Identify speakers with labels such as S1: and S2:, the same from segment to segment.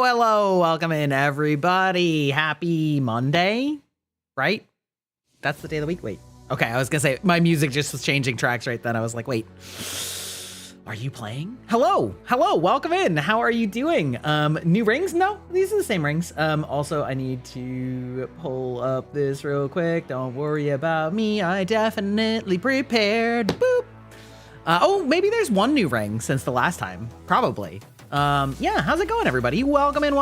S1: Hello. Welcome in, everybody. Happy Monday, right? That's the day of the week. Wait. Okay, I was going to say, my music just was changing tracks right then. I was like, wait. Are you playing? Hello. Welcome in. How are you doing? New rings? No, these are the same rings. Also, I need to pull up this real quick. Don't worry about me. I definitely prepared. Boop. Oh, maybe there's one new ring since the last time. Probably. Yeah, how's it going, everybody? Welcome in.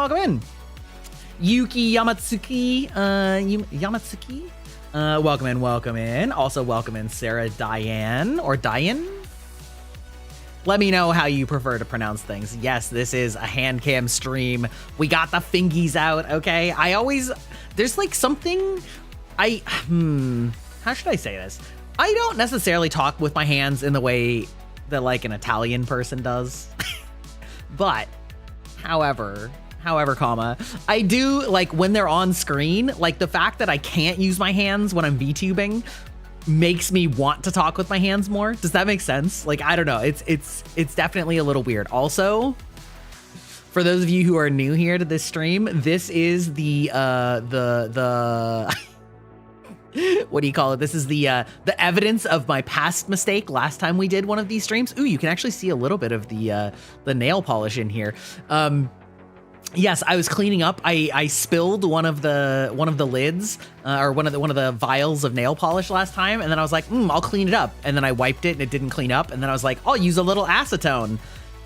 S1: Yuki Yamatsuki, Yamatsuki. Welcome in. Also, welcome in Sarah Diane or Diane. Let me know how you prefer to pronounce things. Yes, this is a hand cam stream. We got the fingies out, okay? There's like something, how should I say this? I don't necessarily talk with my hands in the way that like an Italian person does. But, however, I do, like, when they're on screen, like, the fact that I can't use my hands when I'm VTubing makes me want to talk with my hands more. Does that make sense? Like, I don't know. It's definitely a little weird. Also, for those of you who are new here to this stream, this is the what do you call it? This is the evidence of my past mistake last time we did one of these streams. Ooh, you can actually see a little bit of the nail polish in here. Yes, I was cleaning up. I spilled one of the lids or one of the vials of nail polish last time, and then I was like, I'll clean it up. And then I wiped it and it didn't clean up, and then I was like, I'll use a little acetone,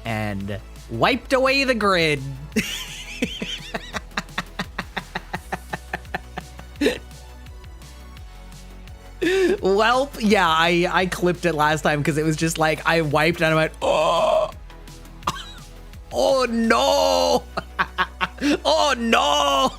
S1: and wiped away the grid. Well, yeah, I clipped it last time because it was just like I wiped and I went, oh no. Oh no.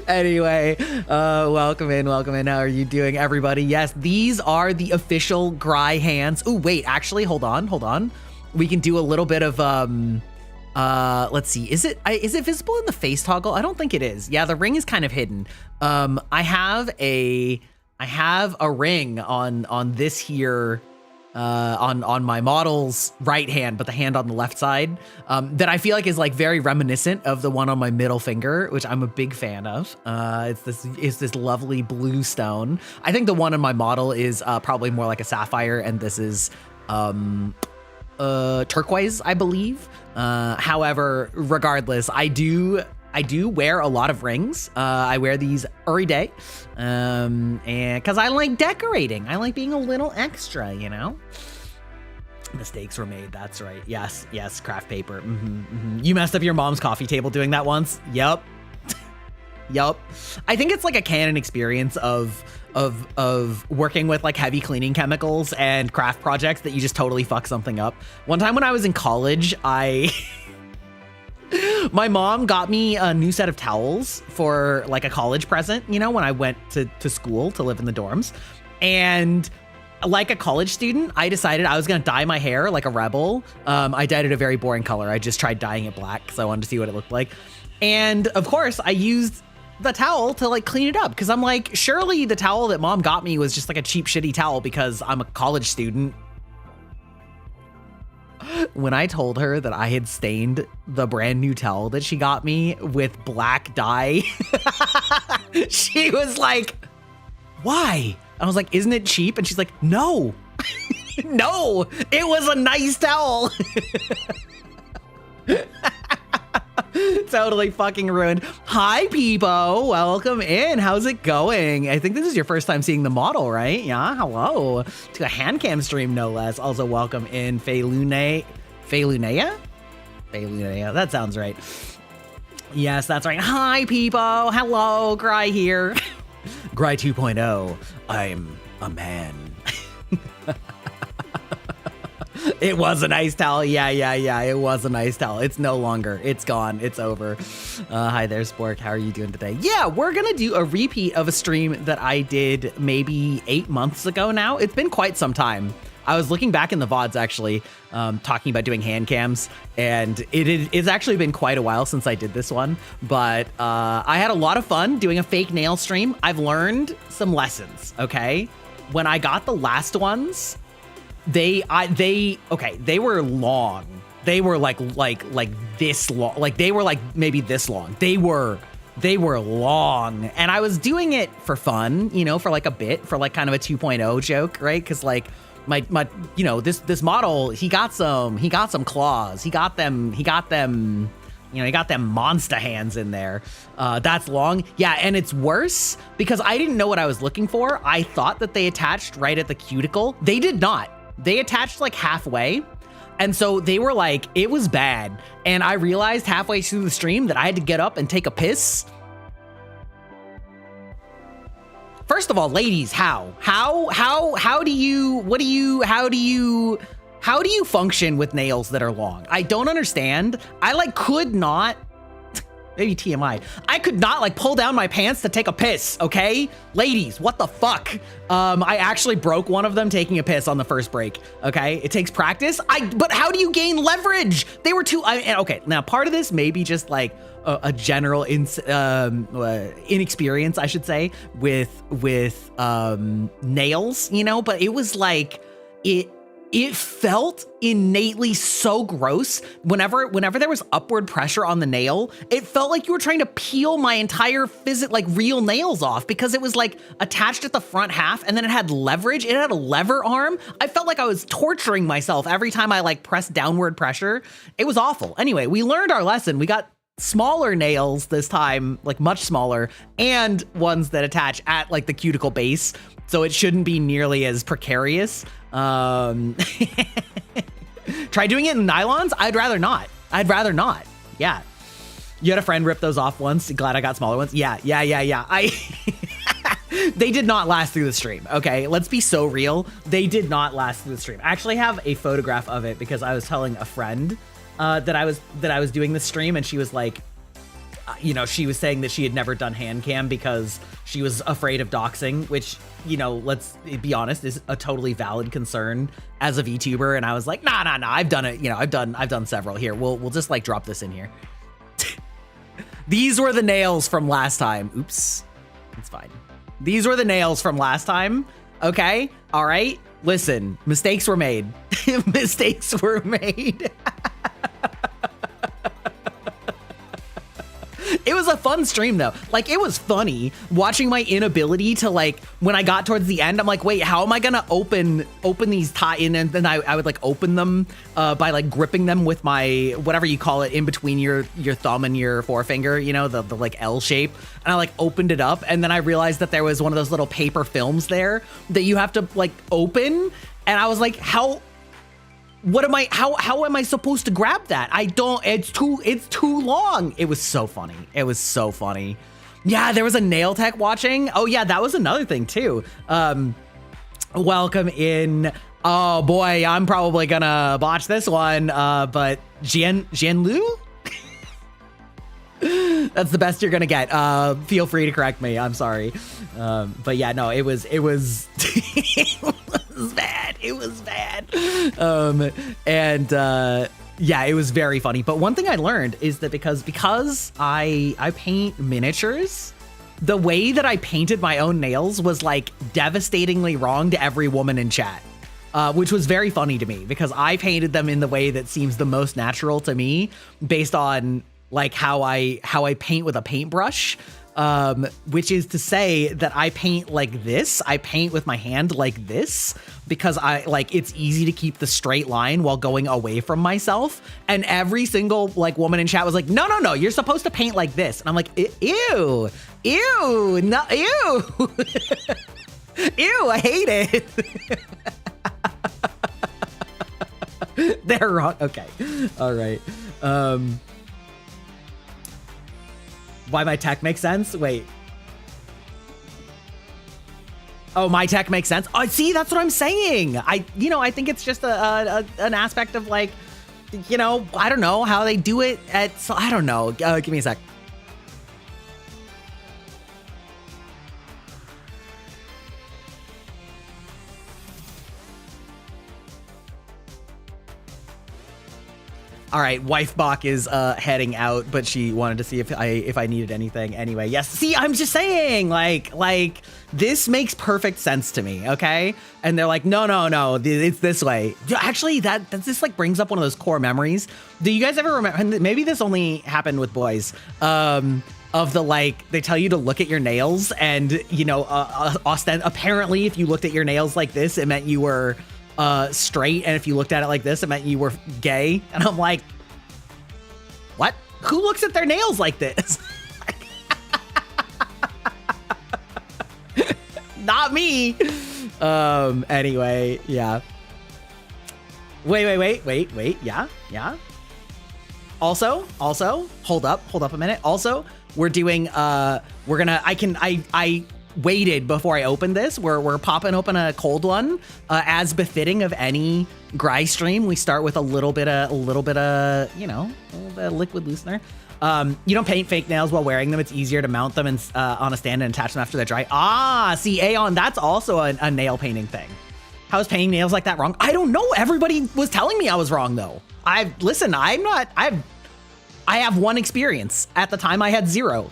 S1: Anyway, welcome in. How are you doing, everybody? Yes, these are the official Gry hands. Oh, wait, actually, hold on. We can do a little bit of let's see. Is it visible in the face toggle? I don't think it is. Yeah, the ring is kind of hidden. I have a ring on this here, on my model's right hand, but the hand on the left side, that I feel like is like very reminiscent of the one on my middle finger, which I'm a big fan of. It's this lovely blue stone. I think the one on my model is probably more like a sapphire, and this is turquoise, I believe. However, regardless, I do wear a lot of rings. I wear these every day, and because I like decorating. I like being a little extra, you know? Mistakes were made, that's right. Yes, craft paper. You messed up your mom's coffee table doing that once? Yup. I think it's like a canon experience of working with like heavy cleaning chemicals and craft projects that you just totally fuck something up. One time when I was in college, my mom got me a new set of towels for like a college present, you know, when I went to school to live in the dorms. And like a college student, I decided I was going to dye my hair like a rebel. I dyed it a very boring color. I just tried dyeing it black because I wanted to see what it looked like. And of course, I used the towel to like clean it up because I'm like, surely the towel that mom got me was just like a cheap, shitty towel because I'm a college student. When I told her that I had stained the brand new towel that she got me with black dye, she was like, why? I was like, isn't it cheap? And she's like, no, no, it was a nice towel. Totally fucking ruined. Hi, Peepo. Welcome in. How's it going? I think this is your first time seeing the model, right? Yeah, hello. To a hand cam stream, no less. Also, welcome in Faylunea? Faylunea, that sounds right. Yes, that's right. Hi, Peepo. Hello, Gry here. Gry 2.0. I'm a man. It was a nice towel. Yeah. It was a nice towel. It's no longer. It's gone. It's over. Hi there, Spork. How are you doing today? Yeah, we're going to do a repeat of a stream that I did maybe 8 months ago now. It's been quite some time. I was looking back in the VODs, actually, talking about doing hand cams, and it's actually been quite a while since I did this one, but I had a lot of fun doing a fake nail stream. I've learned some lessons, okay? When I got the last ones, they were long. They were like this long. Like they were like maybe this long. They were long, and I was doing it for fun, you know, for like a bit, for like kind of a 2.0 joke, right? Because like my you know, this model, he got some claws. He got them, you know, he got them monster hands in there. That's long. Yeah, and it's worse because I didn't know what I was looking for. I thought that they attached right at the cuticle. They did not. They attached like halfway. And so they were like, it was bad. And I realized halfway through the stream that I had to get up and take a piss. First of all, ladies, how do you function with nails that are long? I don't understand. I like could not, maybe TMI, I could not like pull down my pants to take a piss, okay? Ladies, what the fuck? I actually broke one of them taking a piss on the first break, okay? It takes practice. But how do you gain leverage? They were too, okay, now part of this may be just like a general inexperience, I should say, with nails, you know, but it was like, it felt innately so gross. Whenever there was upward pressure on the nail, it felt like you were trying to peel my entire real nails off, because it was like attached at the front half and then it had leverage. It had a lever arm. I felt like I was torturing myself every time I like pressed downward pressure. It was awful. Anyway, we learned our lesson. We got smaller nails this time, like much smaller, and ones that attach at like the cuticle base. So it shouldn't be nearly as precarious. Try doing it in nylons? I'd rather not. Yeah. You had a friend rip those off once. Glad I got smaller ones. Yeah. They did not last through the stream. Okay, let's be so real. They did not last through the stream. I actually have a photograph of it because I was telling a friend that I was doing this stream, and she was like, you know, she was saying that she had never done hand cam because she was afraid of doxing, which, you know, let's be honest, is a totally valid concern as a VTuber. And I was like, nah, I've done it. You know, I've done several. Here, we'll just like drop this in here. These were the nails from last time. Oops, it's fine. These were the nails from last time. Okay, all right. Listen, mistakes were made. Mistakes were made. It was a fun stream though. Like, it was funny watching my inability to, like, when I got towards the end, I'm like, wait, how am I gonna open these tie-in? And then I would like open them by like gripping them with my, whatever you call it, in between your thumb and your forefinger, you know, the like L shape. And I like opened it up, and then I realized that there was one of those little paper films there that you have to like open. And I was like, how am I supposed to grab that? I don't, it's too long. It was so funny. Yeah, there was a nail tech watching. Oh yeah, that was another thing too. Welcome in. Oh boy, I'm probably gonna botch this one. But Jianlu? That's the best you're gonna get. Feel free to correct me. I'm sorry. But yeah, no, it was it was bad. It was bad. Yeah, it was very funny. But one thing I learned is that because I paint miniatures, the way that I painted my own nails was like devastatingly wrong to every woman in chat. Which was very funny to me because I painted them in the way that seems the most natural to me based on like how I paint with a paintbrush, which is to say that I paint like this. I paint with my hand like this because it's easy to keep the straight line while going away from myself. And every single like woman in chat was like, no, you're supposed to paint like this. And I'm like, ew, no, ew, ew, I hate it. They're wrong. Okay. All right. Why my tech makes sense? Wait. Oh, my tech makes sense. Oh, see, that's what I'm saying. I think it's just an aspect of like, you know, I don't know how they do it so I don't know. Give me a sec. All right, Wife Bach is heading out, but she wanted to see if I needed anything anyway. Yes, see, I'm just saying, like this makes perfect sense to me, okay? And they're like, no, it's this way. Actually, that just like brings up one of those core memories. Do you guys ever remember, maybe this only happened with boys, of the, like, they tell you to look at your nails and, you know, apparently if you looked at your nails like this, it meant you were straight. And if you looked at it like this, it meant you were gay. And I'm like, what? Who looks at their nails like this? Not me. Anyway, yeah. Wait. Yeah. Also, hold up a minute. Also, we're doing, I waited before I opened this. We're popping open a cold one, as befitting of any Gry stream. We start with a little bit of, you know, a little bit of liquid loosener. You don't paint fake nails while wearing them. It's easier to mount them on a stand and attach them after they're dry. Ah, see, Aeon, that's also a nail painting thing. How is painting nails like that wrong? I don't know. Everybody was telling me I was wrong though. I have one experience. At the time I had 0.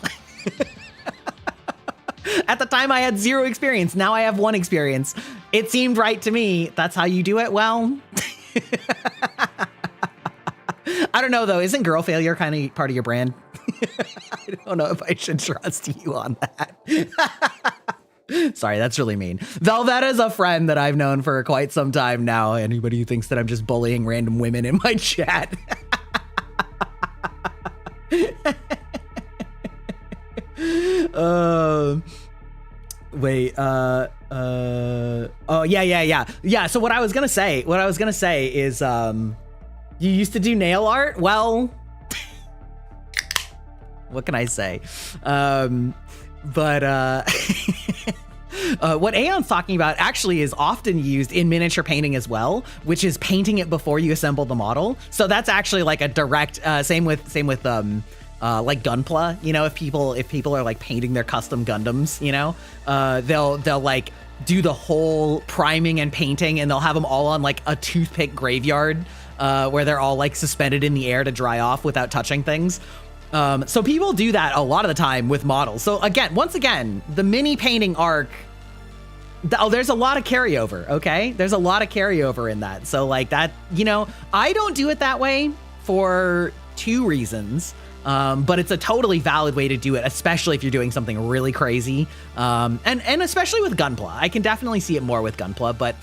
S1: At the time I had 0 experience. Now I have 1 experience. It seemed right to me. That's how you do it. Well, I don't know though. Isn't girl failure kind of part of your brand? I don't know if I should trust you on that. Sorry, that's really mean. Velvet is a friend that I've known for quite some time now. Anybody who thinks that I'm just bullying random women in my chat. Oh yeah. So what I was gonna say is, you used to do nail art? Well, what can I say? What Aeon's talking about actually is often used in miniature painting as well, which is painting it before you assemble the model. So that's actually like a direct, same with like Gunpla, you know, if people are like painting their custom Gundams, you know, they'll like do the whole priming and painting, and they'll have them all on like a toothpick graveyard, where they're all like suspended in the air to dry off without touching things. So people do that a lot of the time with models. So once again, the mini painting arc, there's a lot of carryover, okay? There's a lot of carryover in that. So like that, you know, I don't do it that way for 2 reasons. But it's a totally valid way to do it, especially if you're doing something really crazy. And especially with Gunpla. I can definitely see it more with Gunpla, but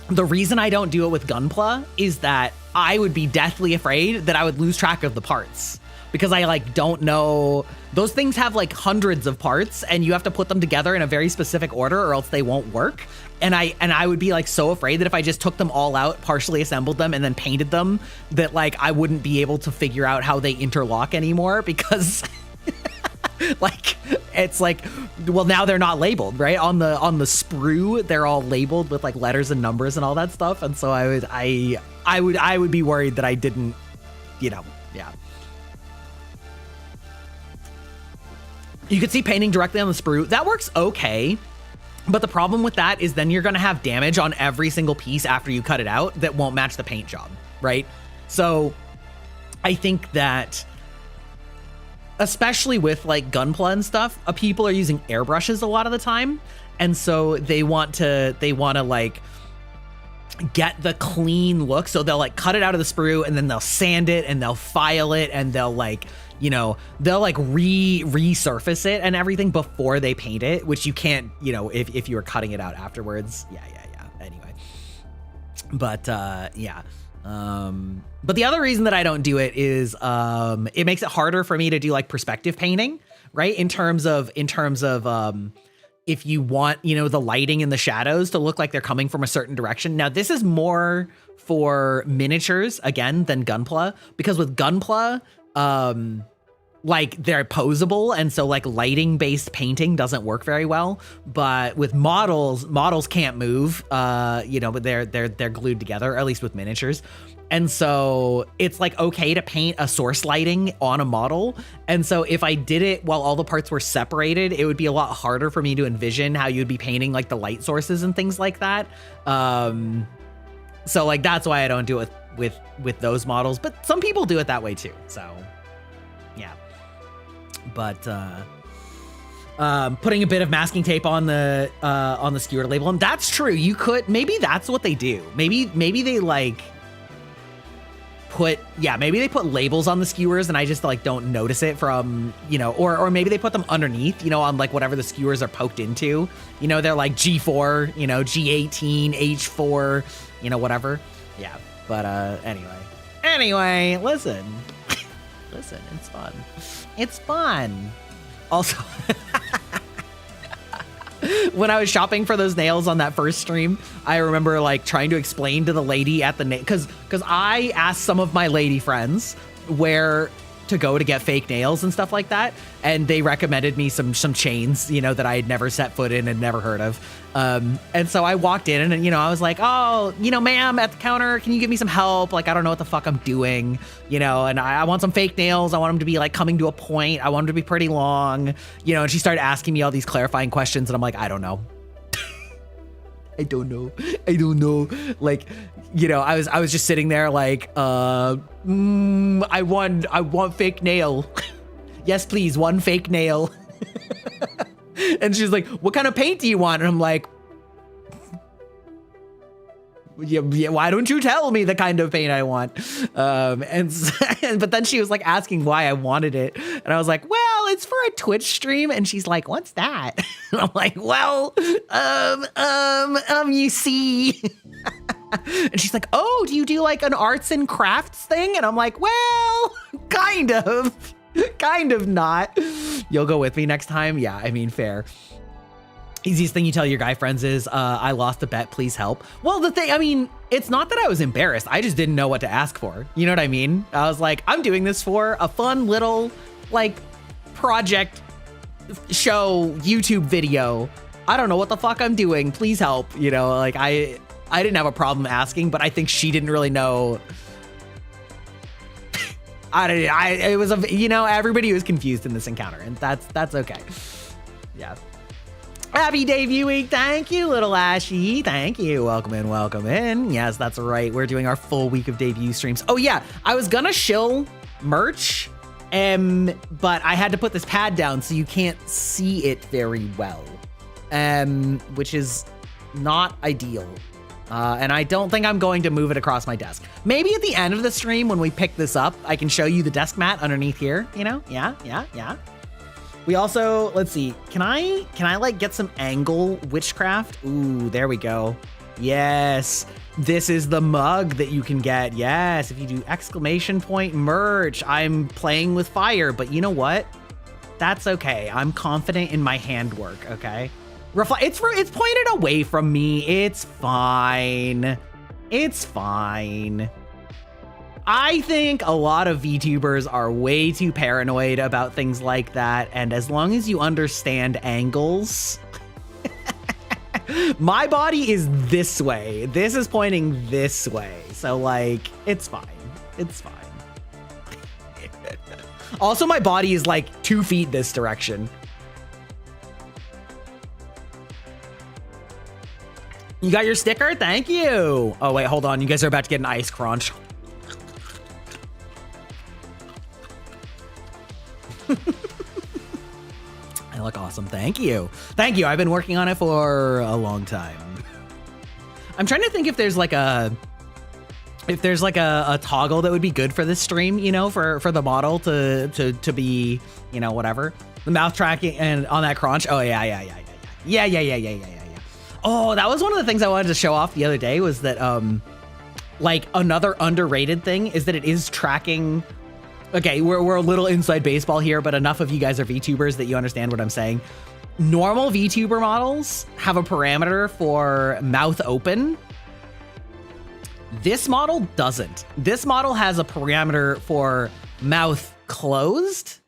S1: the reason I don't do it with Gunpla is that I would be deathly afraid that I would lose track of the parts, because I like don't know. Those things have like hundreds of parts, and you have to put them together in a very specific order or else they won't work. And I would be like so afraid that if I just took them all out, partially assembled them, and then painted them, that like I wouldn't be able to figure out how they interlock anymore, because like it's like, well, now they're not labeled, right? On the sprue, they're all labeled with like letters and numbers and all that stuff. And so I would be worried that I didn't, you know, yeah. You could see painting directly on the sprue. That works okay. But the problem with that is then you're going to have damage on every single piece after you cut it out that won't match the paint job, right? So I think that especially with like Gunpla and stuff, people are using airbrushes a lot of the time. And so they want to like get the clean look. So they'll like cut it out of the sprue, and then they'll sand it, and they'll file it, and they'll like, you know, they'll like resurface it and everything before they paint it, which you can't, you know, if you were cutting it out afterwards. Yeah. Anyway, but yeah. But the other reason that I don't do it is it makes it harder for me to do like perspective painting, right? In terms of if you want, you know, the lighting and the shadows to look like they're coming from a certain direction. Now, this is more for miniatures, again, than Gunpla, because with Gunpla, like they're posable, and so like lighting based painting doesn't work very well. But with models can't move, you know, but they're glued together, or at least with miniatures. And so it's like okay to paint a source lighting on a model. And so if I did it while all the parts were separated, it would be a lot harder for me to envision how you'd be painting like the light sources and things like that. So like that's why I don't do it with those models, but some people do it that way too. So yeah. But putting a bit of masking tape on the skewer to label them. That's true. You could, maybe that's what they do. Maybe they like maybe they put labels on the skewers and I just like don't notice it from, you know, or maybe they put them underneath, you know, on like whatever the skewers are poked into, you know, they're like G4, you know, G18, H4, you know, whatever. Yeah. But anyway, listen, it's fun. It's fun. Also, when I was shopping for those nails on that first stream, I remember like trying to explain to the lady at the because I asked some of my lady friends where to go to get fake nails and stuff like that, and they recommended me some chains, you know, that I had never set foot in and never heard of. And so I walked in and, you know, I was like, oh, you know, ma'am, at the counter, can you give me some help? Like, I don't know what the fuck I'm doing, you know, and I want some fake nails. I want them to be like coming to a point. I want them to be pretty long, you know, and she started asking me all these clarifying questions and I'm like, I don't know. I don't know. Like, you know, I was just sitting there like, I want fake nail. Yes, please. One fake nail. And she's like, what kind of paint do you want? And I'm like, yeah, why don't you tell me the kind of paint I want? But then she was like asking why I wanted it. And I was like, well, it's for a Twitch stream. And she's like, what's that? And I'm like, well, you see. And she's like, oh, do you do like an arts and crafts thing? And I'm like, well, kind of not. You'll go with me next time? Yeah, I mean, fair. Easiest thing you tell your guy friends is, I lost a bet, please help. Well, the thing, I mean, it's not that I was embarrassed. I just didn't know what to ask for. You know what I mean? I was like, I'm doing this for a fun little, like, project show YouTube video. I don't know what the fuck I'm doing. Please help. You know, like, I didn't have a problem asking, but I think she didn't really know. It was you know, everybody was confused in this encounter, and that's okay. Yeah. Happy debut week. Thank you, little Ashy. Thank you. Welcome in. Yes, that's right. We're doing our full week of debut streams. Oh yeah, I was gonna shill merch, but I had to put this pad down so you can't see it very well, which is not ideal. And I don't think I'm going to move it across my desk. Maybe at the end of the stream when we pick this up, I can show you the desk mat underneath here, you know? Yeah. We also, let's see, can I like get some angle witchcraft? Ooh, there we go. Yes, this is the mug that you can get. Yes, if you do exclamation point merch, I'm playing with fire, but you know what? That's okay. I'm confident in my handwork, okay? It's pointed away from me. It's fine. I think a lot of VTubers are way too paranoid about things like that, and as long as you understand angles, my body is this way. This is pointing this way, so like, it's fine. Also, my body is like 2 feet this direction. You got your sticker? Thank you. Oh, wait, hold on. You guys are about to get an ice crunch. I look awesome. Thank you. I've been working on it for a long time. I'm trying to think if there's like a toggle that would be good for this stream, you know, for the model to be, you know, whatever. The mouth tracking and on that crunch. Oh, yeah. Oh, that was one of the things I wanted to show off the other day was that, like, another underrated thing is that it is tracking. Okay, we're a little inside baseball here, but enough of you guys are VTubers that you understand what I'm saying. Normal VTuber models have a parameter for mouth open. This model doesn't. This model has a parameter for mouth closed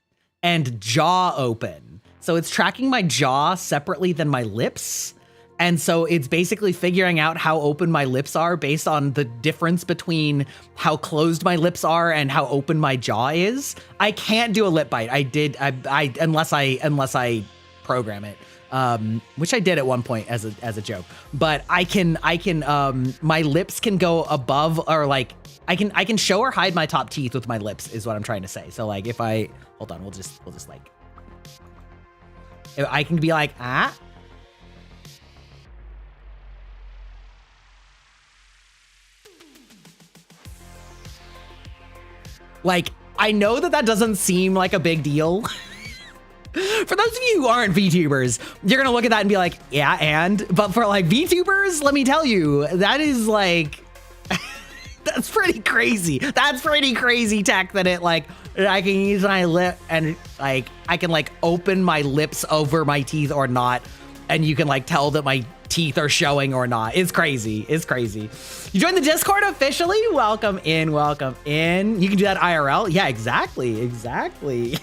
S1: and jaw open. So it's tracking my jaw separately than my lips. And so it's basically figuring out how open my lips are based on the difference between how closed my lips are and how open my jaw is. I can't do a lip bite. Unless I program it, which I did at one point as a joke. But I can my lips can go above, or like I can show or hide my top teeth with my lips is what I'm trying to say. So like if I hold on, we'll just like. I can be like, Like, I know that doesn't seem like a big deal. For those of you who aren't VTubers, you're gonna look at that and be like, yeah, but for like VTubers, let me tell you, that is like, that's pretty crazy. That's pretty crazy tech that it like, I can use my lip and like, I can like open my lips over my teeth or not. And you can like tell that my teeth are showing or not. It's crazy. It's crazy. You joined the Discord officially? Welcome in, welcome in. You can do that IRL. Yeah, exactly.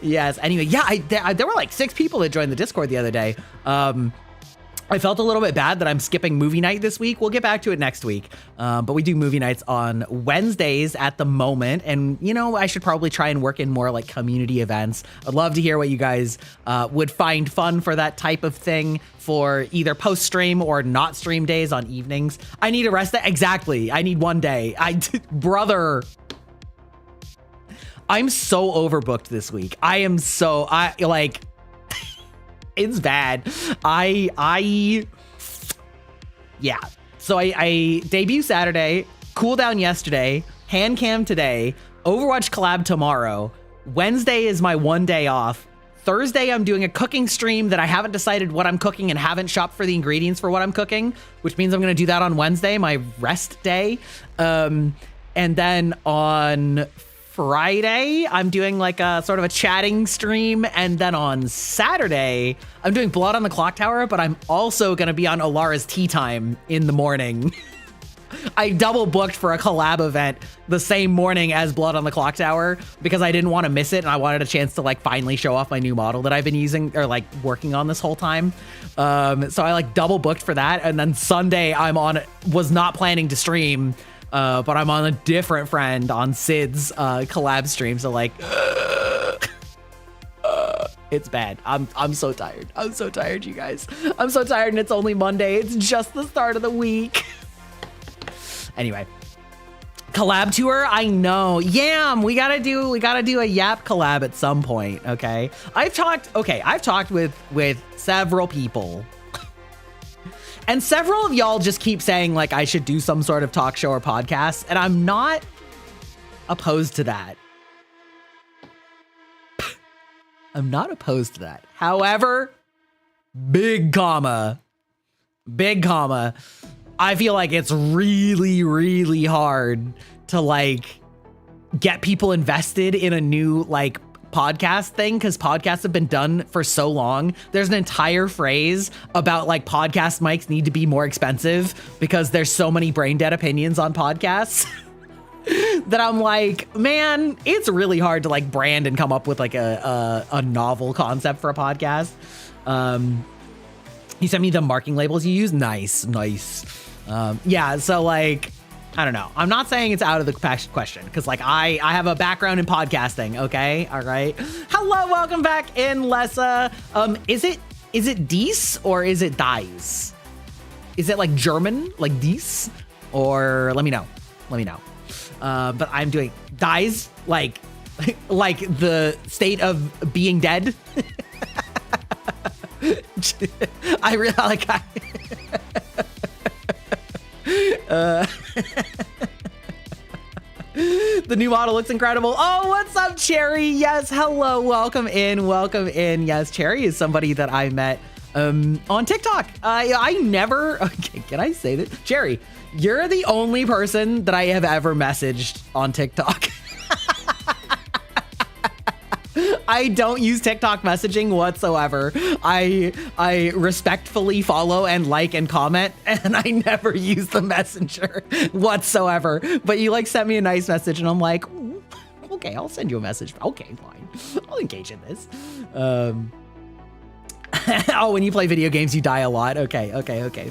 S1: Yes. Anyway, yeah, there were like 6 people that joined the Discord the other day. I felt a little bit bad that I'm skipping movie night this week. We'll get back to it next week. But we do movie nights on Wednesdays at the moment. And, you know, I should probably try and work in more like community events. I'd love to hear what you guys would find fun for that type of thing for either post stream or not stream days on evenings. I need a rest day. Exactly. I need one day. Brother, I'm so overbooked this week. It's bad. Yeah. So I debut Saturday, cooldown yesterday, hand cam today, Overwatch collab tomorrow. Wednesday is my one day off. Thursday, I'm doing a cooking stream that I haven't decided what I'm cooking and haven't shopped for the ingredients for what I'm cooking, which means I'm going to do that on Wednesday, my rest day. And then on Friday, I'm doing like a sort of a chatting stream. And then on Saturday, I'm doing Blood on the Clock Tower, but I'm also going to be on Alara's Tea Time in the morning. I double booked for a collab event the same morning as Blood on the Clock Tower because I didn't want to miss it. And I wanted a chance to like finally show off my new model that I've been using or like working on this whole time. So I like double booked for that. And then Sunday was not planning to stream. But I'm on a different friend on Sid's collab stream, so like, it's bad. I'm so tired. I'm so tired, you guys. I'm so tired, and it's only Monday. It's just the start of the week. Anyway, collab tour. I know. Yam. We gotta do a Yap collab at some point. Okay. I've talked with several people. And several of y'all just keep saying like I should do some sort of talk show or podcast, and I'm not opposed to that. I'm not opposed to that. However, big comma, I feel like it's really, really hard to like get people invested in a new like podcast thing because podcasts have been done for so long. There's an entire phrase about like podcast mics need to be more expensive because there's so many brain dead opinions on podcasts that I'm like, man, it's really hard to like brand and come up with like a novel concept for a podcast. You sent me the marking labels you use. Nice. Yeah, so like, I don't know. I'm not saying it's out of the question because like I have a background in podcasting. Okay. All right. Hello. Welcome back in, Lessa. Is it dies or is it dies? Is it like German, like dies, or let me know. But I'm doing dies like the state of being dead. I really like. The new model looks incredible. Oh, what's up, Cherry? Yes, hello, welcome in. Yes, Cherry is somebody that I met on TikTok. I never, okay, can I say that? Cherry, you're the only person that I have ever messaged on TikTok. I don't use TikTok messaging whatsoever. I respectfully follow and like and comment, and I never use the messenger whatsoever. But you like sent me a nice message, and I'm like, okay, I'll send you a message. Okay, fine. I'll engage in this. Oh, when you play video games, you die a lot. Okay,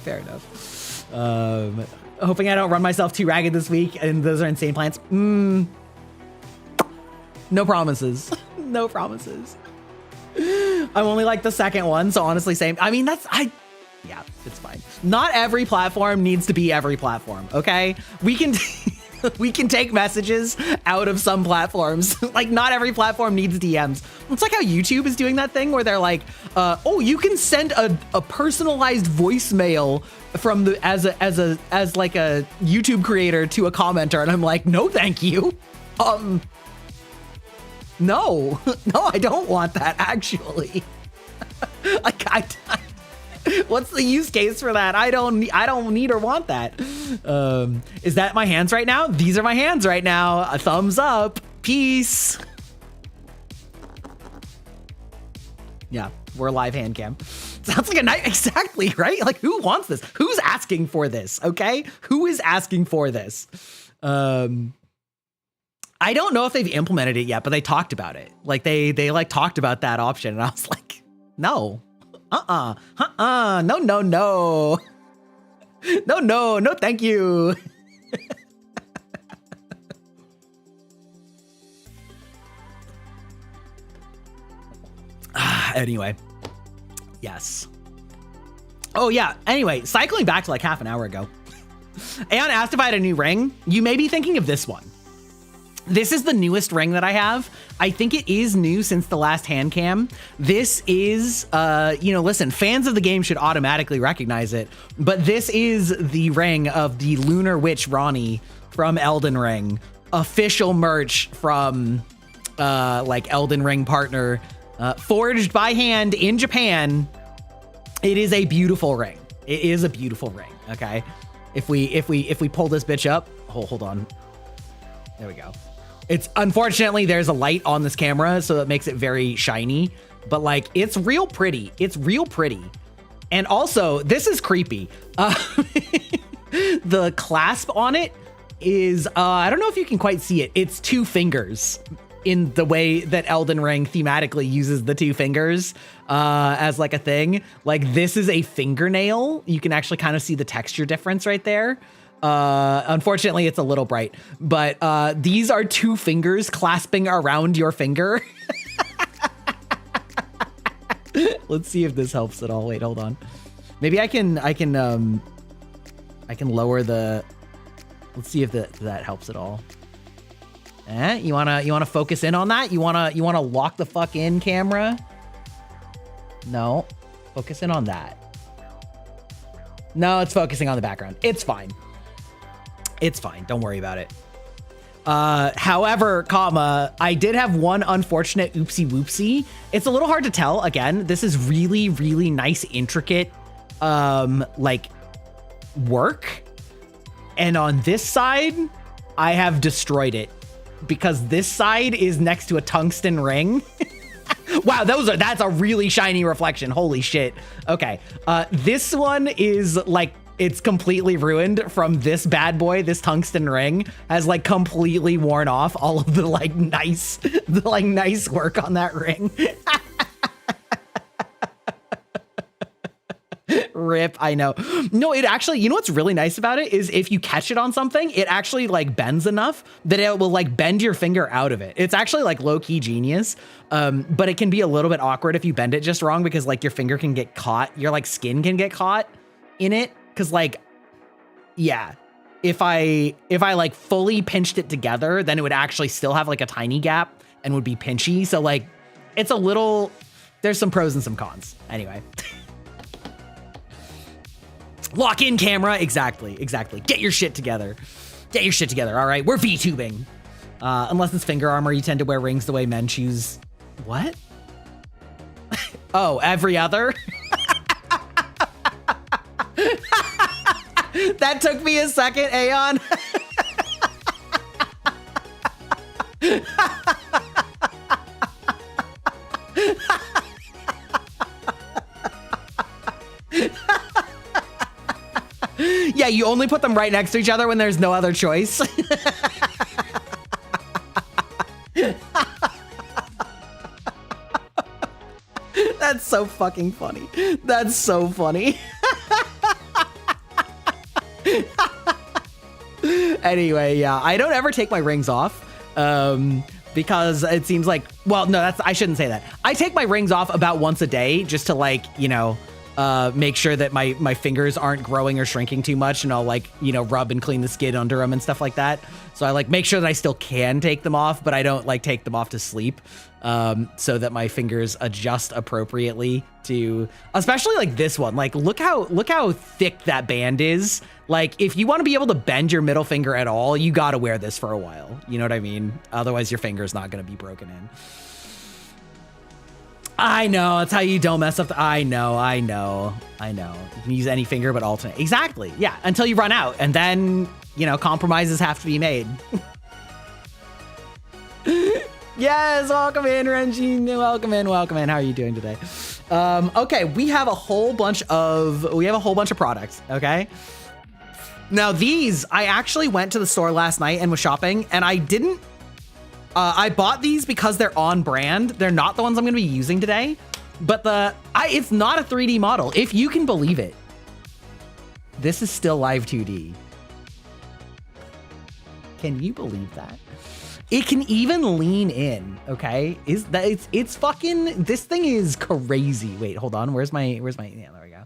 S1: fair enough. Hoping I don't run myself too ragged this week, and those are insane plans. No promises. No promises. I'm only like the second one, so honestly, same. I mean, yeah, it's fine. Not every platform needs to be every platform, okay? We can We can take messages out of some platforms. Like, not every platform needs DMs. It's like how YouTube is doing that thing where they're like, oh, you can send a personalized voicemail from the as like a YouTube creator to a commenter, and I'm like, no, thank you. No, I don't want that, actually. Like, what's the use case for that? I don't need or want that. Is that my hands right now? These are my hands right now. A thumbs up. Peace. Yeah, we're live hand cam. Sounds like a night. Exactly, right? Like, who wants this? Who's asking for this? Okay, who is asking for this? I don't know if they've implemented it yet, but they talked about it. Like, they like talked about that option, and I was like, no. No, thank you. Anyway, yes. Oh yeah, anyway, cycling back to like half an hour ago. Aeon asked if I had a new ring. You may be thinking of this one. This is the newest ring that I have. I think it is new since the last hand cam. This is, listen, fans of the game should automatically recognize it, but this is the ring of the Lunar Witch Ronnie from Elden Ring. Official merch from, Elden Ring partner, forged by hand in Japan. It is a beautiful ring. It is a beautiful ring, okay? If we pull this bitch up, hold on. There we go. It's unfortunately there's a light on this camera, so that makes it very shiny, but like it's real pretty. It's real pretty. And also, this is creepy. The clasp on it is, I don't know if you can quite see it. It's 2 fingers in the way that Elden Ring thematically uses the 2 fingers as like a thing. Like, this is a fingernail. You can actually kind of see the texture difference right there. Unfortunately, it's a little bright, but these are 2 fingers clasping around your finger. Let's see if this helps at all. Wait, hold on. Maybe I can lower the. Let's see if that helps at all. You wanna focus in on that? You wanna lock the fuck in, camera? No, focus in on that. No, it's focusing on the background. It's fine. It's fine. Don't worry about it. However, I did have one unfortunate oopsie whoopsie. It's a little hard to tell. Again, this is really, really nice, intricate, work. And on this side, I have destroyed it because this side is next to a tungsten ring. Wow, that's a really shiny reflection. Holy shit. Okay. This one is like, it's completely ruined from this bad boy. This tungsten ring has like completely worn off all of the nice work on that ring. Rip, I know. No, it actually, you know what's really nice about it is if you catch it on something, it actually like bends enough that it will like bend your finger out of it. It's actually like low-key genius, but it can be a little bit awkward if you bend it just wrong because like your finger can get caught, your like skin can get caught in it. Cause like, yeah, if I like fully pinched it together, then it would actually still have like a tiny gap and would be pinchy. So like, it's a little, there's some pros and some cons. Anyway. Lock in, camera. Exactly. Get your shit together. All right. We're VTubing. Unless it's finger armor, you tend to wear rings the way men choose. What? Oh, every other? That took me a second, Aeon. Yeah, you only put them right next to each other when there's no other choice. That's so fucking funny. That's so funny. Anyway, yeah, I don't ever take my rings off because it seems like, well, no, I shouldn't say that. I take my rings off about once a day just to like, you know, make sure that my fingers aren't growing or shrinking too much, and I'll like, you know, rub and clean the skin under them and stuff like that. So I like make sure that I still can take them off, but I don't like take them off to sleep, so that my fingers adjust appropriately to, especially like this one. Like look how thick that band is. Like if you want to be able to bend your middle finger at all, you got to wear this for a while. You know what I mean? Otherwise your finger's not going to be broken in. I know, that's how you don't mess up. I know. You can use any finger but alternate. Exactly. Yeah, until you run out, and then, you know, compromises have to be made. Yes, welcome in, Renjin. Welcome in. How are you doing today? Okay, we have a whole bunch of products. Okay. Now these, I actually went to the store last night and was shopping, and I didn't. I bought these because they're on brand. They're not the ones I'm going to be using today, but it's not a 3D model, if you can believe it. This is still live 2D. Can you believe that? It can even lean in. Okay, it's fucking, this thing is crazy. Wait, hold on. Where's my? Yeah, there we go.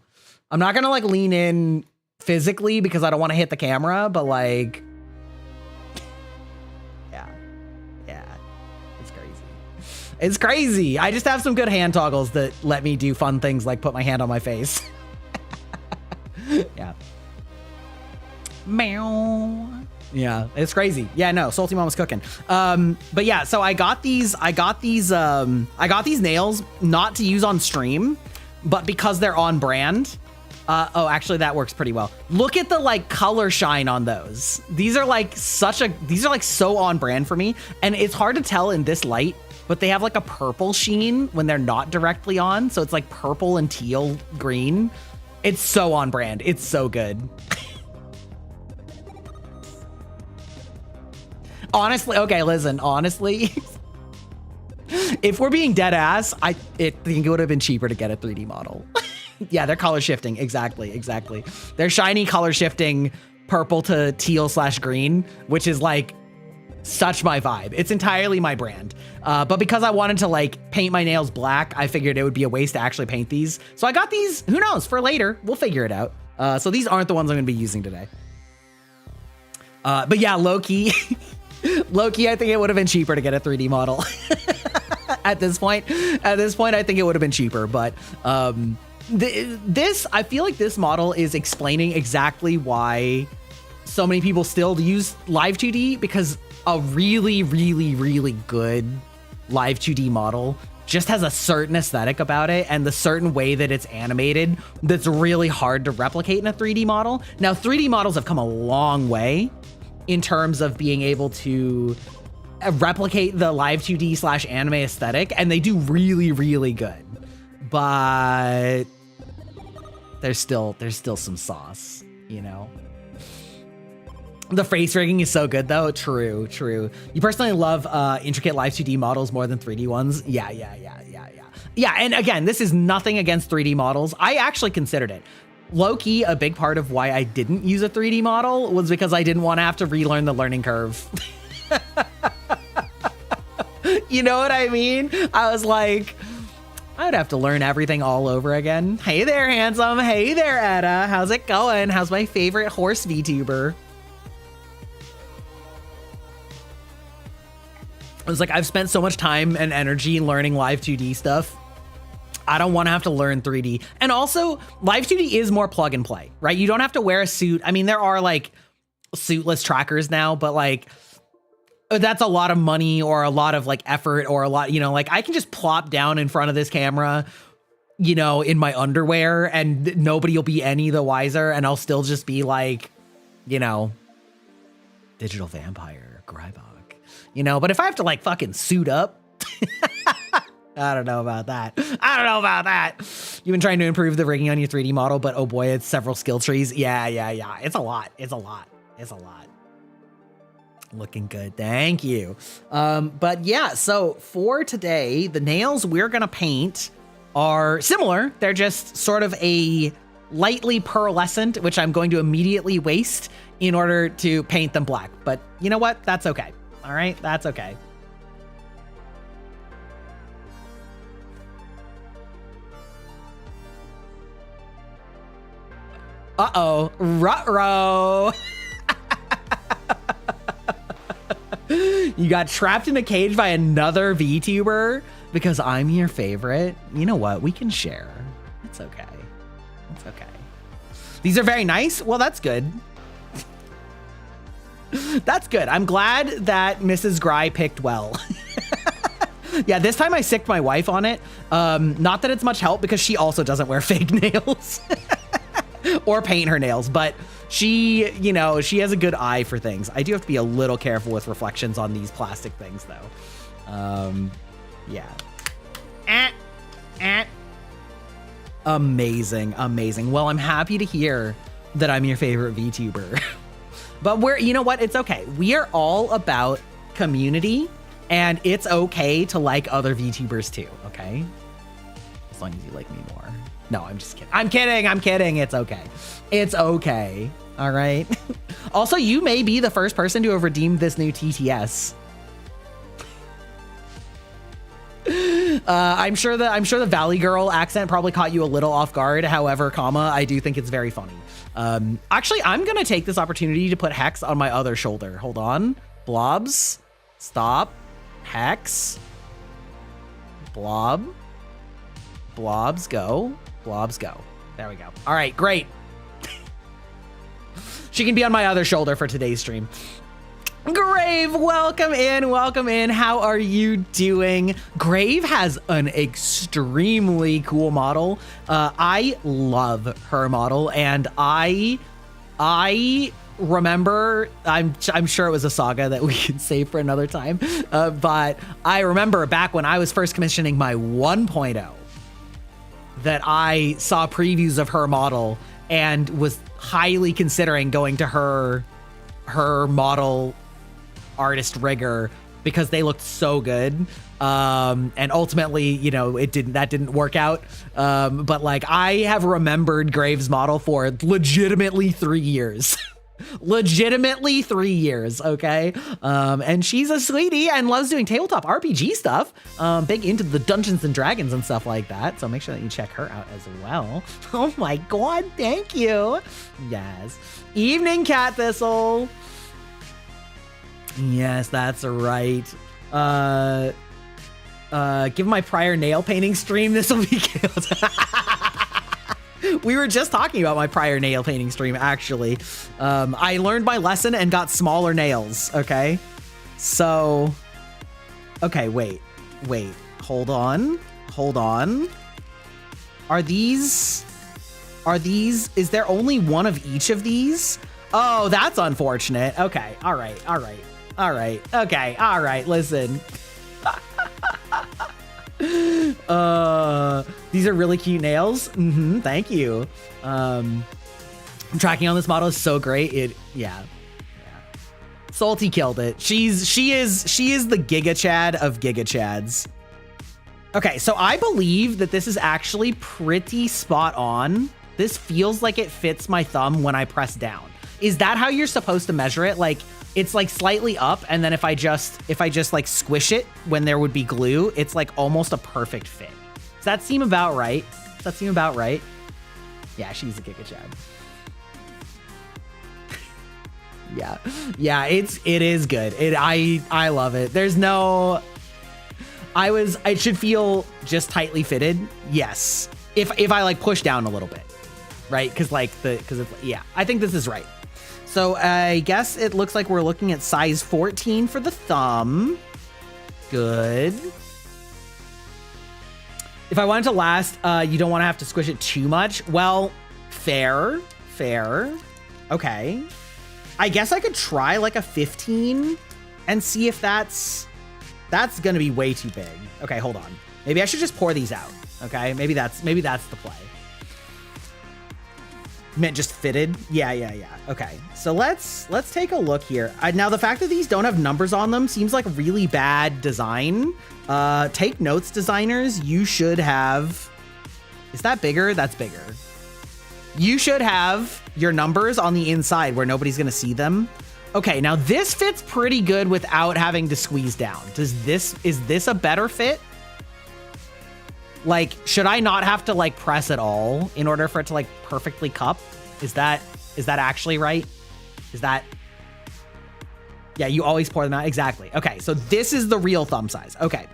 S1: I'm not gonna like lean in physically because I don't want to hit the camera, but like. It's crazy. I just have some good hand toggles that let me do fun things like put my hand on my face. Yeah. Meow. Yeah, it's crazy. Yeah, no, Salty Mama's cooking. But yeah, so I got these nails not to use on stream, but because they're on brand. Oh, actually that works pretty well. Look at the like color shine on those. These are like so on brand for me, and it's hard to tell in this light, but they have like a purple sheen when they're not directly on. So it's like purple and teal green. It's so on brand. It's so good. Honestly, okay, listen, honestly, if we're being dead ass, I think it would have been cheaper to get a 3D model. Yeah, they're color shifting. Exactly. They're shiny color shifting purple to teal / green, which is like such my vibe. It's entirely my brand. But because I wanted to like paint my nails black, I figured it would be a waste to actually paint these. So I got these, who knows, for later. We'll figure it out. So these aren't the ones I'm going to be using today. But yeah, low-key, I think it would have been cheaper to get a 3D model. At this point, I think it would have been cheaper. But I feel like this model is explaining exactly why so many people still use live 2D, because a really, really, really good live 2D model just has a certain aesthetic about it, and the certain way that it's animated that's really hard to replicate in a 3D model. Now, 3D models have come a long way in terms of being able to replicate the live 2D / anime aesthetic, and they do really, really good. But there's still some sauce, you know? The face rigging is so good though. True. You personally love intricate live 2D models more than 3D ones. Yeah. And again, this is nothing against 3D models. I actually considered it. Low-key, a big part of why I didn't use a 3D model was because I didn't want to have to relearn the learning curve. You know what I mean? I was like, I would have to learn everything all over again. Hey there, handsome. Hey there, Etta. How's it going? How's my favorite horse VTuber? I was like, I've spent so much time and energy learning live 2D stuff. I don't want to have to learn 3D. And also, live 2D is more plug and play, right? You don't have to wear a suit. I mean, there are like suitless trackers now, but like that's a lot of money or a lot of like effort or a lot, you know, like I can just plop down in front of this camera, you know, in my underwear, and nobody will be any the wiser, and I'll still just be like, you know, digital vampire, Greibach. You know, but if I have to like fucking suit up, I don't know about that. You've been trying to improve the rigging on your 3D model, but oh boy, it's several skill trees. Yeah. It's a lot. Looking good. Thank you. But yeah, so for today, the nails we're going to paint are similar. They're just sort of a lightly pearlescent, which I'm going to immediately waste in order to paint them black. But you know what? That's okay. All right, that's okay. Uh-oh, ruh-roh. You got trapped in a cage by another VTuber because I'm your favorite. You know what? We can share. It's okay. It's okay. These are very nice. Well, that's good. That's good. I'm glad that Mrs. Grey picked well. Yeah, this time I sicked my wife on it. Not that it's much help because she also doesn't wear fake nails or paint her nails, but she, you know, she has a good eye for things. I do have to be a little careful with reflections on these plastic things though. Yeah. Amazing, amazing. Well, I'm happy to hear that I'm your favorite VTuber. But you know what? It's okay. We are all about community, and it's okay to like other VTubers too, okay? As long as you like me more. No, I'm just kidding. I'm kidding. It's okay. It's okay. All right. Also, you may be the first person to have redeemed this new TTS. I'm sure the Valley Girl accent probably caught you a little off guard. However, I do think it's very funny. Actually, I'm gonna take this opportunity to put Hex on my other shoulder. Hold on. Blobs. Stop. Hex. Blob. Blobs go. Blobs go. There we go. All right, great. She can be on my other shoulder for today's stream. Grave, welcome in, welcome in. How are you doing? Grave has an extremely cool model. I love her model, and I remember, I'm sure it was a saga that we can save for another time, but I remember back when I was first commissioning my 1.0 that I saw previews of her model and was highly considering going to her model artist rigger because they looked so good. And ultimately, you know, that didn't work out. But like, I have remembered Graves' model for legitimately 3 years. Legitimately 3 years, okay? And she's a sweetie and loves doing tabletop RPG stuff. Big into the Dungeons and Dragons and stuff like that. So make sure that you check her out as well. Oh my God, thank you. Yes. Evening, Cat Thistle. Yes, that's right. Give my prior nail painting stream. This will be killed. We were just talking about my prior nail painting stream, actually. I learned my lesson and got smaller nails, okay? So, okay, wait. Hold on. Is there only one of each of these? Oh, that's unfortunate. Okay, all right. Okay, all right, listen. These are really cute nails. Thank you. Tracking on this model is so great. Yeah. Salty killed it. She is the Giga Chad of Giga Chads. Okay, so I believe that this is actually pretty spot on. This feels like it fits my thumb when I press down. Is that how you're supposed to measure it? Like, it's like slightly up, and then if I just like squish it when there would be glue, it's like almost a perfect fit. Does that seem about right? Yeah, she's a Giga Chad. Yeah, it is good. I love it. There's no, it should feel just tightly fitted. Yes. If I like push down a little bit, right? Cause yeah, I think this is right. So I guess it looks like we're looking at size 14 for the thumb. Good. If I want it to last, you don't want to have to squish it too much. Well, fair. Okay. I guess I could try like a 15 and see if that's gonna be way too big. Okay, hold on. Maybe I should just pour these out. Okay, maybe that's the play. Meant just fitted. Yeah. Okay, so let's take a look here. Now the fact that these don't have numbers on them seems like really bad design. Take notes, designers. You should have. Is that bigger? That's bigger. You should have your numbers on the inside where nobody's gonna see them. Okay, now this fits pretty good without having to squeeze down. Is this a better fit? Like, should I not have to like press at all in order for it to like perfectly cup? Is that actually right? Is that? Yeah, you always pour them out. Exactly. Okay, so this is the real thumb size. Okay,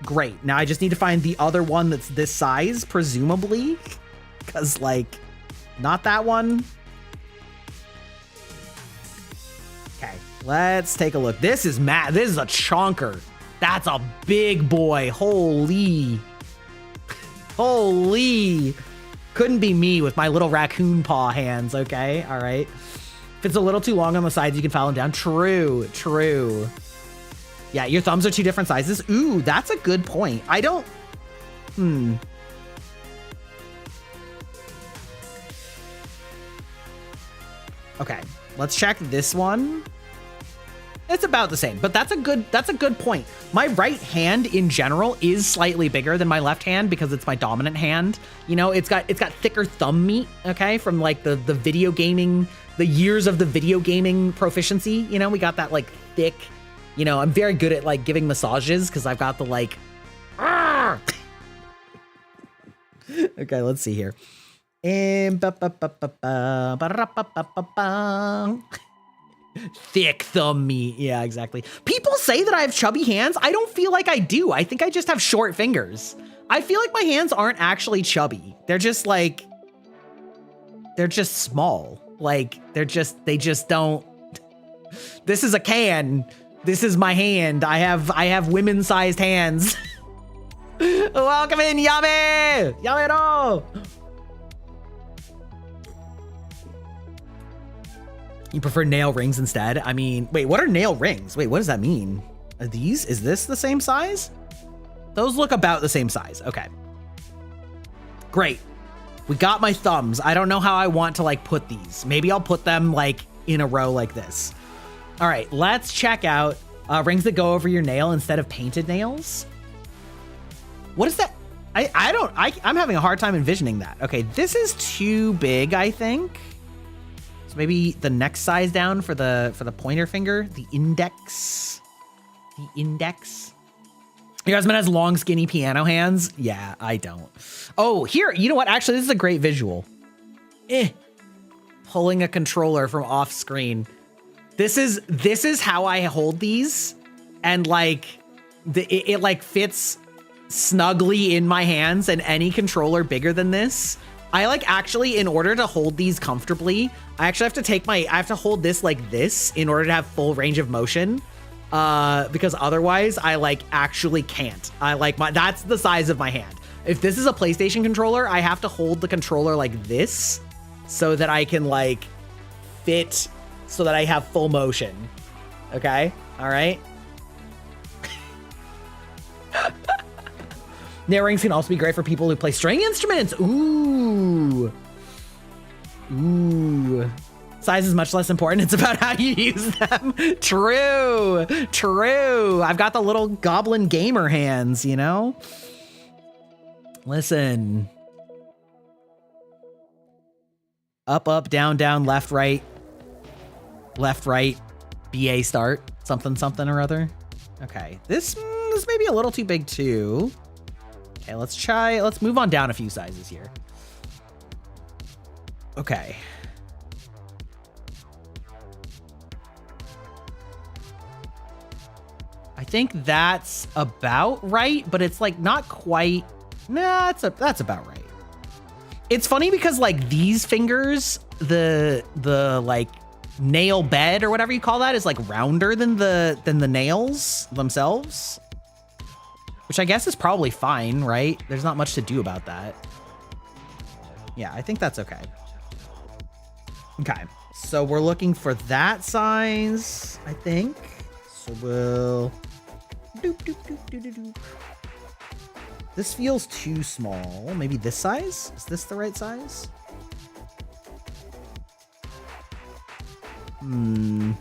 S1: great. Now I just need to find the other one that's this size, presumably, because like, not that one. Okay, let's take a look. This is this is a chonker. That's a big boy. Holy. Holy. Couldn't be me with my little raccoon paw hands, okay? All right. If it's a little too long on the sides, you can file them down. True, true. Yeah, your thumbs are two different sizes. Ooh, that's a good point. I don't... Okay, let's check this one. It's about the same, but that's a good point. My right hand in general is slightly bigger than my left hand because it's my dominant hand. You know, it's got thicker thumb meat, okay, from like the video gaming, the years of the video gaming proficiency. You know, we got that like thick, you know, I'm very good at like giving massages because I've got the like okay, let's see here. Thick thumb meat. Yeah, exactly. People say that I have chubby hands. I don't feel like I do. I think I just have short fingers. I feel like my hands aren't actually chubby. They're just like, they're just small. Like they just don't. This is a can. This is my hand. I have women sized hands. Welcome in, Yame. Yamero. You prefer nail rings instead? I mean, wait, what are nail rings? Wait, what does that mean? Are these, is this the same size? Those look about the same size. Okay. Great. We got my thumbs. I don't know how I want to like put these. Maybe I'll put them like in a row like this. All right, let's check out rings that go over your nail instead of painted nails. What is that? I'm having a hard time envisioning that. Okay, this is too big, I think. So maybe the next size down for the pointer finger, the index. The index. Your husband has long, skinny piano hands. Yeah, I don't. Oh, here, you know what? Actually, this is a great visual. Pulling a controller from off screen. This is how I hold these, and like it like fits snugly in my hands. And any controller bigger than this, I like actually, in order to hold these comfortably, I actually have to take I have to hold this like this in order to have full range of motion. Because otherwise I like actually can't. That's the size of my hand. If this is a PlayStation controller, I have to hold the controller like this so that I can like fit, so that I have full motion. Okay. All right. Nail rings can also be great for people who play string instruments. Ooh. Ooh. Size is much less important. It's about how you use them. True. True. I've got the little goblin gamer hands, you know? Listen. Up, up, down, down, left, right. Left, right. BA start. Something, something or other. Okay. This may be a little too big too. Okay, let's move on down a few sizes here. Okay. I think that's about right, but it's like not quite. Nah, that's about right. It's funny because like these fingers, the like nail bed or whatever you call that is like rounder than the nails themselves. Which I guess is probably fine, right? There's not much to do about that. Yeah, I think that's okay. Okay, so we're looking for that size, I think. So we'll... Doop, doop, doop, doop, doop, doop. This feels too small. Maybe this size? Is this the right size? This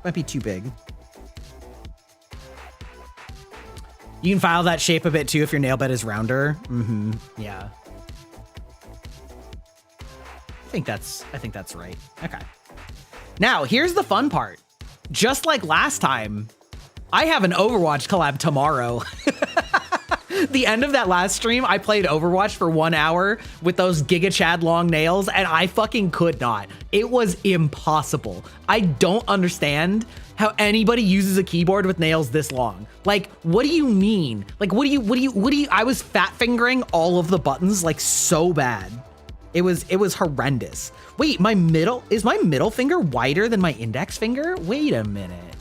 S1: might be too big. You can file that shape a bit too if your nail bed is rounder. Yeah. I think that's right. Okay. Now, here's the fun part. Just like last time, I have an Overwatch collab tomorrow. The end of that last stream, I played Overwatch for 1 hour with those Giga Chad long nails, and I fucking could not. It was impossible. I don't understand how anybody uses a keyboard with nails this long. Like, what do you mean? Like, what do you, I was fat fingering all of the buttons like so bad. It was horrendous. Wait, is my middle finger wider than my index finger? Wait a minute.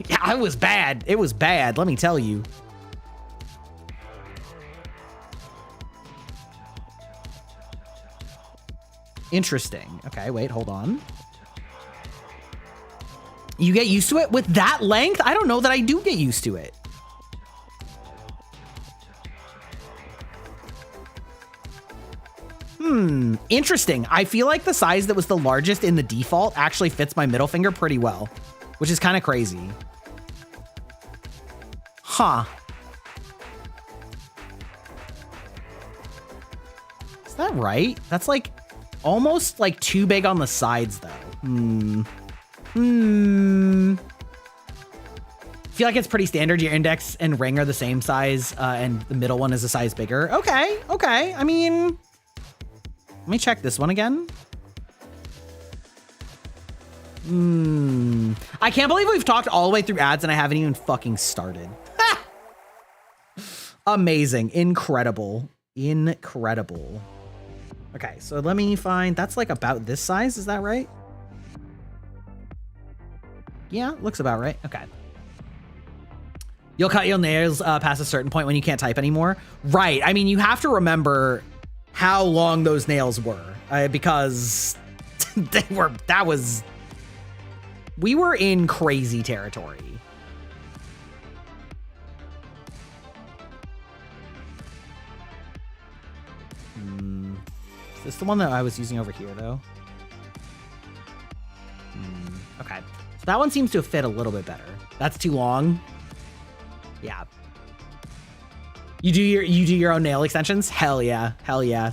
S1: Yeah, it was bad. It was bad, let me tell you. Interesting. Okay, wait, hold on. You get used to it with that length? I don't know that I do get used to it. Interesting. I feel like the size that was the largest in the default actually fits my middle finger pretty well, which is kind of crazy. Huh. Is that right? That's like almost like too big on the sides though. I feel like it's pretty standard. Your index and ring are the same size, and the middle one is a size bigger. Okay, okay. I mean, let me check this one again. I can't believe we've talked all the way through ads and I haven't even fucking started. Amazing. Incredible. Incredible. Okay, so let me find, that's like about this size, is that right? Yeah, looks about right. Okay. You'll cut your nails past a certain point when you can't type anymore. Right. I mean, you have to remember how long those nails were, because we were in crazy territory. Is this the one that I was using over here though? Okay. So that one seems to have fit a little bit better. That's too long. Yeah. You do your own nail extensions? Hell yeah. Hell yeah.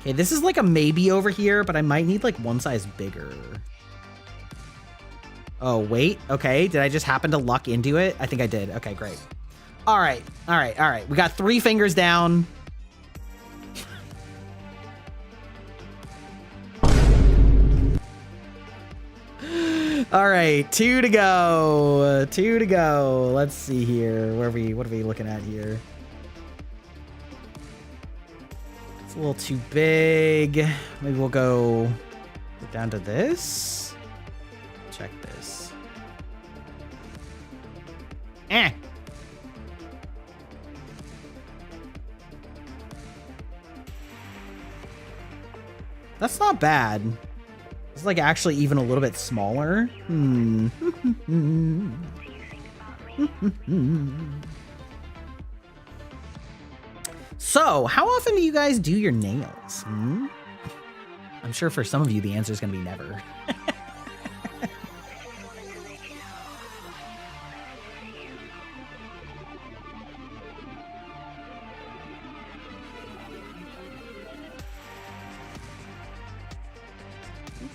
S1: Okay, this is like a maybe over here, but I might need like one size bigger. Oh, wait. Okay, did I just happen to luck into it? I think I did. Okay, great. All right. All right. All right. We got 3 fingers down. All right, 2 to go. 2 to go. Let's see here. What are we looking at here? It's a little too big. Maybe we'll go down to this. Check this. That's not bad. It's like actually even a little bit smaller. So, how often do you guys do your nails? I'm sure for some of you the answer is going to be never.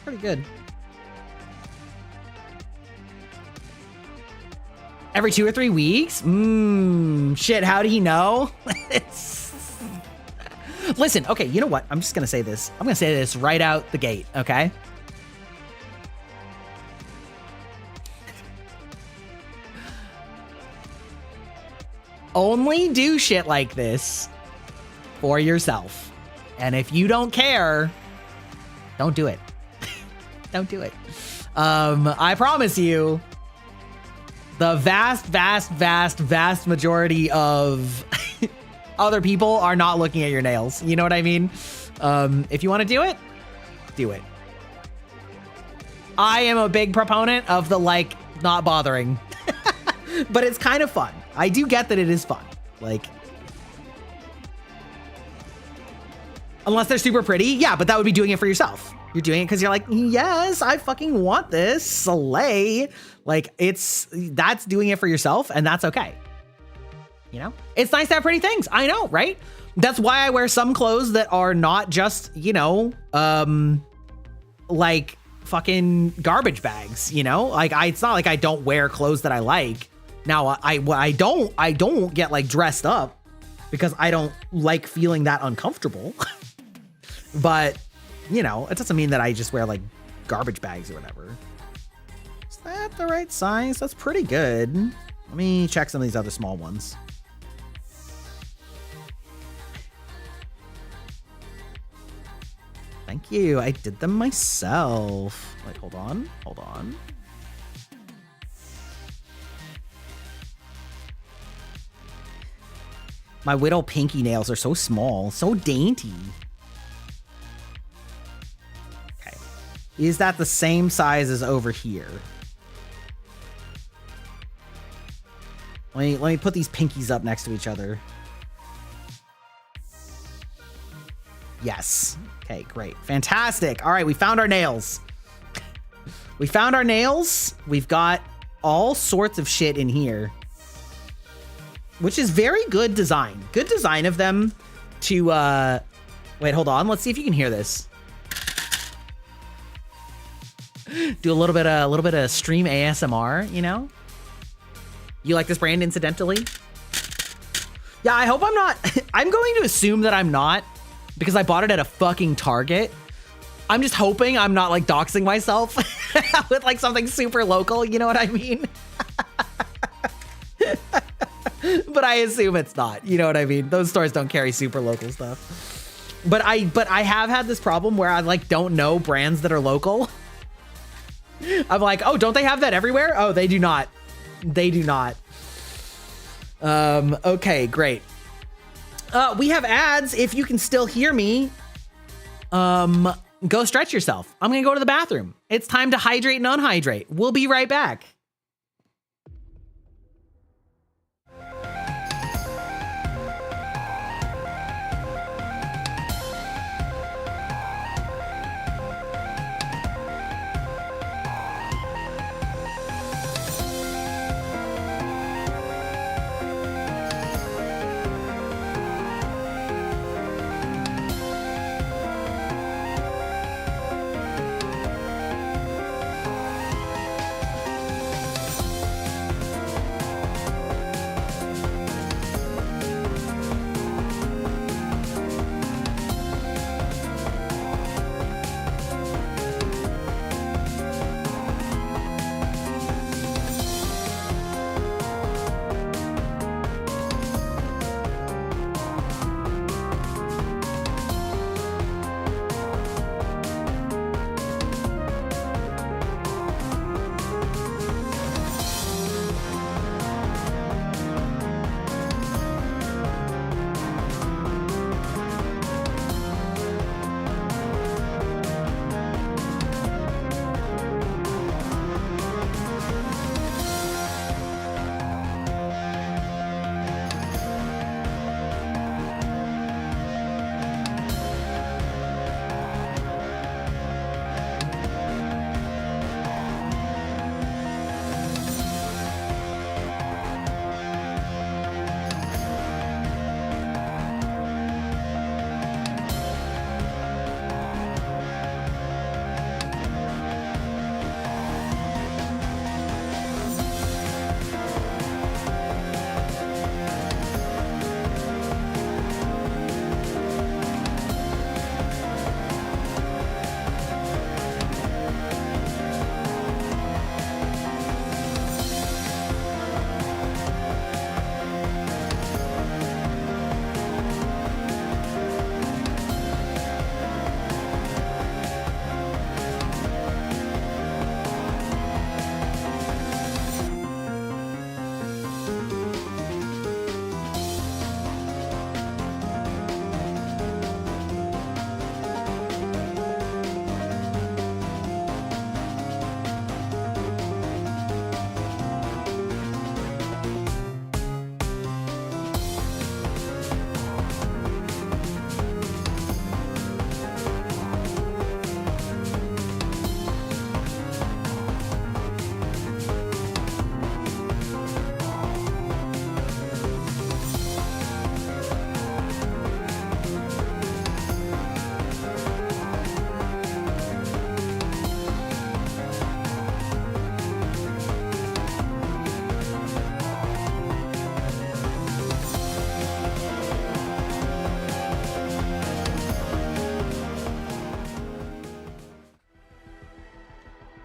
S1: Pretty good. Every 2 or 3 weeks? Shit, how did he know? Listen, okay, you know what? I'm just gonna say this. I'm gonna say this right out the gate, okay? Only do shit like this for yourself. And if you don't care, don't do it. Don't do it. I promise you, the vast majority of other people are not looking at your nails. You know what I mean? If you want to do it, do it. I am a big proponent of the, like, not bothering. But it's kind of fun. I do get that it is fun. Like, unless they're super pretty. Yeah, but that would be doing it for yourself. You're doing it because you're like, yes, I fucking want this. Slay. Like, that's doing it for yourself, and that's okay. You know? It's nice to have pretty things. I know, right? That's why I wear some clothes that are not just, you know, like fucking garbage bags, you know? Like, it's not like I don't wear clothes that I like. Now, I don't get like dressed up because I don't like feeling that uncomfortable. But, you know, it doesn't mean that I just wear like garbage bags or whatever. Is that the right size? That's pretty good. Let me check some of these other small ones. Thank you. I did them myself. Wait, hold on. Hold on. My little pinky nails are so small, so dainty. Okay. Is that the same size as over here? Let me put these pinkies up next to each other. Yes. Okay, great. Fantastic. All right, we found our nails. We found our nails. We've got all sorts of shit in here, which is very good design. Good design of them to, wait, hold on. Let's see if you can hear this. Do a little bit of stream ASMR, you know? You like this brand incidentally? Yeah, I hope I'm not. I'm going to assume that I'm not because I bought it at a fucking Target. I'm just hoping I'm not like doxing myself with like something super local. You know what I mean? But I assume it's not. You know what I mean? Those stores don't carry super local stuff. But I have had this problem where I like don't know brands that are local. I'm like, oh, don't they have that everywhere? Oh, they do not. They do not. Okay, great. We have ads. If you can still hear me, go stretch yourself. I'm gonna go to the bathroom. It's time to hydrate and unhydrate. We'll be right back.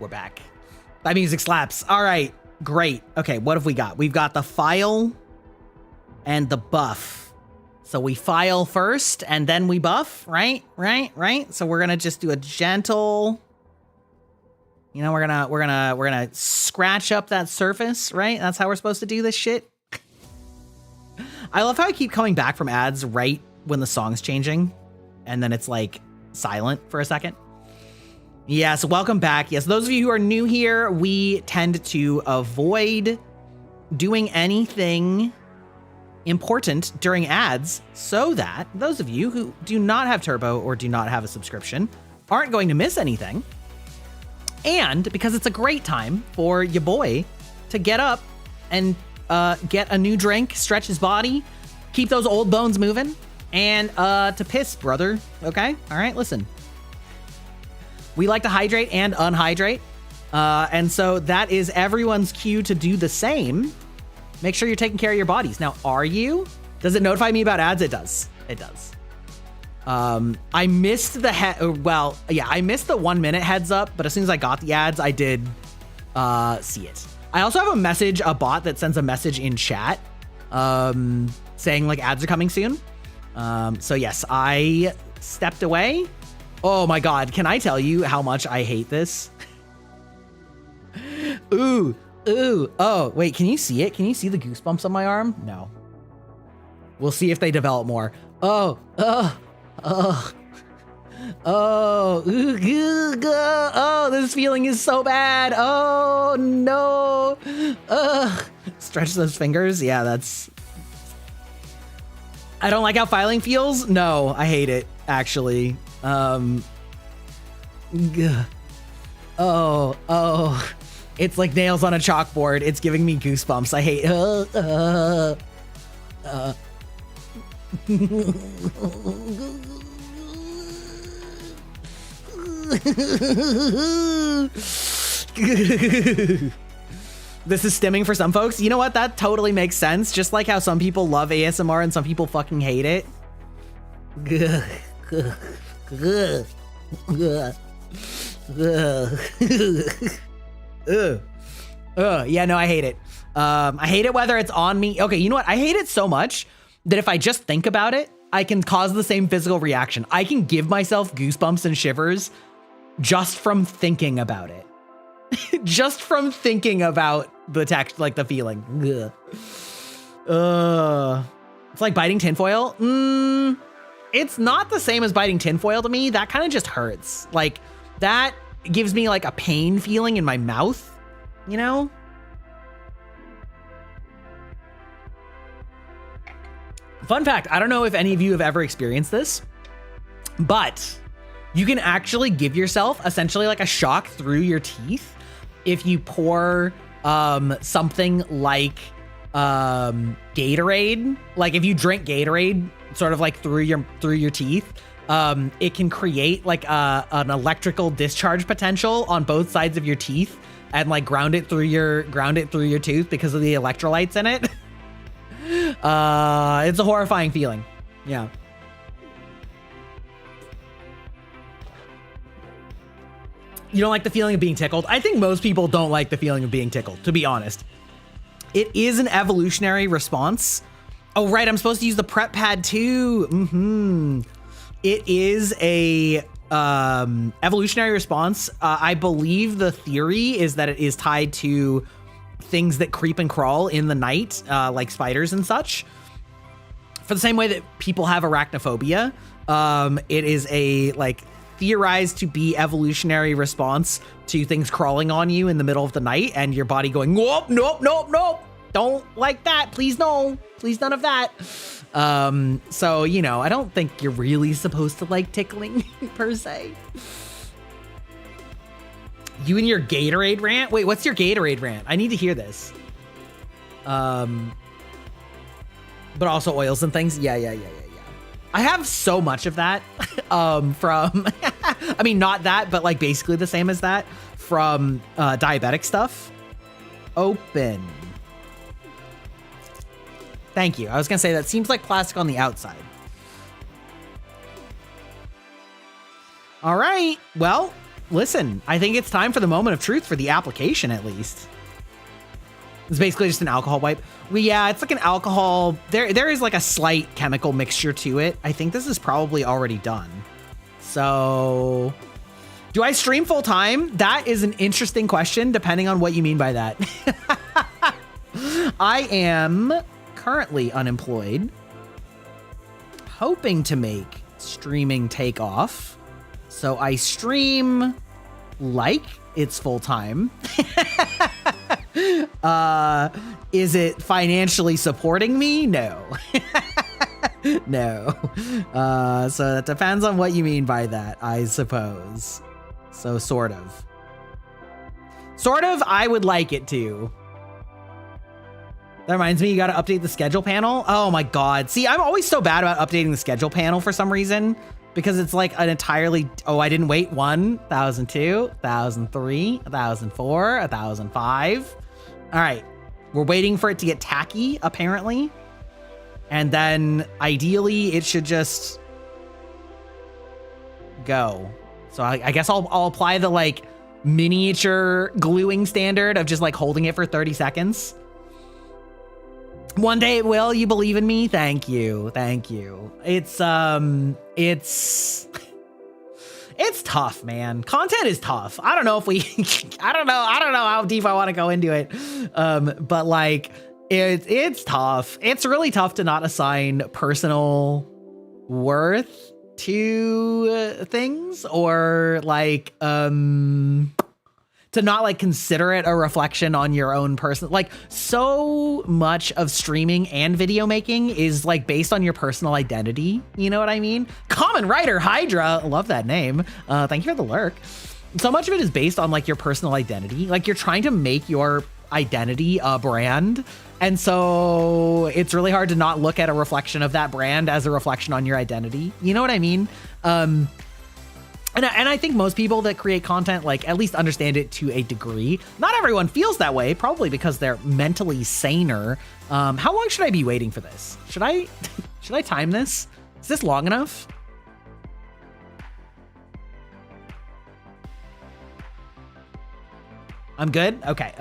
S1: We're back. That music slaps. All right, great. Okay, what have we got? We've got the file and the buff. So we file first and then we buff, right? So we're gonna just do a gentle, you know, we're gonna scratch up that surface, right? That's how we're supposed to do this shit. I love how I keep coming back from ads right when the song's changing, and then it's like silent for a second. Yes, welcome back. Yes, those of you who are new here, we tend to avoid doing anything important during ads so that those of you who do not have Turbo or do not have a subscription aren't going to miss anything. And because it's a great time for your boy to get up and get a new drink, stretch his body, keep those old bones moving, and to piss, brother. Okay? All right, listen. We like to hydrate and unhydrate. And so that is everyone's cue to do the same. Make sure you're taking care of your bodies. Now, are you? Does it notify me about ads? It does. It does. I missed the I missed the 1 minute heads up, but as soon as I got the ads, I did see it. I also have a bot that sends a message in chat saying like ads are coming soon. So yes, I stepped away. Oh my God, can I tell you how much I hate this? Ooh, oh, wait, can you see it? Can you see the goosebumps on my arm? No. We'll see if they develop more. Oh, this feeling is so bad. Oh no. Stretch those fingers. Yeah, that's... I don't like how filing feels. No, I hate it, actually. It's like nails on a chalkboard. It's giving me goosebumps. I hate. This is stimming for some folks. You know what? That totally makes sense. Just like how some people love ASMR and some people fucking hate it. Yeah, no, I hate it. I hate it whether it's on me. Okay, you know what? I hate it so much that if I just think about it, I can cause the same physical reaction. I can give myself goosebumps and shivers just from thinking about it. Just from thinking about the text, like the feeling. It's like biting tinfoil. It's not the same as biting tinfoil to me. That kind of just hurts. Like, that gives me like a pain feeling in my mouth, you know? Fun fact, I don't know if any of you have ever experienced this, but you can actually give yourself essentially like a shock through your teeth if you pour something like Gatorade. Like if you drink Gatorade sort of like through your teeth, it can create like an electrical discharge potential on both sides of your teeth and like ground it through your tooth because of the electrolytes in it. It's a horrifying feeling. Yeah. You don't like the feeling of being tickled? I think most people don't like the feeling of being tickled, to be honest. It is an evolutionary response. Oh, right, I'm supposed to use the prep pad too. It is a evolutionary response. I believe the theory is that it is tied to things that creep and crawl in the night, like spiders and such. For the same way that people have arachnophobia, it is a like theorized to be evolutionary response to things crawling on you in the middle of the night and your body going, nope, nope, nope, nope. Don't like that. Please no. Please none of that. So, you know, I don't think you're really supposed to like tickling per se. You and your Gatorade rant? Wait, what's your Gatorade rant? I need to hear this. But also oils and things. Yeah. I have so much of that from, I mean, not that, but like basically the same as that from diabetic stuff. Open. Thank you. I was going to say that seems like plastic on the outside. All right. Well, listen, I think it's time for the moment of truth for the application, at least. It's basically just an alcohol wipe. Yeah, it's like an alcohol. There is like a slight chemical mixture to it. I think this is probably already done. So, do I stream full time? That is an interesting question, depending on what you mean by that. I am currently unemployed, hoping to make streaming take off. So I stream like it's full time. Is it financially supporting me? No. No. So that depends on what you mean by that, I suppose. So sort of. Sort of, I would like it to. That reminds me, you got to update the schedule panel. Oh my God. See, I'm always so bad about updating the schedule panel for some reason, because it's like an entirely, oh, I didn't wait 1,002, 1,003, 1,004, 1,005. All right. We're waiting for it to get tacky, apparently. And then ideally it should just go. So I guess I'll apply the like miniature gluing standard of just like holding it for 30 seconds. One day it will. You believe in me? Thank you. Thank you. It's tough, man. Content is tough. I don't know if we I don't know how deep I want to go into it. But like it's tough. It's really tough to not assign personal worth to things, or like to not like consider it a reflection on your own person. Like so much of streaming and video making is like based on your personal identity. You know what I mean? Common Writer Hydra, love that name. Thank you for the lurk. So much of it is based on like your personal identity. Like you're trying to make your identity a brand. And so it's really hard to not look at a reflection of that brand as a reflection on your identity. You know what I mean? And I think most people that create content like at least understand it to a degree. Not everyone feels that way, probably because they're mentally saner. How long should I be waiting for this? Should I time this? Is this long enough? I'm good? Okay.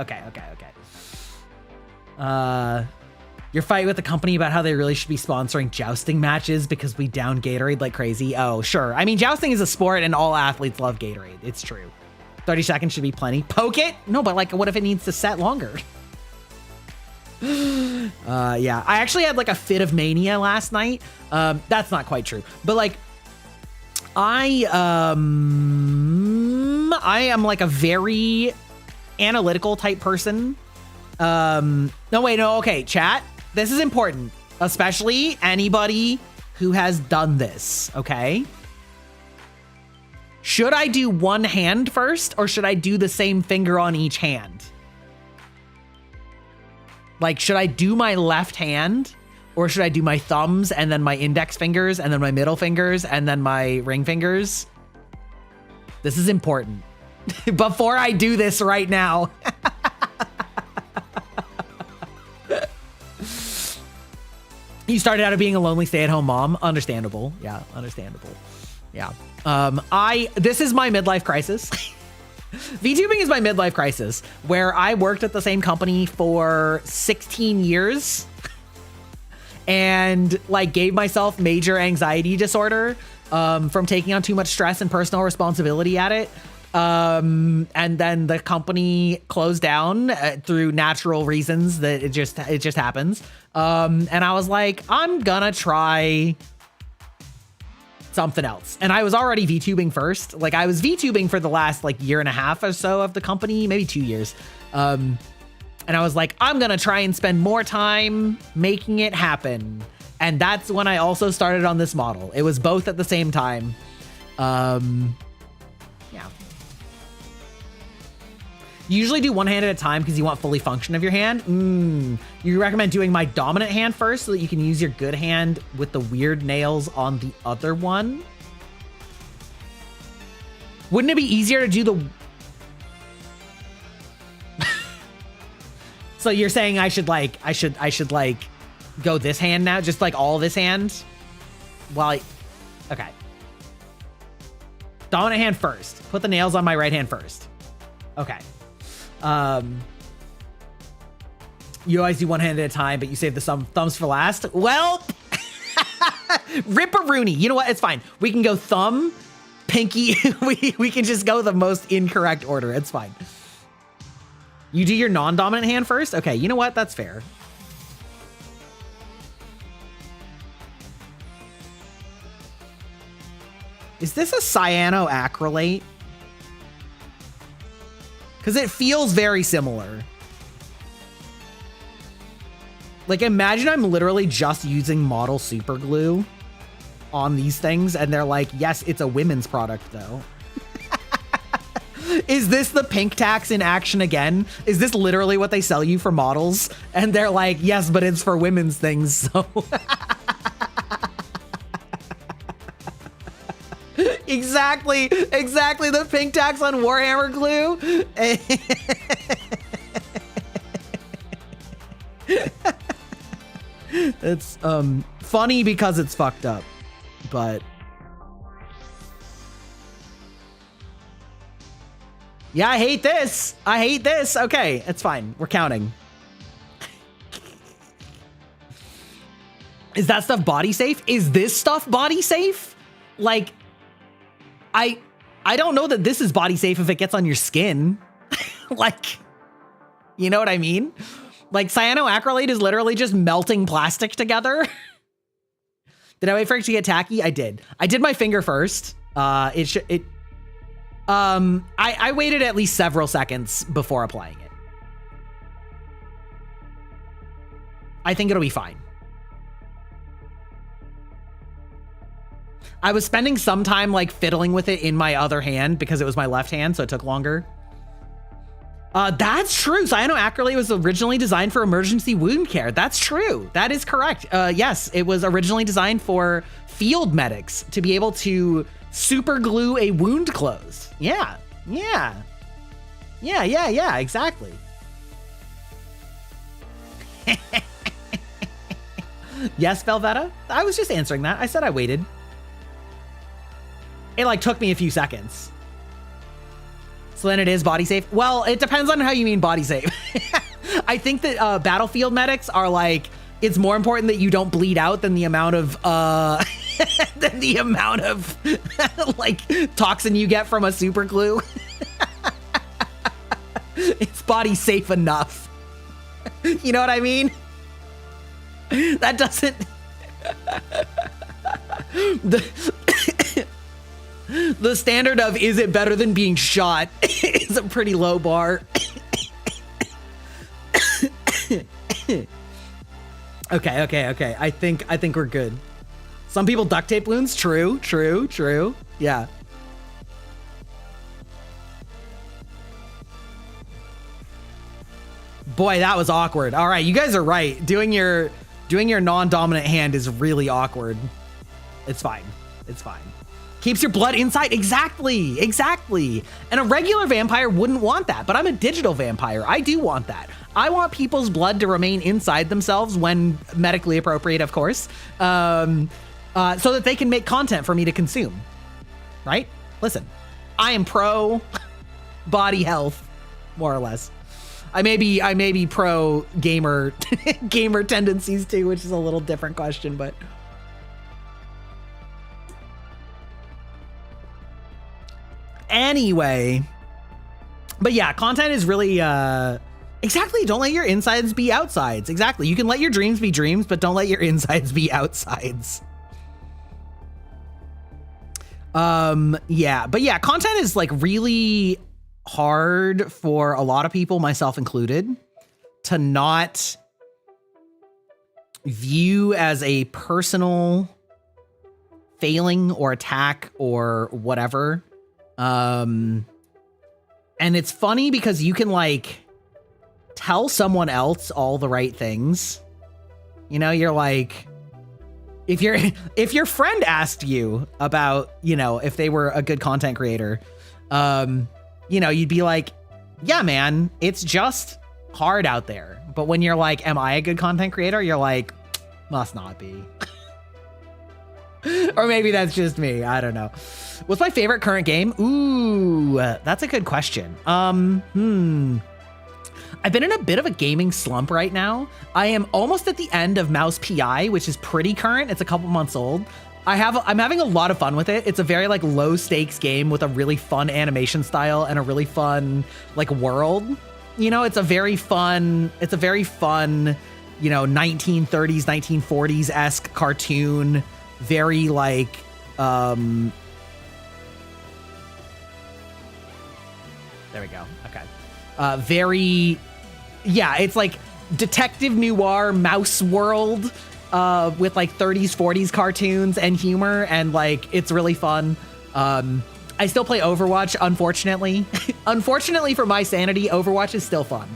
S1: Your fight with the company about how they really should be sponsoring jousting matches because we down Gatorade like crazy. Oh, sure. I mean, jousting is a sport and all athletes love Gatorade. It's true. 30 seconds should be plenty. Poke it? No, but like, what if it needs to set longer? Yeah, I actually had like a fit of mania last night. That's not quite true, but like, I am like a very analytical type person. Okay, chat. This is important, especially anybody who has done this, okay? Should I do one hand first, or should I do the same finger on each hand? Like, should I do my left hand, or should I do my thumbs and then my index fingers and then my middle fingers and then my ring fingers? This is important. Before I do this right now. You started out of being a lonely stay-at-home mom. Understandable. Yeah, understandable. Yeah. This is my midlife crisis. VTubing is my midlife crisis, where I worked at the same company for 16 years and like gave myself major anxiety disorder from taking on too much stress and personal responsibility at it. And then the company closed down through natural reasons that it just happens. And I was like, I'm gonna try something else. And I was already VTubing first. Like I was VTubing for the last like year and a half or so of the company, maybe 2 years. And I was like, I'm gonna try and spend more time making it happen. And that's when I also started on this model. It was both at the same time. Yeah. You usually do one hand at a time because you want fully function of your hand. You recommend doing my dominant hand first so that you can use your good hand with the weird nails on the other one. Wouldn't it be easier to do the... So you're saying I should go this hand now? Just like all this hand? Okay. Dominant hand first. Put the nails on my right hand first. Okay. You always do one hand at a time, but you save the thumbs for last. Well, rip-a-rooney. You know what? It's fine. We can go thumb, pinky. we can just go the most incorrect order. It's fine. You do your non-dominant hand first? Okay, you know what? That's fair. Is this a cyanoacrylate? Because it feels very similar. Like, imagine I'm literally just using model super glue on these things, and they're like, yes, it's a women's product, though. Is this the pink tax in action again? Is this literally what they sell you for models? And they're like, yes, but it's for women's things, so... Exactly, the pink tax on Warhammer glue. It's funny because it's fucked up, but yeah, I hate this. Okay, it's fine. We're counting. Is that stuff body safe? Is this stuff body safe? Like, I don't know that this is body safe if it gets on your skin. Like, you know what I mean? Like, cyanoacrylate is literally just melting plastic together. Did I wait for it to get tacky? I did. I did my finger first. I waited at least several seconds before applying it. I think it'll be fine. I was spending some time like fiddling with it in my other hand because it was my left hand, so it took longer. That's true. Cyanoacrylate was originally designed for emergency wound care. That's true. That is correct. Yes, it was originally designed for field medics to be able to super glue a wound closed. Yeah, exactly. Yes, Velveta? I was just answering that. I said I waited. It like took me a few seconds. So then it is body safe. Well, it depends on how you mean body safe. I think that battlefield medics are like, it's more important that you don't bleed out than the amount of like toxin you get from a super glue. It's body safe enough. You know what I mean? That doesn't the standard of is it better than being shot is a pretty low bar. Okay. I think we're good. Some people duct tape wounds. True. Yeah. Boy, that was awkward. All right, you guys are right. Doing your non-dominant hand is really awkward. It's fine. Keeps your blood inside. Exactly. And a regular vampire wouldn't want that, but I'm a digital vampire. I do want that. I want people's blood to remain inside themselves when medically appropriate, of course, so that they can make content for me to consume. Right? Listen, I am pro body health, more or less. I may be pro gamer tendencies too, which is a little different question, but. Anyway, but yeah, content is really, exactly. Don't let your insides be outsides. Exactly. You can let your dreams be dreams, but don't let your insides be outsides. Yeah, but yeah, content is like really hard for a lot of people, myself included, to not view as a personal failing or attack or whatever. And it's funny because you can like tell someone else all the right things. You know, you're like, if your friend asked you about, you know, if they were a good content creator, you know, you'd be like, yeah, man, it's just hard out there. But when you're like, am I a good content creator? You're like, must not be. Or maybe that's just me. I don't know. What's my favorite current game? Ooh, that's a good question. I've been in a bit of a gaming slump right now. I am almost at the end of Mouse PI, which is pretty current. It's a couple months old. I'm having a lot of fun with it. It's a very like low stakes game with a really fun animation style and a really fun like world. You know, it's a very fun, you know, 1930s, 1940s-esque cartoon. Very like, there we go. Okay. Yeah, it's like detective noir mouse world with like 30s, 40s cartoons and humor, and like it's really fun. I still play Overwatch, unfortunately. Unfortunately for my sanity, Overwatch is still fun.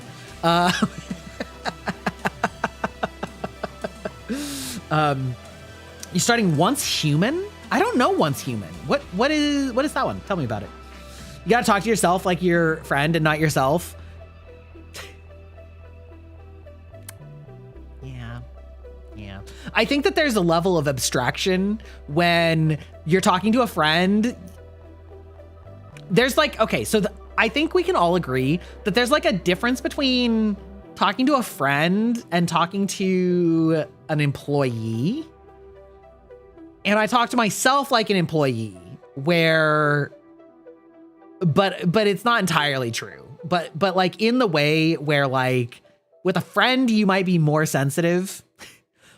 S1: You're starting Once Human? I don't know Once Human. What is that one? Tell me about it. You gotta talk to yourself like your friend and not yourself. Yeah. I think that there's a level of abstraction when you're talking to a friend. There's like, okay, so I think we can all agree that there's like a difference between talking to a friend and talking to an employee. And I talk to myself like an employee but it's not entirely true. But like in the way where like with a friend, you might be more sensitive,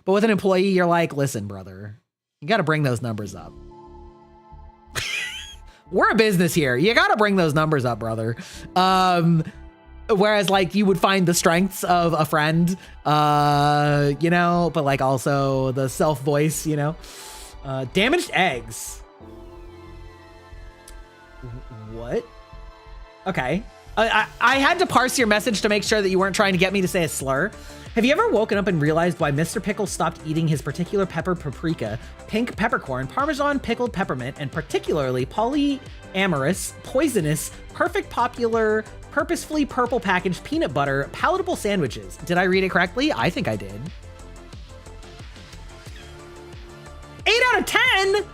S1: but with an employee, you're like, listen, brother, you got to bring those numbers up. We're a business here. You got to bring those numbers up, brother. Whereas like you would find the strengths of a friend, you know, but like also the self voice, you know, damaged eggs. What? Okay. I had to parse your message to make sure that you weren't trying to get me to say a slur. Have you ever woken up and realized why Mr. Pickle stopped eating his particular pepper paprika, pink peppercorn, Parmesan pickled peppermint, and particularly polyamorous, poisonous, perfect popular, purposefully purple packaged peanut butter palatable sandwiches? Did I read it correctly? I think I did. 8 out of 10?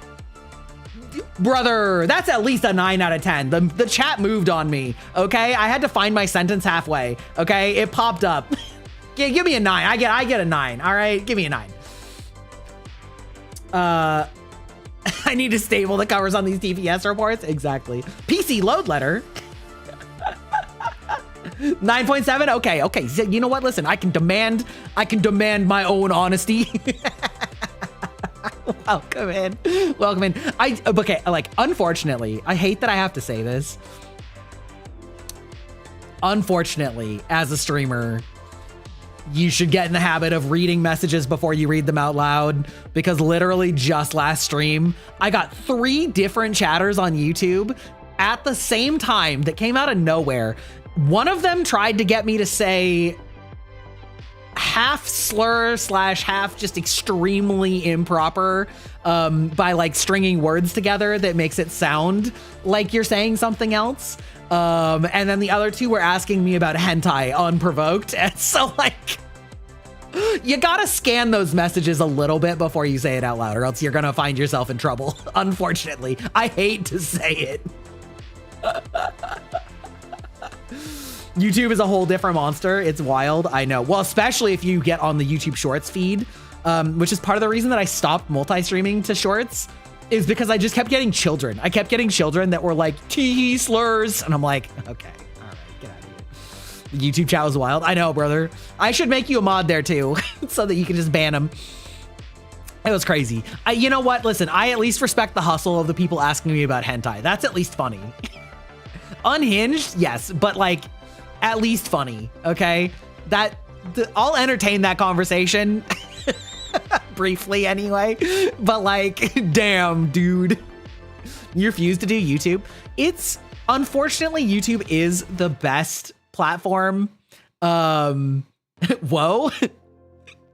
S1: Brother, that's at least a 9 out of 10. The chat moved on me, okay? I had to find my sentence halfway, okay? It popped up. Yeah, give me a 9. I get a 9. All right, give me a 9. I need to stable the covers on these DPS reports. Exactly. PC load letter. 9.7. Okay. So, you know what? Listen, I can demand my own honesty. Welcome in. Okay, like, unfortunately, I hate that I have to say this. Unfortunately, as a streamer, you should get in the habit of reading messages before you read them out loud, because literally just last stream, I got 3 different chatters on YouTube at the same time that came out of nowhere. One of them tried to get me to say half slur / half just extremely improper by like stringing words together that makes it sound like you're saying something else. And then the other 2 were asking me about hentai unprovoked. And so like, you gotta scan those messages a little bit before you say it out loud, or else you're gonna find yourself in trouble. Unfortunately, I hate to say it. YouTube is a whole different monster. It's wild. I know. Well, especially if you get on the YouTube Shorts feed, which is part of the reason that I stopped multi-streaming to Shorts, is because I just kept getting children. I kept getting children that were like, tee slurs. And I'm like, okay, all right, get out of here. The YouTube chat was wild. I know, brother. I should make you a mod there too, so that you can just ban them. It was crazy. You know what? Listen, I at least respect the hustle of the people asking me about hentai. That's at least funny. Unhinged, yes, but like, at least funny, okay? I'll entertain that conversation briefly anyway, but like, damn, dude, you refuse to do YouTube. Unfortunately, YouTube is the best platform. Whoa.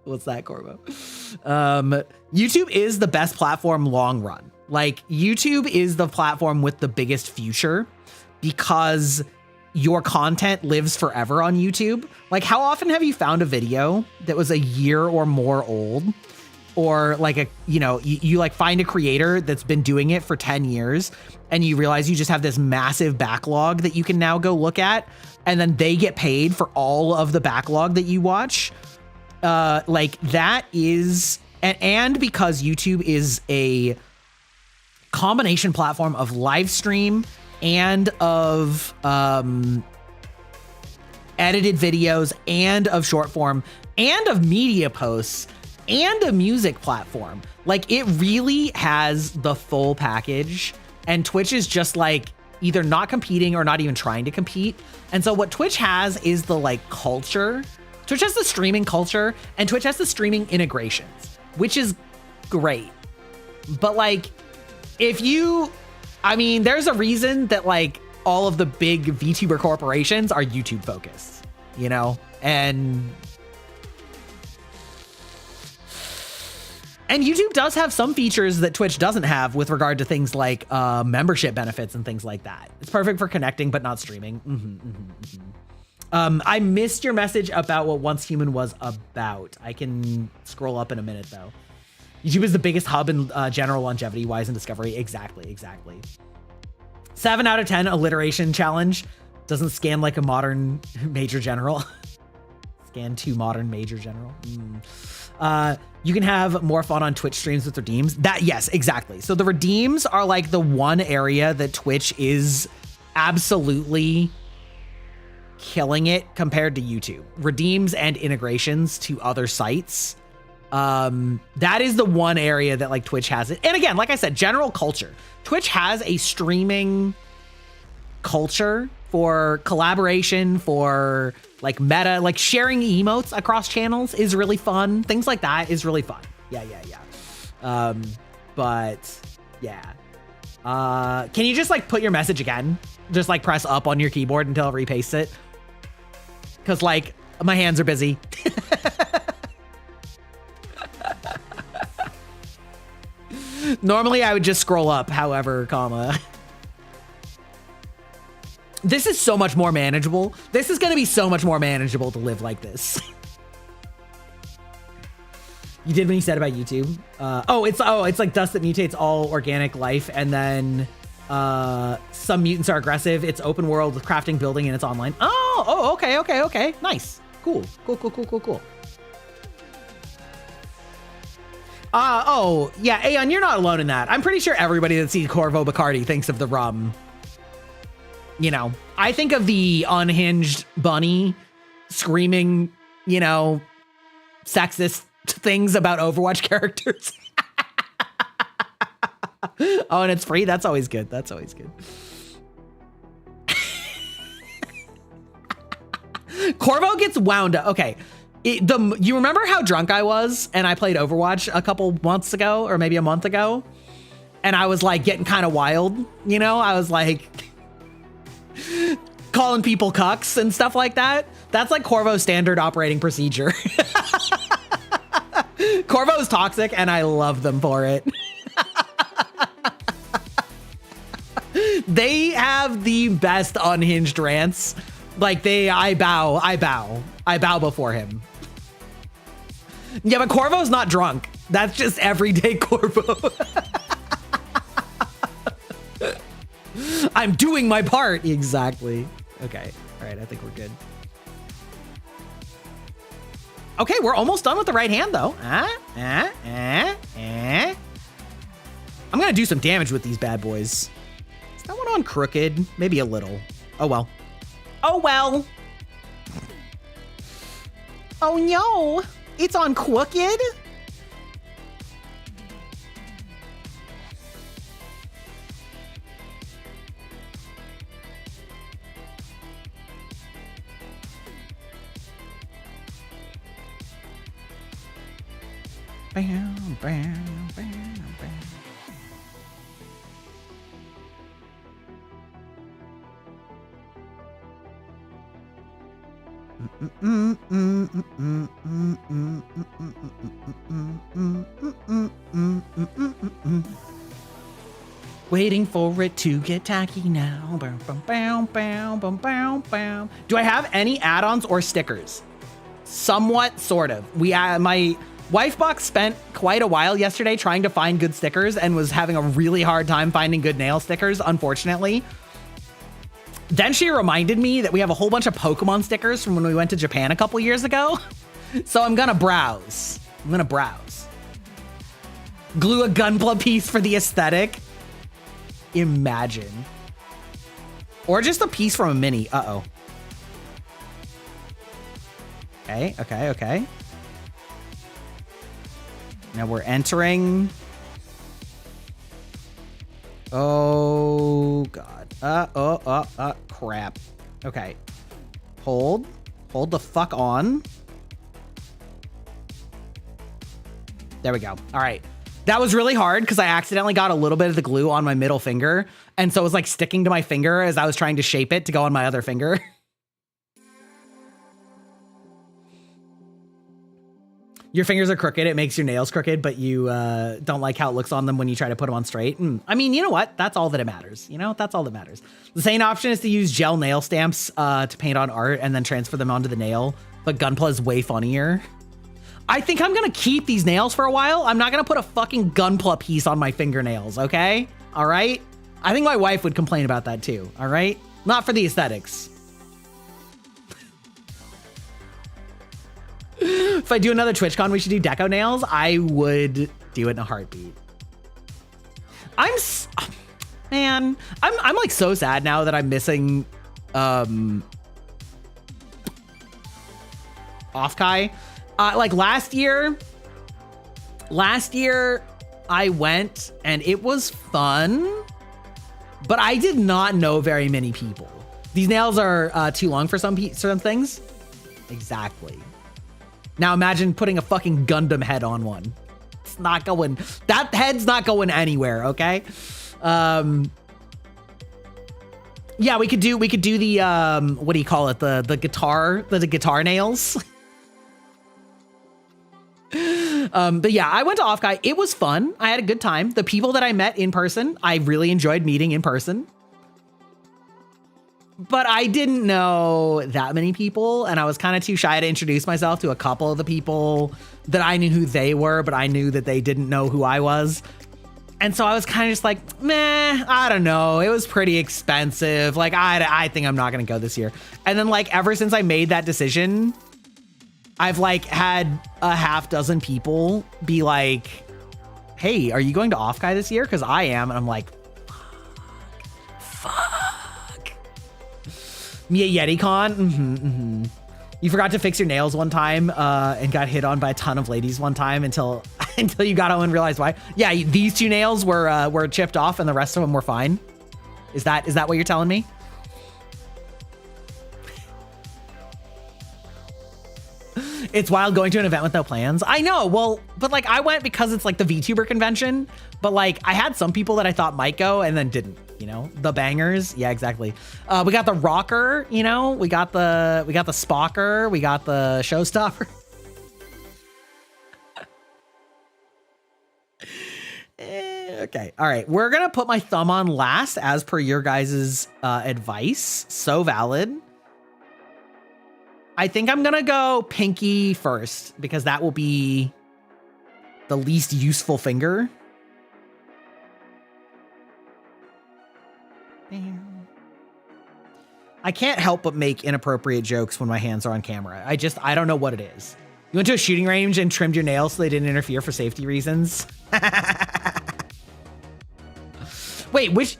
S1: What's that, Corbo? YouTube is the best platform long run. Like, YouTube is the platform with the biggest future because your content lives forever on YouTube. Like, how often have you found a video that was a year or more old or like you like find a creator that's been doing it for 10 years and you realize you just have this massive backlog that you can now go look at, and then they get paid for all of the backlog that you watch. Like that is, and because YouTube is a combination platform of live stream and of edited videos and of short form and of media posts and a music platform. Like it really has the full package, and Twitch is just like either not competing or not even trying to compete. And so what Twitch has is the like culture. Twitch has the streaming culture, and Twitch has the streaming integrations, which is great. But like, there's a reason that like all of the big VTuber corporations are YouTube focused, you know? And YouTube does have some features that Twitch doesn't have with regard to things like membership benefits and things like that. It's perfect for connecting, but not streaming. I missed your message about what Once Human was about. I can scroll up in a minute though. YouTube is the biggest hub in general longevity wise and discovery. Exactly. 7 out of 10 alliteration challenge. Doesn't scan like a modern major general. Scan to modern major general. You can have more fun on Twitch streams with redeems. Yes, exactly. So the redeems are like the one area that Twitch is absolutely killing it compared to YouTube. Redeems and integrations to other sites. That is the one area that like Twitch has it. And again, like I said, general culture. Twitch has a streaming culture for collaboration, for like meta, like sharing emotes across channels is really fun. Things like that is really fun. Yeah. But yeah. Can you just like put your message again? Just like press up on your keyboard until it repastes it. Cause like my hands are busy. Normally I would just scroll up, however, comma. This is so much more manageable. This is going to be so much more manageable to live like this. You did when you said about YouTube. It's like dust that mutates all organic life, and then some mutants are aggressive. It's open world with crafting, building, and it's online. Okay. Nice. Cool. Yeah, Aeon, you're not alone in that. I'm pretty sure everybody that sees Corvo Bacardi thinks of the rum. You know, I think of the unhinged bunny screaming, you know, sexist things about Overwatch characters. Oh, and it's free? That's always good. Corvo gets wound up. Okay. You remember how drunk I was and I played Overwatch a couple months ago or maybe a month ago? And I was like getting kind of wild, you know? I was like calling people cucks and stuff like that. That's like Corvo's standard operating procedure. Corvo's toxic and I love them for it. They have the best unhinged rants. Like I bow before him. Yeah, but Corvo's not drunk. That's just everyday Corvo. I'm doing my part. Exactly. Okay. All right. I think we're good. Okay. We're almost done with the right hand though. I'm going to do some damage with these bad boys. Is that one on crooked? Maybe a little. Oh, well. Oh no. It's on crooked. Bam, bam, bam, bam. Waiting for it to get tacky now. Do I have any add-ons or stickers? Somewhat, sort of. Wifebox spent quite a while yesterday trying to find good stickers and was having a really hard time finding good nail stickers, unfortunately. Then she reminded me that we have a whole bunch of Pokemon stickers from when we went to Japan a couple years ago. So I'm gonna browse. Glue a Gunpla piece for the aesthetic. Imagine. Or just a piece from a mini. Uh-oh. Okay. Now we're entering. Oh, God. Crap. Okay. Hold the fuck on. There we go. All right. That was really hard because I accidentally got a little bit of the glue on my middle finger. And so it was like sticking to my finger as I was trying to shape it to go on my other finger. Your fingers are crooked. It makes your nails crooked, but you don't like how it looks on them when you try to put them on straight. I mean, you know what? That's all that it matters. That's all that matters. The same option is to use gel nail stamps to paint on art and then transfer them onto the nail. But Gunpla is way funnier. I think I'm going to keep these nails for a while. I'm not going to put a fucking Gunpla piece on my fingernails, okay? All right? I think my wife would complain about that too, all right? Not for the aesthetics. If I do another TwitchCon, we should do deco nails. I would do it in a heartbeat. Man, I'm like so sad now that I'm missing Offkai. Like last year I went and it was fun, but I did not know very many people. These nails are too long for some things. Exactly. Now imagine putting a fucking Gundam head on one. It's not going, that head's not going anywhere, okay? Yeah, we could do the what do you call it? The guitar nails. But yeah, I went to Offkai. It was fun. I had a good time. The people that I met in person, I really enjoyed meeting in person. But I didn't know that many people, and I was kind of too shy to introduce myself to a couple of the people that I knew who they were, but I knew that they didn't know who I was. And so I was kind of just like, meh, I don't know. It was pretty expensive. Like, I think I'm not going to go this year. And then like, ever since I made that decision, I've like had a half dozen people be like, hey, are you going to Offkai this year? Because I am. And I'm like, fuck. Me at YetiCon? You forgot to fix your nails one time and got hit on by a ton of ladies one time until you got home and realized why. Yeah, these two nails were chipped off and the rest of them were fine. Is that what you're telling me? It's wild going to an event with no plans. I know, well, but like I went because it's like the VTuber convention, but like I had some people that I thought might go and then didn't, the bangers. Yeah, exactly. We got the rocker, we got the spocker, we got the showstopper. Okay. All right. We're going to put my thumb on last as per your guys' advice. So valid. I think I'm going to go pinky first because that will be the least useful finger. I can't help but make inappropriate jokes when my hands are on camera. I don't know what it is. You went to a shooting range and trimmed your nails so they didn't interfere for safety reasons. Wait, which?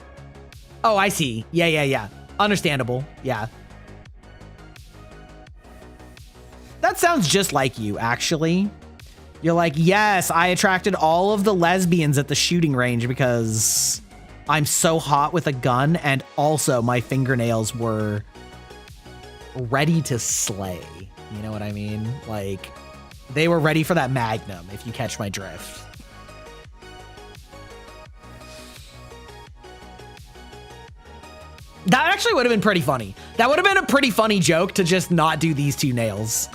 S1: Oh, I see. Yeah. Understandable. Yeah. That sounds just like you, actually. You're like, yes, I attracted all of the lesbians at the shooting range because I'm so hot with a gun, and also my fingernails were ready to slay. You know what I mean? Like, they were ready for that magnum, if you catch my drift. That actually would have been pretty funny. That would have been a pretty funny joke to just not do these two nails.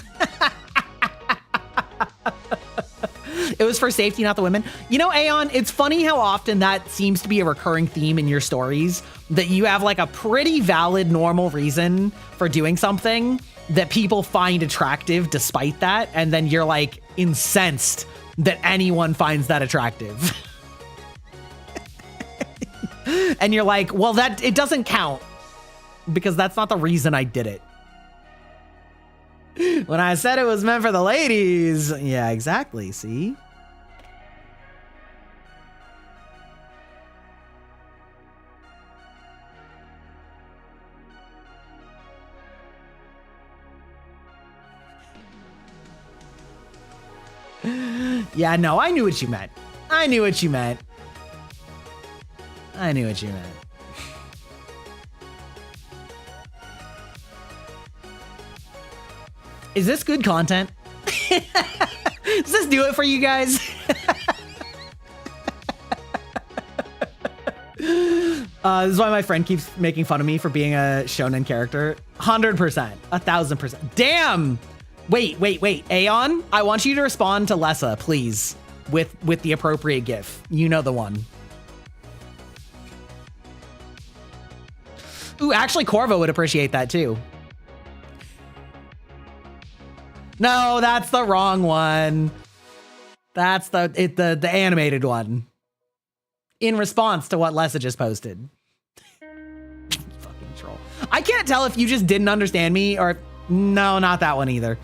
S1: It was for safety, not the women. Aeon, it's funny how often that seems to be a recurring theme in your stories, that you have like a pretty valid, normal reason for doing something that people find attractive despite that. And then you're like, incensed that anyone finds that attractive. And you're like, well, that it doesn't count because that's not the reason I did it. When I said it was meant for the ladies. Yeah, exactly. See? Yeah, no, I knew what you meant. I knew what you meant. I knew what you meant. Is this good content? Does this do it for you guys? This is why my friend keeps making fun of me for being a shonen character. 100%, 1000%. Damn. Wait. Aeon, I want you to respond to Lessa, please, with the appropriate GIF. You know the one. Ooh, actually, Corvo would appreciate that too. No, that's the wrong one. That's the animated one. In response to what Lessa just posted. Fucking troll. I can't tell if you just didn't understand me or... No, not that one either.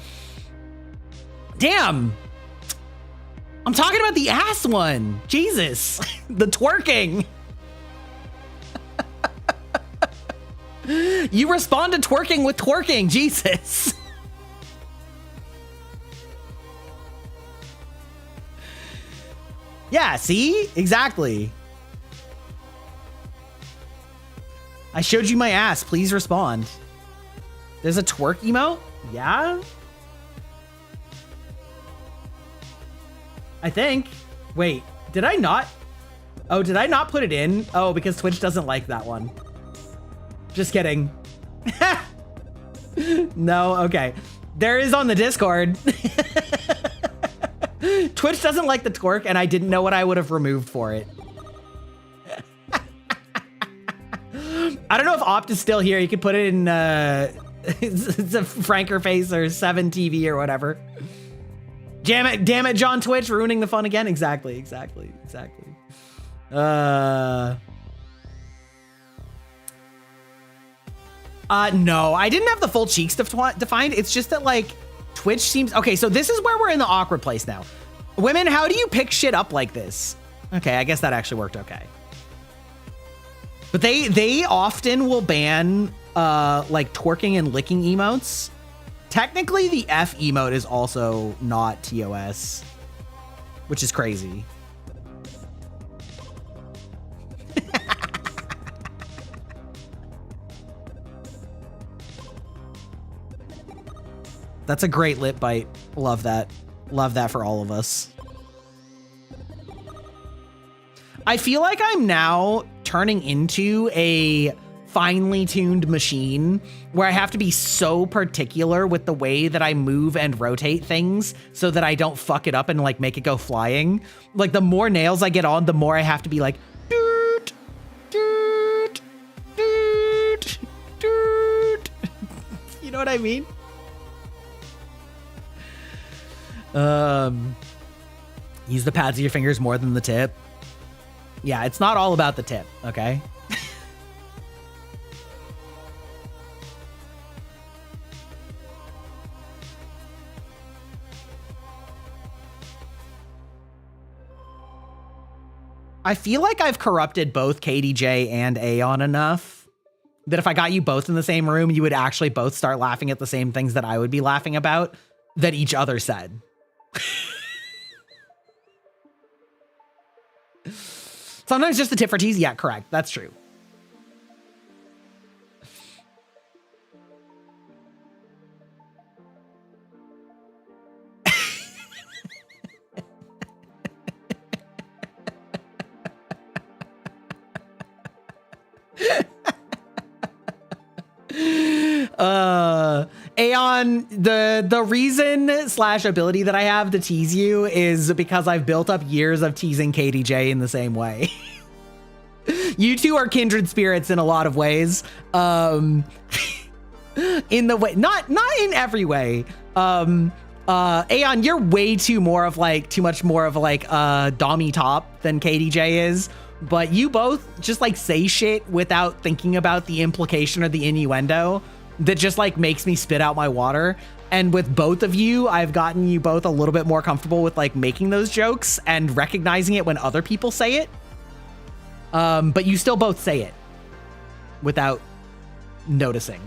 S1: Damn. I'm talking about the ass one. Jesus. The twerking. You respond to twerking with twerking. Jesus. Yeah, see? Exactly. I showed you my ass. Please respond. There's a twerk emote? Yeah? I think. Wait, did I not? Oh, did I not put it in? Oh, because Twitch doesn't like that one. Just kidding. No, okay. There is on the Discord. Twitch doesn't like the twerk, and I didn't know what I would have removed for it. I don't know if Opt is still here. You could put it in... it's a Franker face or 7TV or whatever. Damn it, John Twitch, ruining the fun again. Exactly. No, I didn't have the full cheeks defined. It's just that like Twitch seems okay. So this is where we're in the awkward place now. Women, how do you pick shit up like this? Okay, I guess that actually worked okay. But they often will ban like twerking and licking emotes. Technically, the F emote is also not TOS, which is crazy. That's a great lip bite. Love that. Love that for all of us. I feel like I'm now turning into a finely tuned machine where I have to be so particular with the way that I move and rotate things so that I don't fuck it up and like make it go flying. Like the more nails I get on, the more I have to be like, doot, doot, doot, doot. You know what I mean? Use the pads of your fingers more than the tip. Yeah, it's not all about the tip, okay? I feel like I've corrupted both KDJ and Aeon enough that if I got you both in the same room, you would actually both start laughing at the same things that I would be laughing about that each other said. Sometimes just the tit for tease. Yeah, correct. That's true. Aeon, the reason slash ability that I have to tease you is because I've built up years of teasing KDJ in the same way. You two are kindred spirits in a lot of ways. In the way, not in every way. Aeon, you're way too much more of like Dommy top than KDJ is, but you both just like say shit without thinking about the implication or the innuendo that just like makes me spit out my water. And with both of you, I've gotten you both a little bit more comfortable with like making those jokes and recognizing it when other people say it. But you still both say it without noticing.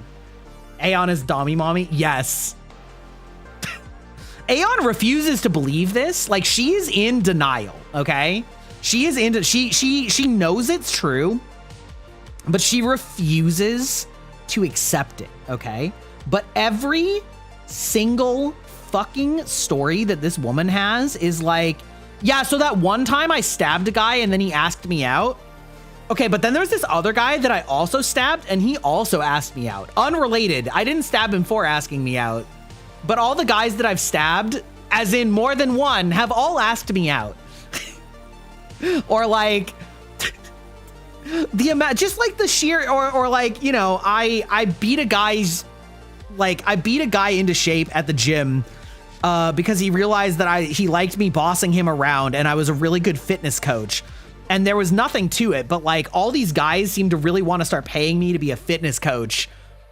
S1: Aeon is Dommy mommy. Yes. Aeon refuses to believe this. Like, she is in denial, okay? She is into she knows it's true, but she refuses to accept it, okay? But every single fucking story that this woman has is like, yeah, so that one time I stabbed a guy and then he asked me out. Okay, but then there's this other guy that I also stabbed and he also asked me out. Unrelated. I didn't stab him for asking me out. But all the guys that I've stabbed, as in more than one, have all asked me out. Or like the amount, just like the sheer, or like, you know, I beat a guy's, like I beat a guy into shape at the gym because he realized that he liked me bossing him around and I was a really good fitness coach. And there was nothing to it, but like all these guys seem to really want to start paying me to be a fitness coach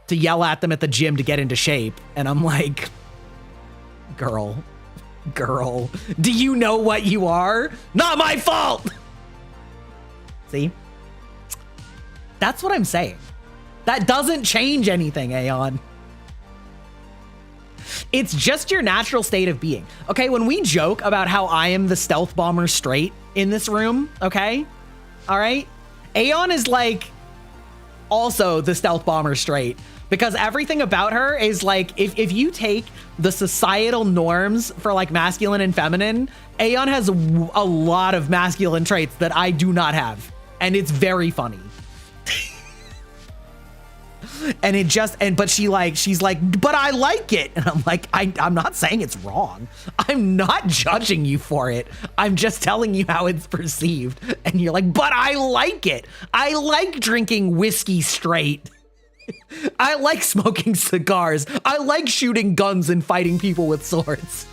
S1: to yell at them at the gym to get into shape. And I'm like, girl, do you know what you are? Not my fault. See? That's what I'm saying. That doesn't change anything, Aeon. It's just your natural state of being. Okay, when we joke about how I am the stealth bomber straight in this room, okay? All right? Aeon is like also the stealth bomber straight because everything about her is like, if you take the societal norms for like masculine and feminine, Aeon has a lot of masculine traits that I do not have. And it's very funny. And it just, but she's like, but I like it. And I'm like, I'm not saying it's wrong. I'm not judging you for it. I'm just telling you how it's perceived. And you're like, but I like it. I like drinking whiskey straight. I like smoking cigars. I like shooting guns and fighting people with swords.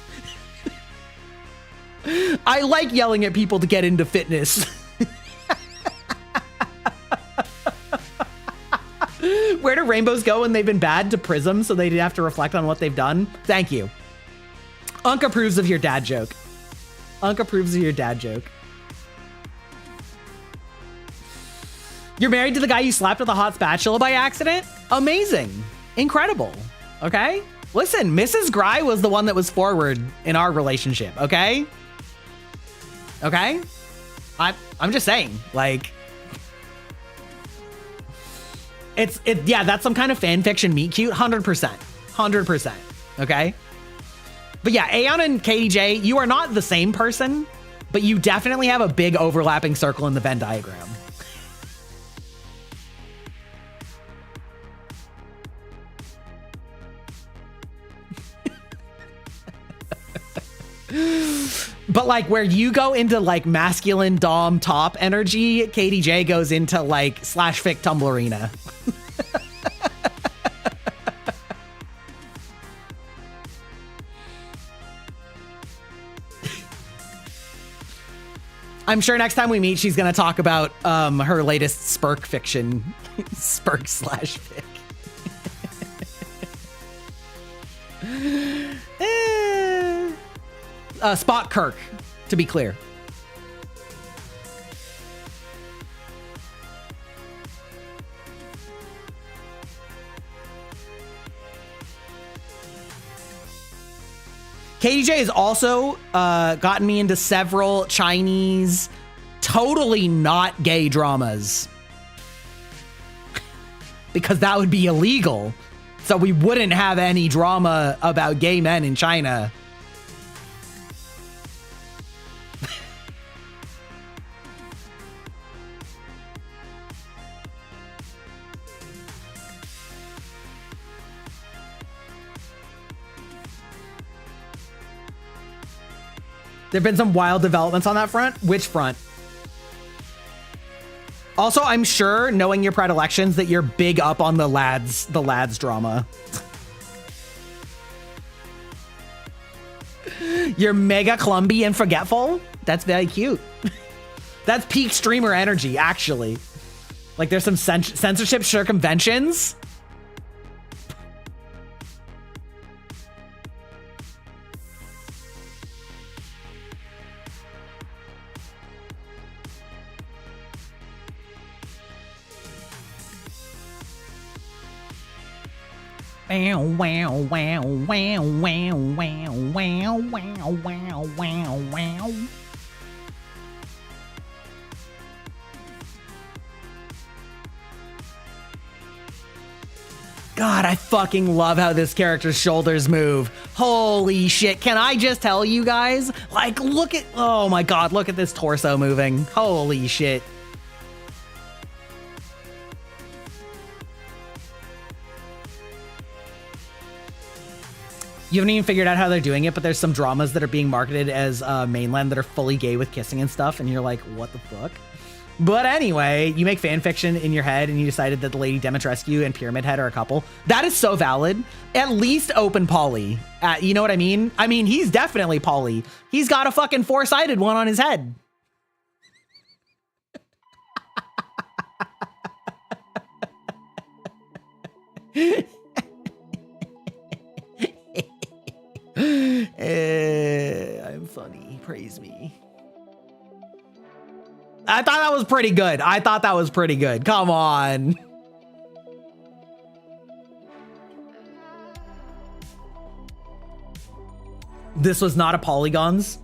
S1: I like yelling at people to get into fitness. Where do rainbows go when they've been bad? To Prism, so they have to reflect on what they've done. Thank you. Unk approves of your dad joke. Unk approves of your dad joke. You're married to the guy you slapped with a hot spatula by accident? Amazing. Incredible. Okay? Listen, Mrs. Gry was the one that was forward in our relationship, okay? Okay? I'm just saying, like... Yeah, that's some kind of fan fiction meet cute. 100%. 100%. Okay? But yeah, Aeon and KDJ, you are not the same person, but you definitely have a big overlapping circle in the Venn diagram. But like where you go into like masculine dom top energy, KDJ goes into like slash fic Tumblrina. I'm sure next time we meet, she's going to talk about her latest Spurk fiction. Spurk slash fic. Spot Kirk, to be clear. KDJ has also gotten me into several Chinese, totally not gay dramas. Because that would be illegal. So we wouldn't have any drama about gay men in China. There've been some wild developments on that front. Which front? Also, I'm sure, knowing your predilections, that you're big up on the lads drama. You're mega clumsy and forgetful. That's very cute. That's peak streamer energy, actually. Like there's some censorship circumventions. Wow, wow, wow, wow, wow, wow, wow, wow, wow, wow, wow. God, I fucking love how this character's shoulders move. Holy shit. Can I just tell you guys? Like, look at, oh my God, look at this torso moving. Holy shit. You haven't even figured out how they're doing it, but there's some dramas that are being marketed as mainland that are fully gay with kissing and stuff, and you're like, what the fuck? But anyway, you make fan fiction in your head and you decided that the Lady Demetrescu and Pyramid Head are a couple. That is so valid. At least open poly. You know what I mean? I mean, he's definitely poly. He's got a fucking four-sided one on his head. I'm funny. Praise me. I thought that was pretty good. I thought that was pretty good. Come on. This was not a polygons.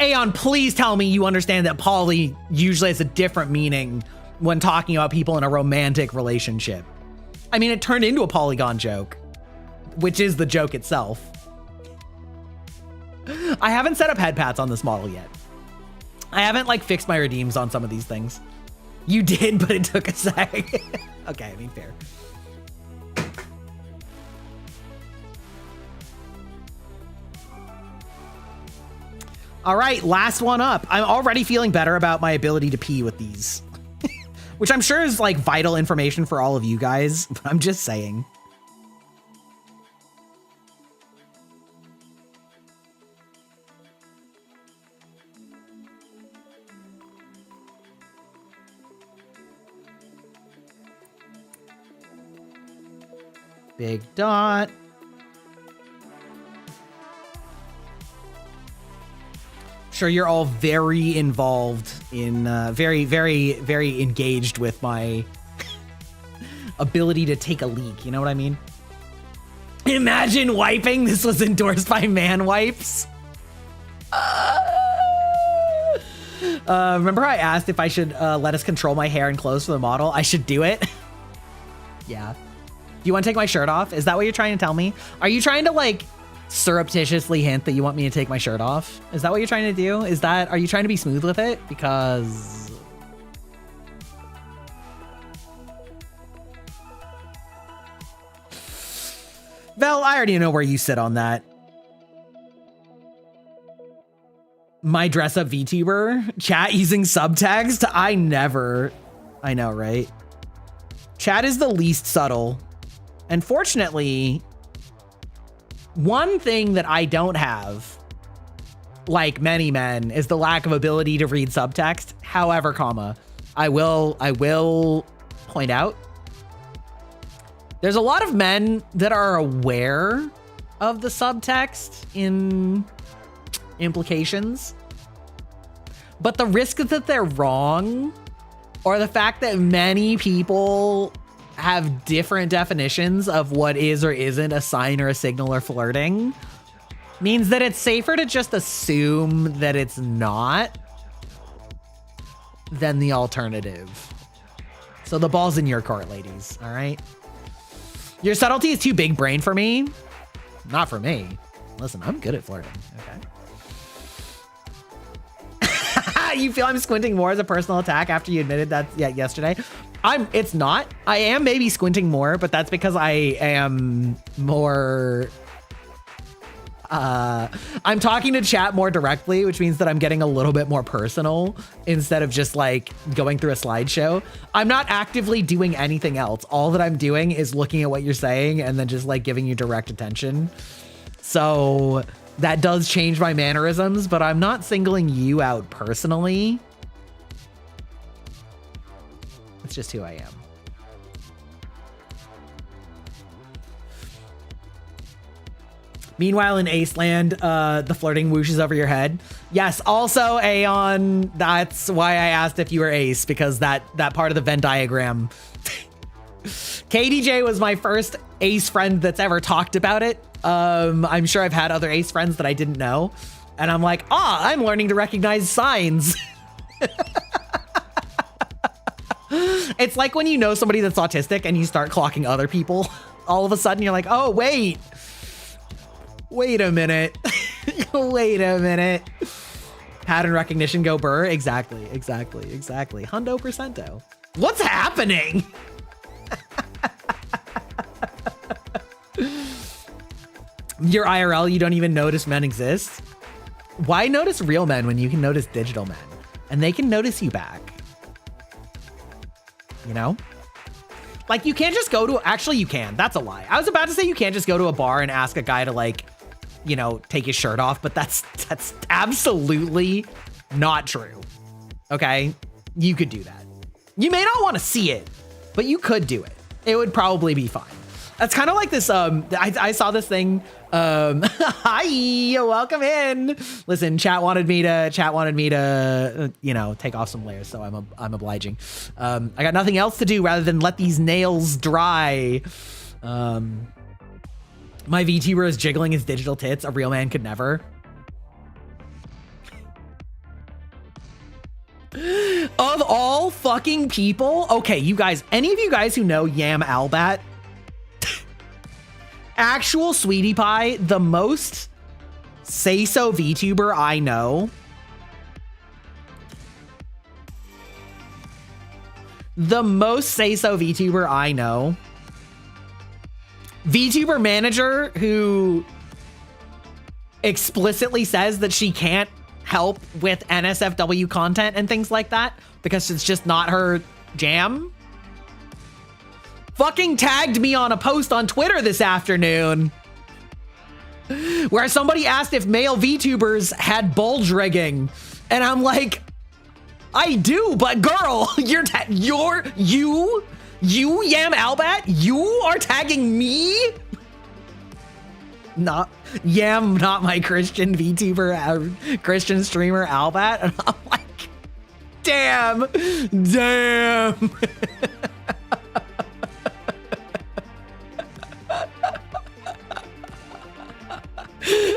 S1: Aeon, please tell me you understand that poly usually has a different meaning when talking about people in a romantic relationship. I mean, it turned into a polygon joke, which is the joke itself. I haven't set up head pats on this model yet. I haven't like fixed my redeems on some of these things. You did, but it took a sec. Okay, I mean, fair. All right, last one up. I'm already feeling better about my ability to pee with these, which I'm sure is like vital information for all of you guys, but I'm just saying. Big dot. Sure, you're all very involved in, very engaged with my ability to take a leak. You know what I mean? Imagine wiping. This was endorsed by Man Wipes. Remember how I asked if I should let us control my hair and clothes for the model? I should do it. Yeah. Do you want to take my shirt off? Is that what you're trying to tell me? Are you trying to like surreptitiously hint that you want me to take my shirt off? Is that what you're trying to do? Are you trying to be smooth with it? Because Vel, I already know where you sit on that. My dress up VTuber chat using subtext. I know, right? Chat is the least subtle. And fortunately, one thing that I don't have, like many men, is the lack of ability to read subtext. However, I will point out, there's a lot of men that are aware of the subtext in implications, but the risk that they're wrong, or the fact that many people have different definitions of what is or isn't a sign or a signal or flirting, means that it's safer to just assume that it's not than the alternative. So the ball's in your court, ladies. All right. Your subtlety is too big brain for me. Not for me. Listen, I'm good at flirting. Okay. You feel I'm squinting more as a personal attack after you admitted that yesterday? It's not. I am maybe squinting more, but that's because I am more, I'm talking to chat more directly, which means that I'm getting a little bit more personal instead of just like going through a slideshow. I'm not actively doing anything else. All that I'm doing is looking at what you're saying and then just like giving you direct attention. So that does change my mannerisms, but I'm not singling you out personally. It's just who I am. Meanwhile, in Aceland, the flirting whooshes over your head. Yes, also Aeon, that's why I asked if you were Ace, because that part of the Venn diagram. KDJ was my first Ace friend that's ever talked about it. I'm sure I've had other Ace friends that I didn't know. And I'm like, I'm learning to recognize signs. It's like when you know somebody that's autistic and you start clocking other people. All of a sudden you're like, oh, wait a minute. Wait a minute. Pattern recognition, go burr. Exactly. Hundo percento. What's happening? Your IRL, you don't even notice men exist. Why notice real men when you can notice digital men? And they can notice you back. You know? Like, you can't just go to, actually you can, that's a lie. I was about to say you can't just go to a bar and ask a guy to, like, you know, take his shirt off, but that's absolutely not true. Okay? You could do that. You may not want to see it, but you could do it. It would probably be fine. That's kind of like this, I saw this thing, hi, welcome in. Listen, chat wanted me to, you know, take off some layers, so I'm obliging. I got nothing else to do rather than let these nails dry. My VTuber is jiggling his digital tits. A real man could never. Of all fucking people, okay, you guys, any of you guys who know Yam Albat, actual sweetie pie, the most say-so VTuber I know. The most say-so VTuber I know. VTuber manager who explicitly says that she can't help with NSFW content and things like that because it's just not her jam. Fucking tagged me on a post on Twitter this afternoon where somebody asked if male VTubers had bulge rigging. And I'm like, I do, but girl, you Yam Albat, you are tagging me? Not Yam, not my Christian VTuber, Christian streamer Albat. And I'm like, damn.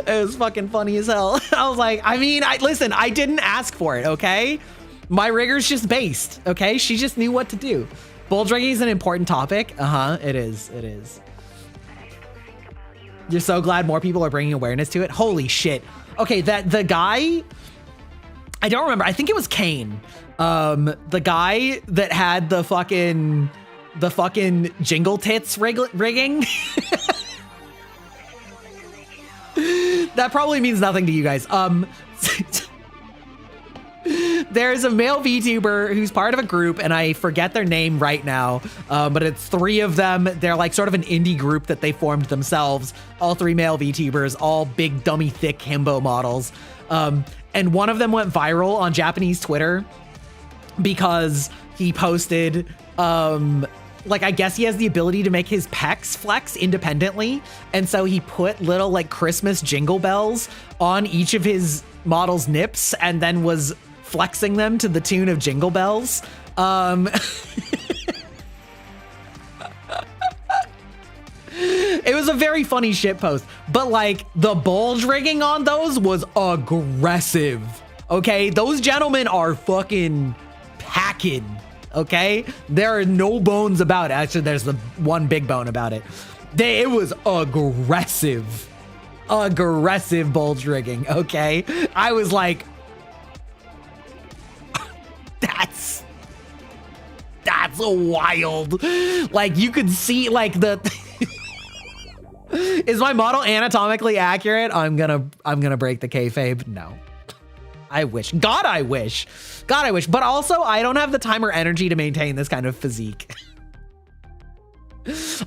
S1: It was fucking funny as hell. I was like, I mean, listen, I didn't ask for it, okay? My rigger's just based, okay? She just knew what to do. Bulge rigging is an important topic. It is. You're so glad more people are bringing awareness to it. Holy shit. Okay, the guy, I don't remember. I think it was Kane. The guy that had the fucking jingle tits rigging. That probably means nothing to you guys. There's a male VTuber who's part of a group, and I forget their name right now, but it's 3 of them. They're like sort of an indie group that they formed themselves. All 3 male VTubers, all big, dummy, thick himbo models. And one of them went viral on Japanese Twitter because he posted, like, I guess he has the ability to make his pecs flex independently. And so he put little like Christmas jingle bells on each of his model's nips and then was flexing them to the tune of jingle bells. It was a very funny shit post, but like the bulge rigging on those was aggressive. Okay, those gentlemen are fucking packing. Okay, there are no bones about it. Actually, there's the one big bone about it. It was aggressive bulge rigging. Okay, I was like, that's wild. Like you could see like the is my model anatomically accurate? I'm gonna break the kayfabe. No. I wish. God, I wish. But also, I don't have the time or energy to maintain this kind of physique.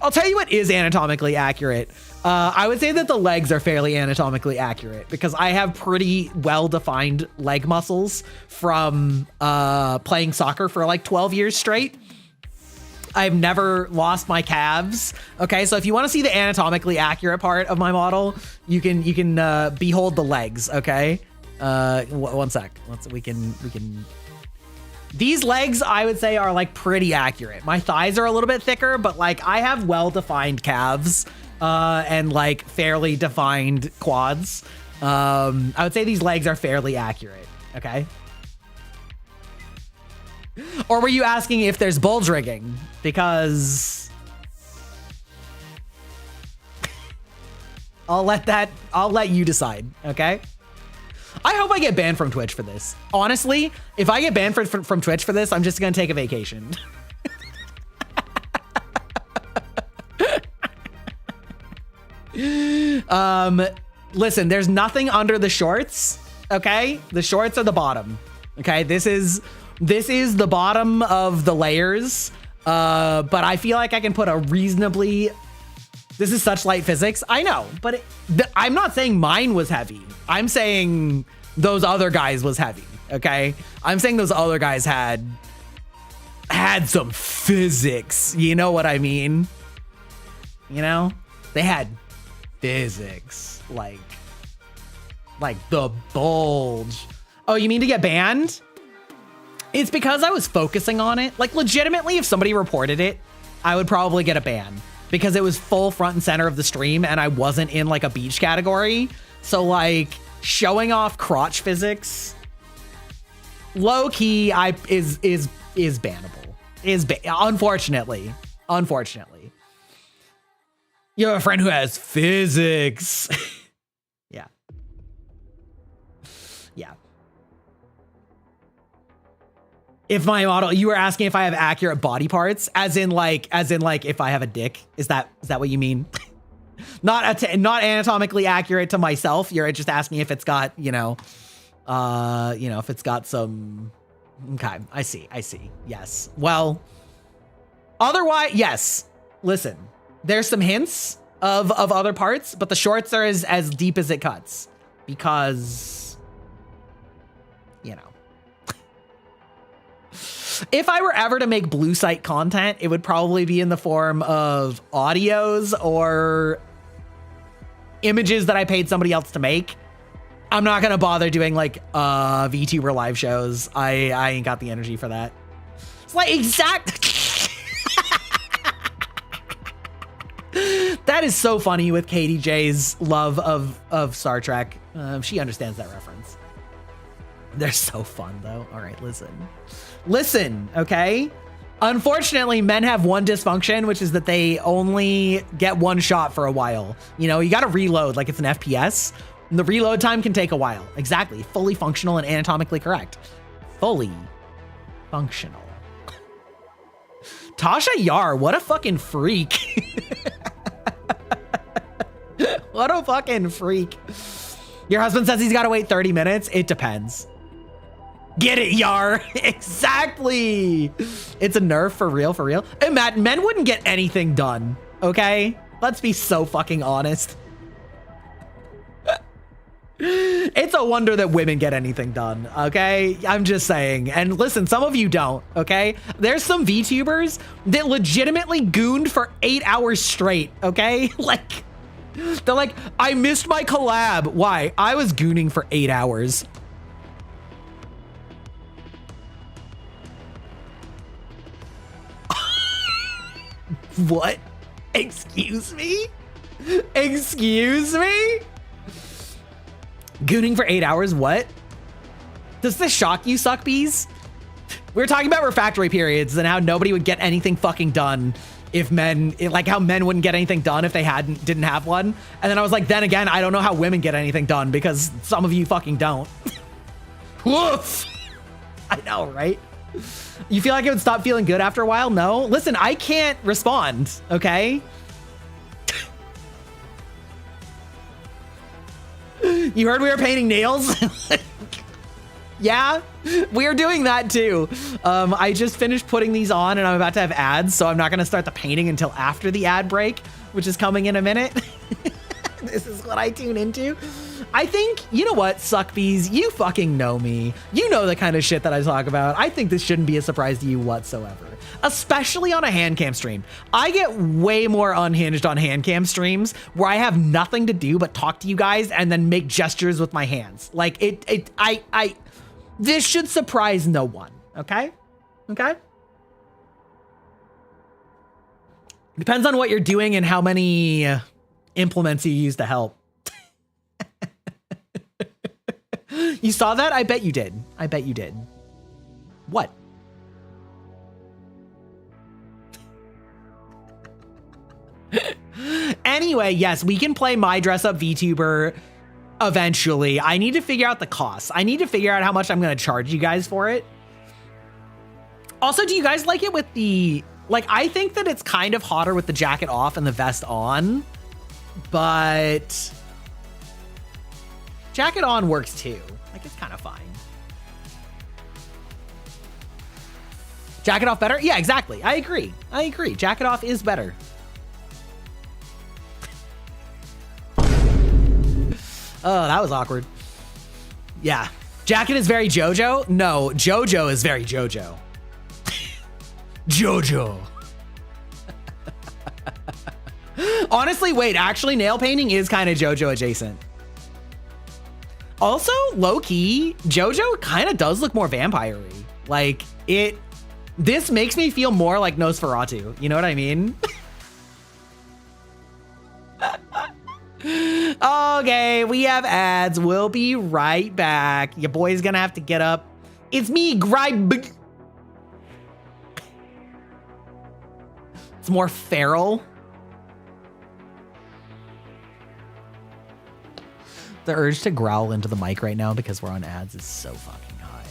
S1: I'll tell you what is anatomically accurate. I would say that the legs are fairly anatomically accurate because I have pretty well-defined leg muscles from playing soccer for like 12 years straight. I've never lost my calves. Okay, so if you want to see the anatomically accurate part of my model, you can behold the legs. Okay, one sec. We can. These legs, I would say, are like pretty accurate. My thighs are a little bit thicker, but like I have well-defined calves and like fairly defined quads. I would say these legs are fairly accurate. Okay. Or were you asking if there's bulge rigging? Because I'll let you decide. Okay. I hope I get banned from Twitch for this. Honestly, if I get banned from Twitch for this, I'm just gonna take a vacation. Listen, there's nothing under the shorts. Okay, the shorts are the bottom. Okay, this is the bottom of the layers. But I feel like I can put a reasonably. This is such light physics. I know, but I'm not saying mine was heavy. I'm saying those other guys was heavy. Okay. I'm saying those other guys had some physics. You know what I mean? You know, they had physics, like the bulge. Oh, you mean to get banned? It's because I was focusing on it. Like legitimately, if somebody reported it, I would probably get a ban. Because it was full front and center of the stream and I wasn't in like a beach category. So like showing off crotch physics, low key is bannable. Unfortunately. You have a friend who has physics. Yeah. Yeah. If my model, you were asking if I have accurate body parts, as in like if I have a dick, is that what you mean? not anatomically accurate to myself. You're just asking if it's got, if it's got some. Okay, I see. Yes. Well, otherwise, yes. Listen, there's some hints of other parts, but the shorts are as deep as it cuts because, if I were ever to make blue site content, it would probably be in the form of audios or images that I paid somebody else to make. I'm not going to bother doing like VTuber live shows. I ain't got the energy for that. It's like exact. That is so funny with KDJ's love of Star Trek. She understands that reference. They're so fun though. All right, listen, okay? Unfortunately, men have one dysfunction, which is that they only get one shot for a while. You got to reload like it's an FPS. And the reload time can take a while. Exactly. Fully functional and anatomically correct. Fully functional. Tasha Yar, what a fucking freak. What a fucking freak. Your husband says he's got to wait 30 minutes. It depends. Get it, Yar. Exactly. It's a nerf for real. And Matt, men wouldn't get anything done. Okay. Let's be so fucking honest. It's a wonder that women get anything done. Okay. I'm just saying. And listen, some of you don't. Okay. There's some VTubers that legitimately gooned for 8 hours straight. Okay. They're like, I missed my collab. Why? I was gooning for 8 hours. What? Excuse me? Gooning for 8 hours, what? Does this shock you, suckbees? We were talking about refractory periods and how nobody would get anything fucking done if how men wouldn't get anything done if they didn't have one. And then I was like, then again, I don't know how women get anything done because some of you fucking don't. Woof! I know, right? You feel like it would stop feeling good after a while? No? Listen, I can't respond, okay? You heard we were painting nails? Yeah? We're doing that too. I just finished putting these on and I'm about to have ads, so I'm not gonna start the painting until after the ad break, which is coming in a minute. This is what I tune into. I think, you know what, Suckbees, you fucking know me. You know the kind of shit that I talk about. I think this shouldn't be a surprise to you whatsoever, especially on a hand cam stream. I get way more unhinged on hand cam streams where I have nothing to do but talk to you guys and then make gestures with my hands. Like this should surprise no one, okay? Okay? Depends on what you're doing and how many implements you use to help. You saw that? I bet you did. I bet you did. What? Anyway, yes, we can play My Dress Up VTuber eventually. I need to figure out the costs. I need to figure out how much I'm going to charge you guys for it. Also, do you guys like it with the... Like, I think that it's kind of hotter with the jacket off and the vest on, but jacket on works too. Like, it's kind of fine. Jacket off better? Yeah, exactly. I agree. I agree. Jacket off is better. Oh, that was awkward. Yeah. Jacket is very JoJo? No, JoJo is very JoJo. JoJo. Honestly, wait, actually nail painting is kind of JoJo adjacent. Also, low-key, JoJo kind of does look more vampire-y. Like, this makes me feel more like Nosferatu. You know what I mean? Okay, we have ads. We'll be right back. Your boy's gonna have to get up. It's me, Greibach. It's more feral. The urge to growl into the mic right now because we're on ads is so fucking high.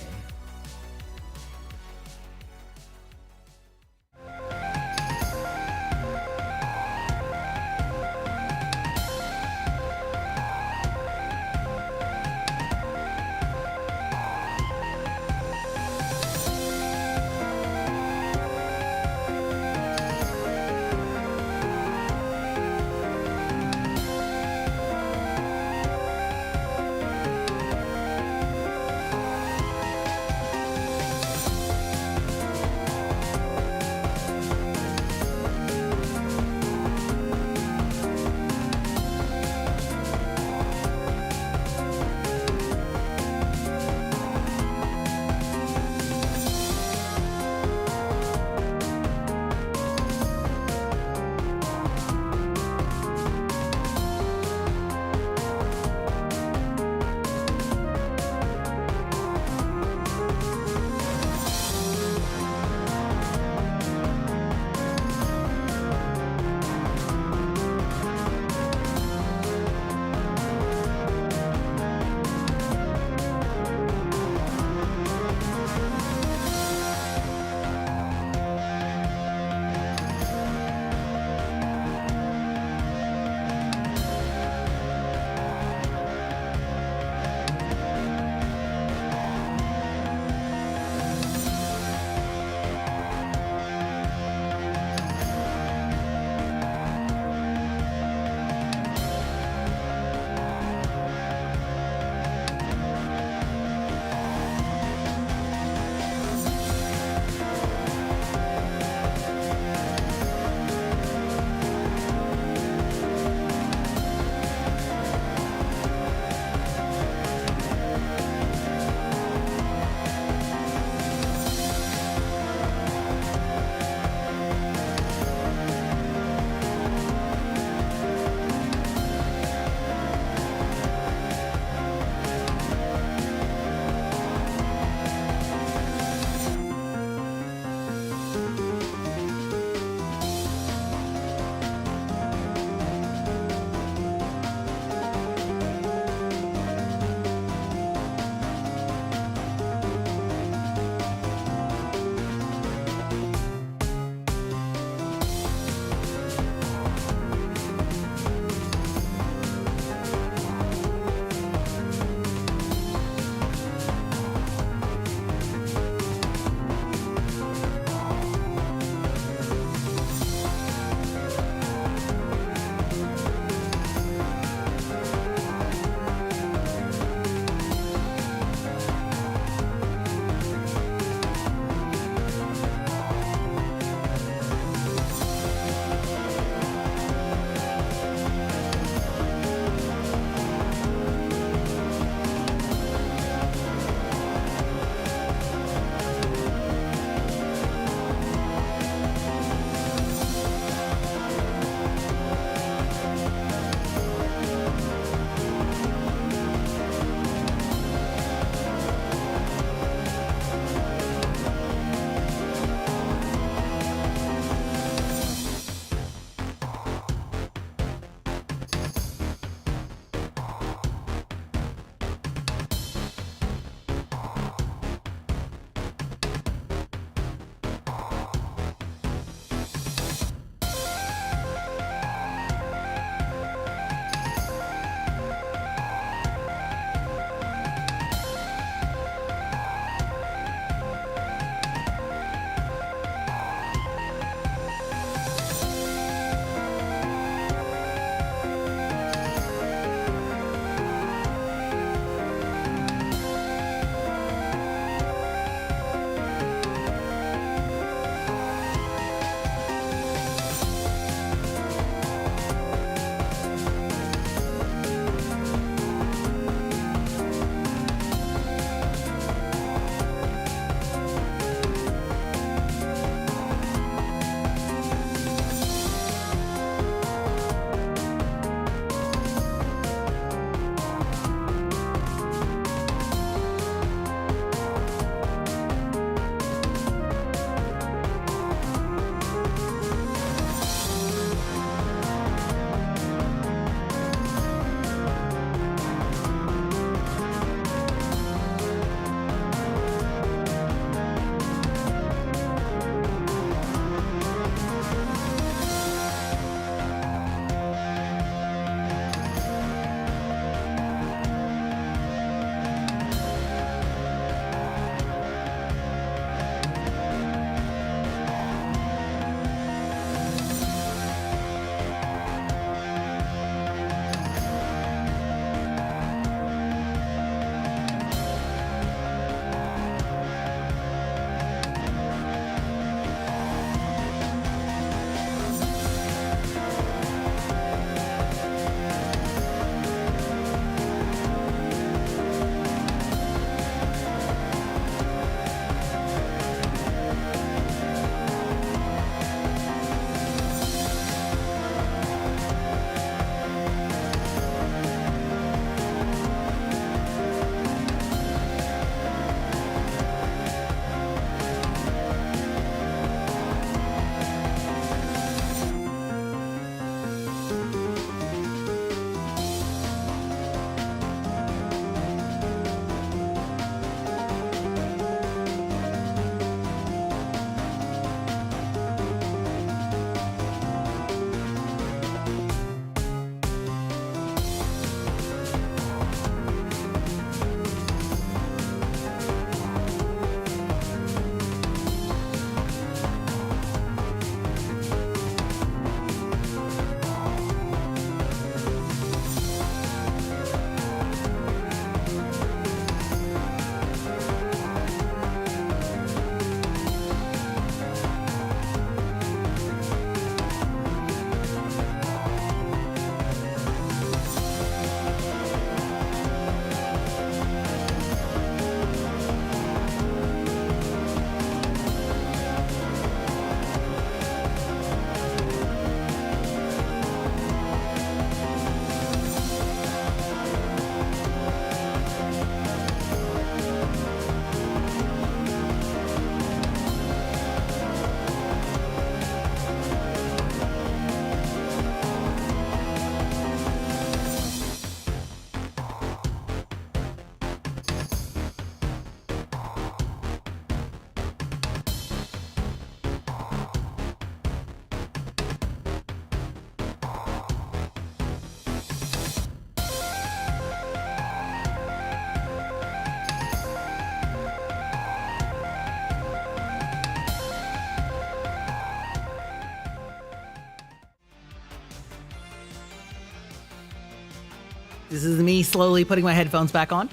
S1: This is me slowly putting my headphones back on.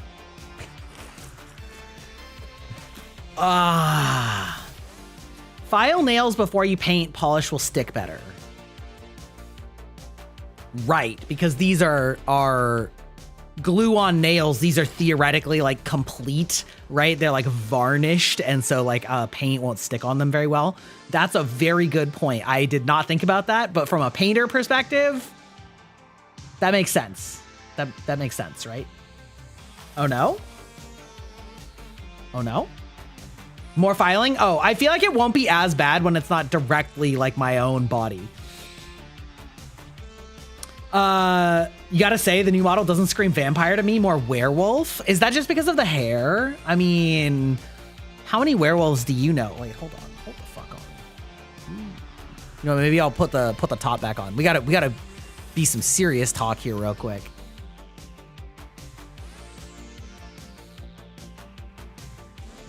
S1: File nails before you paint, polish will stick better. Right, because these are glue on nails. These are theoretically like complete, right? They're like varnished, and so like paint won't stick on them very well. That's a very good point. I did not think about that, but from a painter perspective, that makes sense. That makes sense, right? Oh no? Oh no? More filing? Oh, I feel like it won't be as bad when it's not directly like my own body. You gotta say the new model doesn't scream vampire to me, more werewolf. Is that just because of the hair? I mean, how many werewolves do you know? Wait, hold on. Hold the fuck on. You know, maybe I'll put the top back on. We gotta be some serious talk here real quick.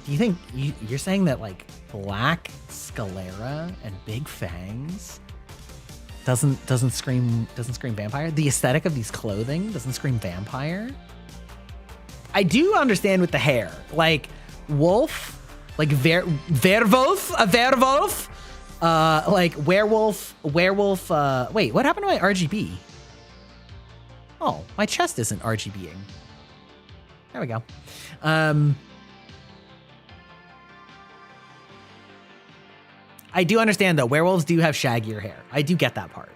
S1: Do you think you're saying that like black sclera and big fangs doesn't scream vampire? The aesthetic of these clothing doesn't scream vampire? I do understand with the hair, like wolf, like werewolf, like werewolf. Wait, what happened to my RGB? Oh, my chest isn't RGBing. There we go. I do understand though, werewolves do have shaggier hair. I do get that part.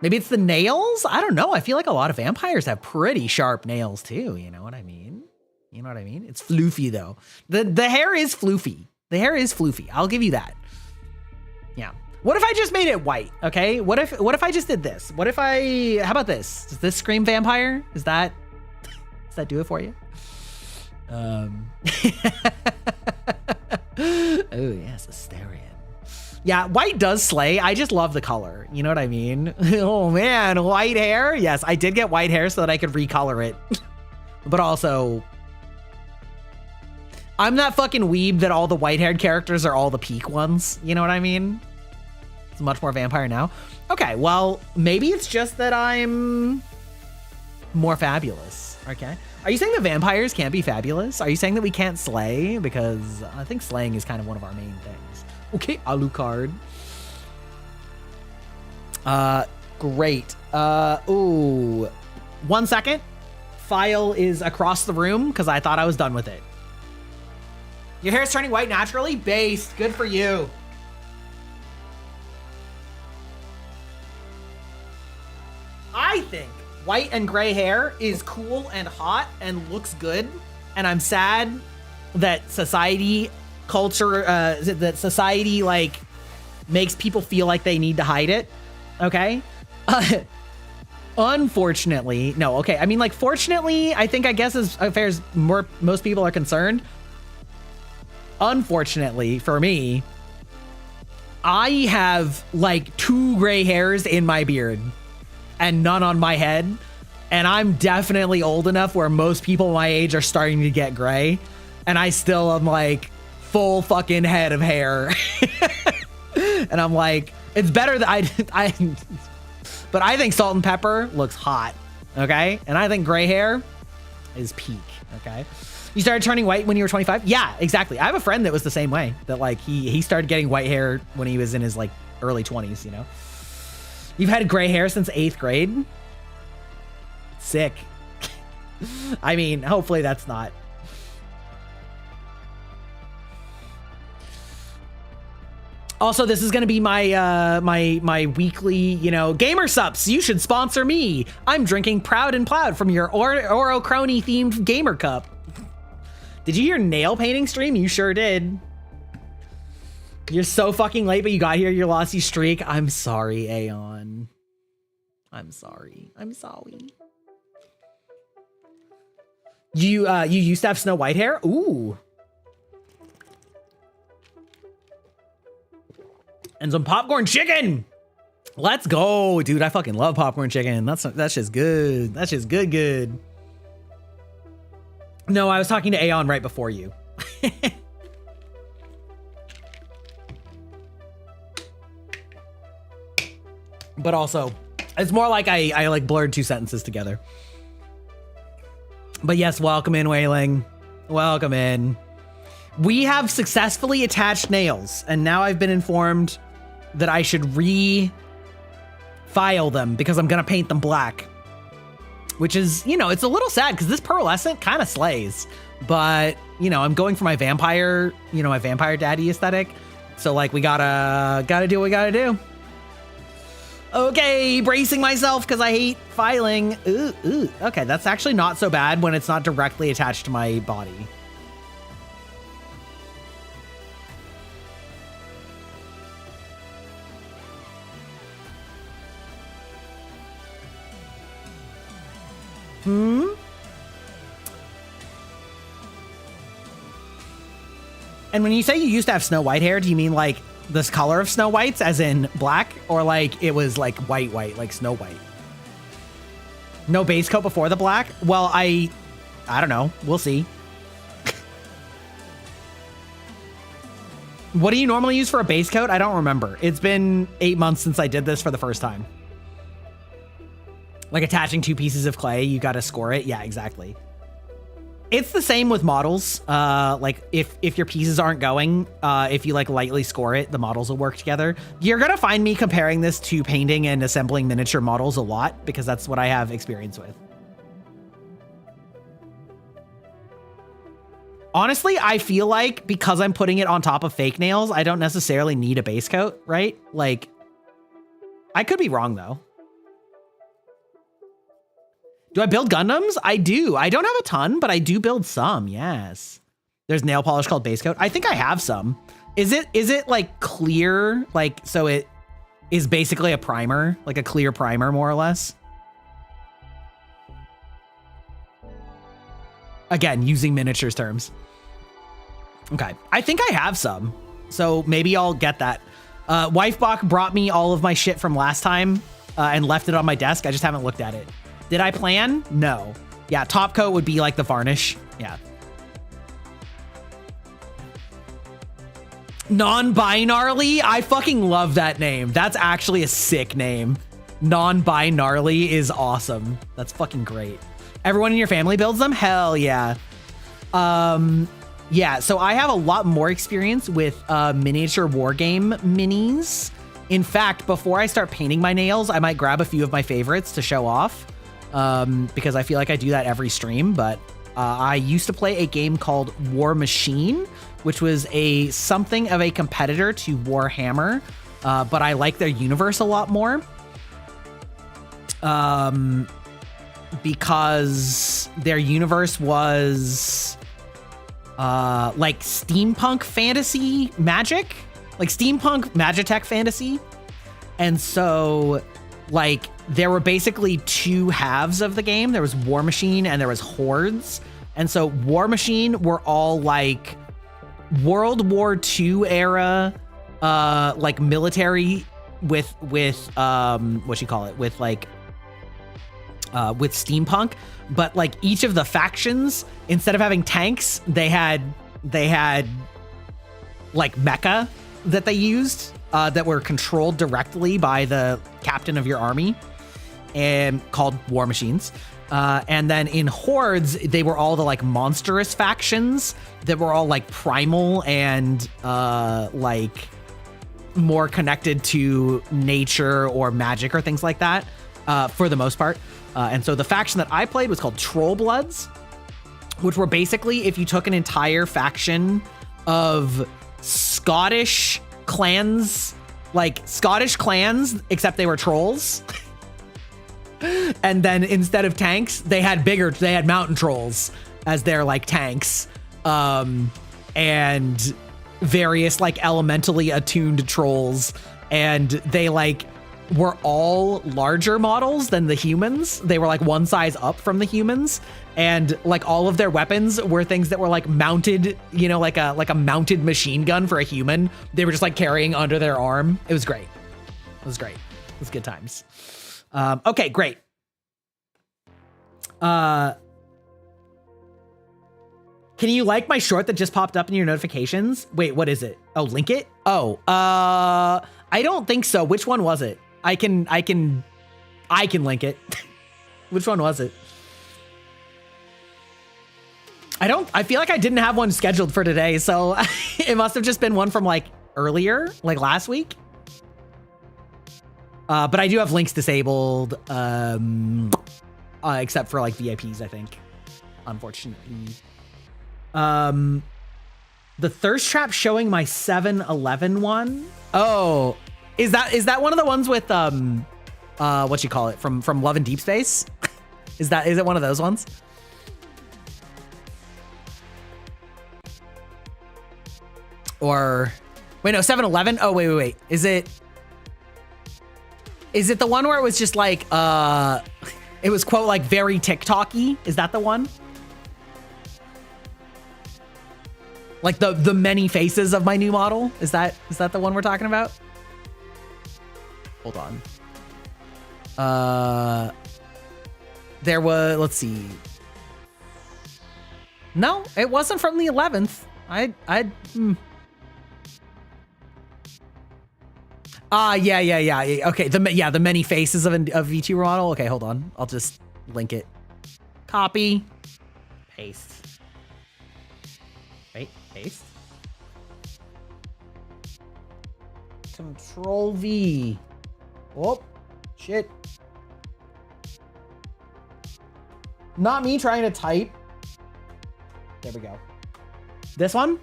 S1: Maybe it's the nails? I don't know. I feel like a lot of vampires have pretty sharp nails too. You know what I mean? It's floofy though. The hair is floofy. I'll give you that. Yeah. What if I just made it white? Okay. What if I just did this? How about this? Does this scream vampire? Does that do it for you? Oh yes, Asterion. Yeah, white does slay. I just love the color. You know what I mean? Oh man, white hair. Yes, I did get white hair so that I could recolor it. But also, I'm that fucking weeb that all the white-haired characters are all the peak ones. You know what I mean? It's much more vampire now. Okay, well, maybe it's just that I'm more fabulous. Okay. Are you saying that vampires can't be fabulous? Are you saying that we can't slay? Because I think slaying is kind of one of our main things. Okay, Alucard. Great. Ooh. 1 second. File is across the room because I thought I was done with it. Your hair's turning white naturally? Based. Good for you. I think white and gray hair is cool and hot and looks good. And I'm sad that society like makes people feel like they need to hide it. Okay. Unfortunately, no. Okay. I mean, like, fortunately, I guess as far as most people are concerned, unfortunately for me, I have like 2 gray hairs in my beard and none on my head. And I'm definitely old enough where most people my age are starting to get gray. And I still am like full fucking head of hair. And I'm like, it's better that but I think salt and pepper looks hot. Okay. And I think gray hair is peak. Okay. You started turning white when you were 25? Yeah, exactly. I have a friend that was the same way, that like he started getting white hair when he was in his like early 20s, you know? You've had gray hair since 8th grade? Sick. I mean, hopefully that's not. Also, this is going to be my my weekly, you know, gamer sups. You should sponsor me. I'm drinking Proud and Ploud from your Oro Crony themed gamer cup. Did you hear nail painting stream? You sure did. You're so fucking late, but you got here. You lost your streak. I'm sorry, Aeon. I'm sorry. You used to have Snow White hair? Ooh. And some popcorn chicken. Let's go, dude. I fucking love popcorn chicken. That's just good. That's just good. No, I was talking to Aeon right before you. But also, It's more like I like blurred two sentences together. But yes, welcome in, Wailing. Welcome in. We have successfully attached nails, and now I've been informed that I should re-file them because I'm gonna paint them black. Which is, you know, it's a little sad because this pearlescent kind of slays. But, you know, I'm going for my vampire, you know, my vampire daddy aesthetic. So like we gotta do what we gotta do. Okay, bracing myself because I hate filing. Ooh. Okay, that's actually not so bad when it's not directly attached to my body. And when you say you used to have Snow White hair, do you mean like this color of Snow White's as in black, or like it was like white, like Snow White? No base coat before the black? Well, I don't know. We'll see. What do you normally use for a base coat? I don't remember. It's been 8 months since I did this for the first time. Like attaching two pieces of clay, you got to score it. Yeah, exactly. It's the same with models. Like if your pieces aren't going, if you like lightly score it, the models will work together. You're gonna find me comparing this to painting and assembling miniature models a lot because that's what I have experience with. Honestly, I feel like because I'm putting it on top of fake nails, I don't necessarily need a base coat, right? Like, I could be wrong though. Do I build Gundams? I do. I don't have a ton, but I do build some, yes. There's nail polish called base coat. I think I have some. Is it like clear? Like, so it is basically a primer, like a clear primer, more or less? Again, using miniatures terms. Okay, I think I have some, so maybe I'll get that. Wifebach brought me all of my shit from last time and left it on my desk. I just haven't looked at it. Did I plan? No. Yeah, top coat would be like the varnish. Yeah. Non-binarly? I fucking love that name. That's actually a sick name. Non-binarly is awesome. That's fucking great. Everyone in your family builds them? Hell yeah. Yeah, so I have a lot more experience with miniature wargame minis. In fact, before I start painting my nails, I might grab a few of my favorites to show off. Because I feel like I do that every stream, but I used to play a game called War Machine, which was something of a competitor to Warhammer, but I like their universe a lot more. Because their universe was like steampunk fantasy magic, like steampunk Magitech fantasy. And so like there were basically two halves of the game. There was War Machine and there was Hordes. And so War Machine were all like World War II era, like military with what you call it, with like with steampunk, but like each of the factions, instead of having tanks, they had like mecha that they used that were controlled directly by the captain of your army and called War Machines. And then in Hordes, they were all the like monstrous factions that were all like primal and like more connected to nature or magic or things like that for the most part. And so the faction that I played was called Troll Bloods, which were basically if you took an entire faction of Scottish clans, like Scottish clans, except they were trolls. And then instead of tanks, they had mountain trolls as their like tanks, and various like elementally attuned trolls. And they like were all larger models than the humans. They were like one size up from the humans. And like all of their weapons were things that were like mounted, you know, like a mounted machine gun for a human. They were just like carrying under their arm. It was great. It was great. It was good times. Okay, great. Can you like my short that just popped up in your notifications? Wait, what is it? Oh, link it? Oh, I don't think so. Which one was it? I can I can link it. Which one was it? I feel like I didn't have one scheduled for today, so it must have just been one from like earlier, like last week. But I do have links disabled, except for like VIPs, I think, unfortunately. The thirst trap showing my 7-Eleven one. Oh, is that one of the ones with what you call it from Love and Deep Space? Is it one of those ones? Or wait, no, 7-Eleven. Oh, wait. Is it the one where it was just like it was quote like very TikTok-y? Is that the one? Like the many faces of my new model? Is that the one we're talking about? Hold on. There was, let's see. No, it wasn't from the 11th. Yeah. Okay, the many faces of VTuber model. Okay, hold on. I'll just link it. Copy. Paste. Wait, paste. Control V. Oh, shit. Not me trying to type. There we go. This one?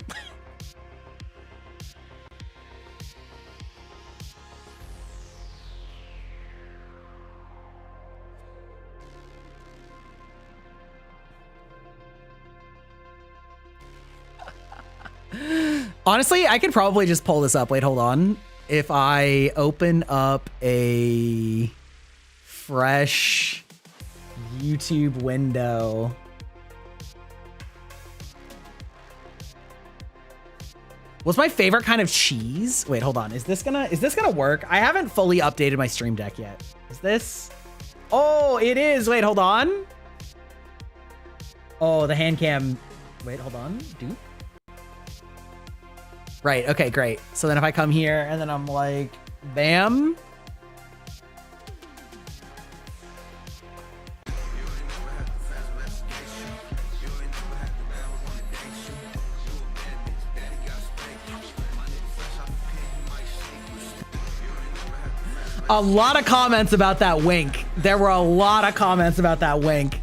S1: Honestly, I could probably just pull this up. Wait, hold on. If I open up a fresh YouTube window. What's my favorite kind of cheese? Wait, hold on. Is this gonna work? I haven't fully updated my stream deck yet. Is this? Oh, it is. Wait, hold on. Oh, the hand cam. Wait, hold on. Dude. Right, okay, great. So then if I come here and then I'm like, bam. A lot of comments about that wink. There were a lot of comments about that wink.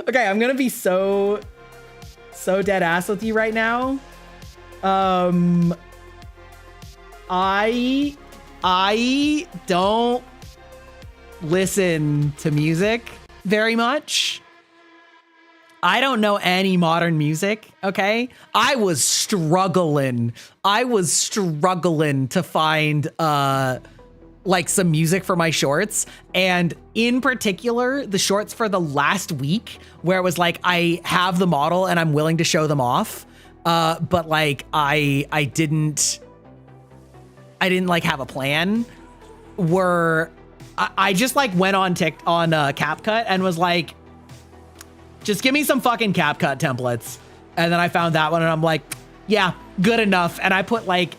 S1: Okay, I'm gonna be so dead ass with you right now. I don't listen to music very much. I don't know any modern music, okay? I was struggling to find like some music for my shorts, and in particular the shorts for the last week where it was like I have the model and I'm willing to show them off, but like I didn't like have a plan. I just like went on CapCut and was like, just give me some fucking CapCut templates, and then I found that one and I'm like, yeah, good enough. And I put like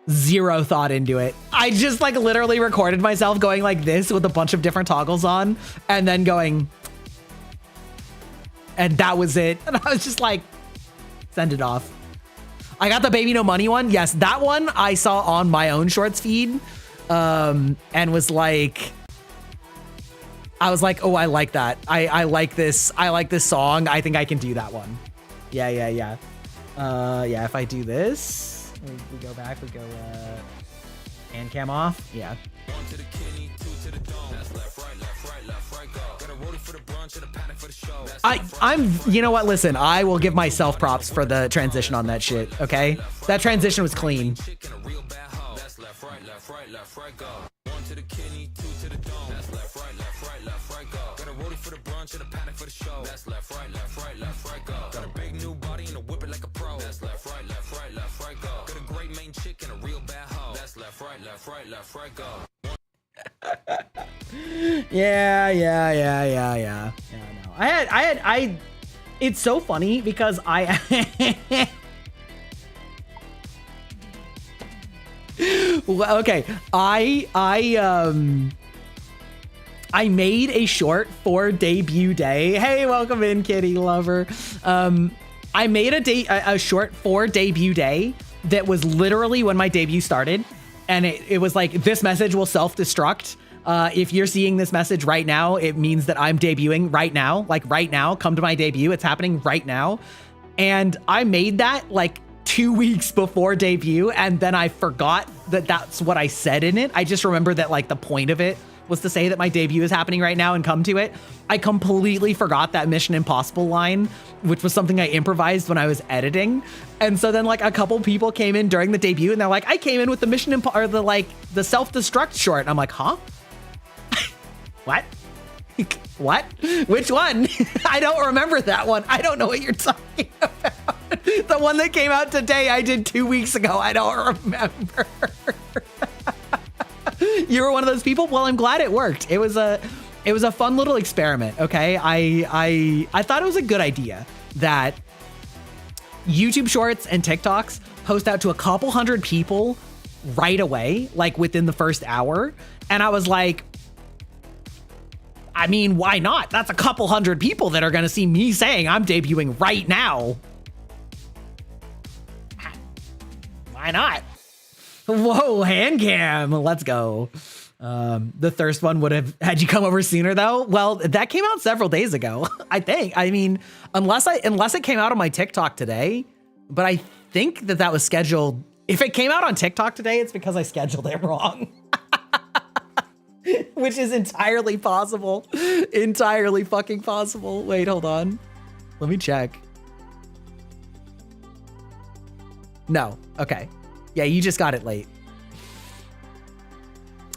S1: zero thought into it. I just like literally recorded myself going like this with a bunch of different toggles on and then going, and that was it. And I was just like, send it off. I got the Baby No Money one. Yes, that one I saw on my own shorts feed, and was like, I was like, oh, I like that. I like this. I like this song. I think I can do that one. Yeah. Yeah, if I do this, we go back, we go hand cam off. Yeah. I'm, you know what? Listen, I will give myself props for the transition on that shit. Okay, that transition was clean. Yeah. No. It's so funny because well, okay. I made a short for debut day. Hey, welcome in, kitty lover. I made a short for debut day that was literally when my debut started. And it was like, this message will self-destruct. If you're seeing this message right now, it means that I'm debuting right now. Like right now, come to my debut. It's happening right now. And I made that like 2 weeks before debut. And then I forgot that that's what I said in it. I just remember that like the point of it was to say that my debut is happening right now and come to it. I completely forgot that Mission Impossible line, which was something I improvised when I was editing. And so then like a couple people came in during the debut and they're like, I came in with the or the self-destruct short. And I'm like, huh? What? What? Which one? I don't remember that one. I don't know what you're talking about. The one that came out today, I did 2 weeks ago. I don't remember. You were one of those people? Well, I'm glad it worked. It was a fun little experiment, okay? I thought it was a good idea that YouTube Shorts and TikToks post out to a couple hundred people right away, like within the first hour. And I was like, I mean, why not? That's a couple hundred people that are going to see me saying I'm debuting right now. Why not? Whoa, hand cam. Let's go. The thirst one would have had you come over sooner though. Well, that came out several days ago, I think. I mean, unless it came out on my TikTok today, but I think that was scheduled. If it came out on TikTok today, it's because I scheduled it wrong. Which is entirely possible. Entirely fucking possible. Wait, hold on. Let me check. No. Okay. Yeah, you just got it late.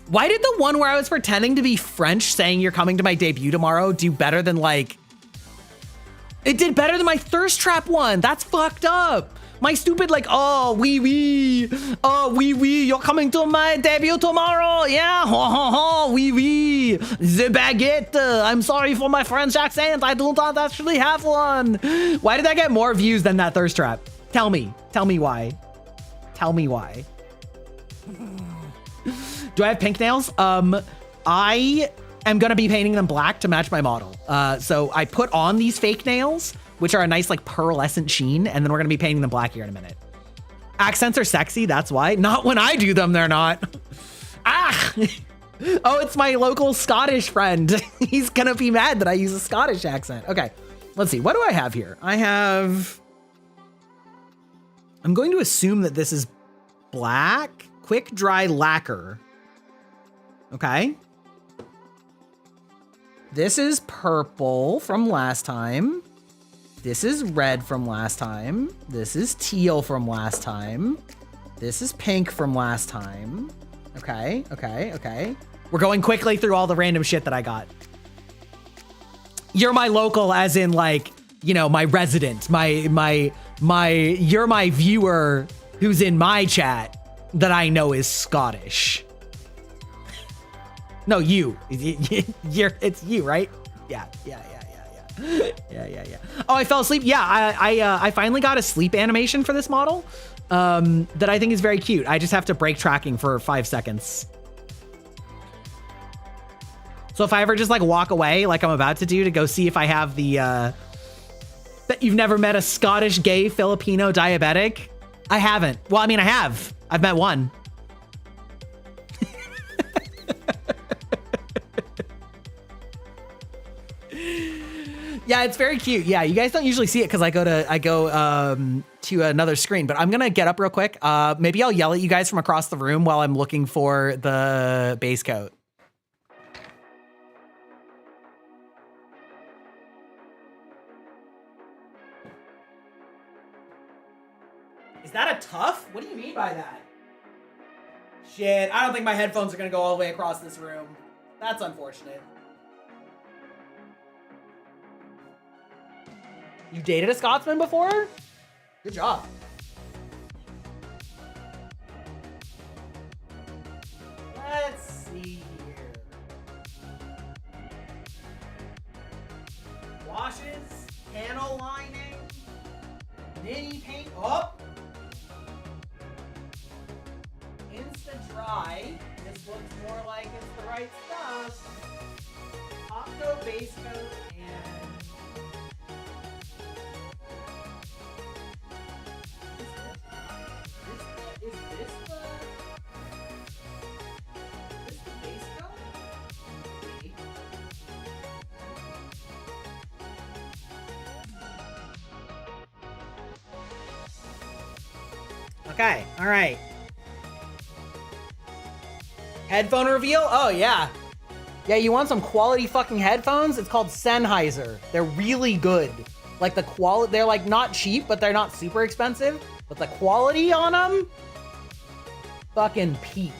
S1: Why did the one where I was pretending to be French saying you're coming to my debut tomorrow do better than like... It did better than my thirst trap one. That's fucked up. My stupid like, oh, oui, you're coming to my debut tomorrow. Yeah, oui, the baguette. I'm sorry for my French accent. I do not actually have one. Why did I get more views than that thirst trap? Tell me why. Tell me why. Do I have pink nails? I am gonna be painting them black to match my model. So I put on these fake nails, which are a nice like pearlescent sheen, and then we're gonna be painting them black here in a minute. Accents are sexy, that's why. Not when I do them, they're not. Ah! Oh, it's my local Scottish friend. He's gonna be mad that I use a Scottish accent. Okay, let's see, what do I have here? I'm going to assume that this is black, quick dry lacquer. Okay. This is purple from last time. This is red from last time. This is teal from last time. This is pink from last time. Okay. We're going quickly through all the random shit that I got. You're my local, as in like, you know, my resident, you're my viewer who's in my chat that I know is Scottish. No, you. It's you, right? Yeah. Oh, I fell asleep. Yeah, I finally got a sleep animation for this model that I think is very cute. I just have to break tracking for 5 seconds. So if I ever just like walk away like I'm about to do to go see if I have the that you've never met a Scottish gay Filipino diabetic. I haven't. Well, I mean, I have. I've met one. Yeah, it's very cute. Yeah, you guys don't usually see it because I go to another screen, but I'm gonna get up real quick. Maybe I'll yell at you guys from across the room while I'm looking for the base coat. Is that a tuff? What do you mean by that? Shit, I don't think my headphones are gonna go all the way across this room. That's unfortunate. You dated a Scotsman before? Good job. Let's see here. Insta-Dry. This looks more like it's the right stuff. Top coat, base coat, and... Is this the base coat? Maybe. Okay, all right. Headphone reveal? Oh, yeah. Yeah, you want some quality fucking headphones? It's called Sennheiser. They're really good. Like the quality, they're like not cheap, but they're not super expensive. But the quality on them, fucking peak.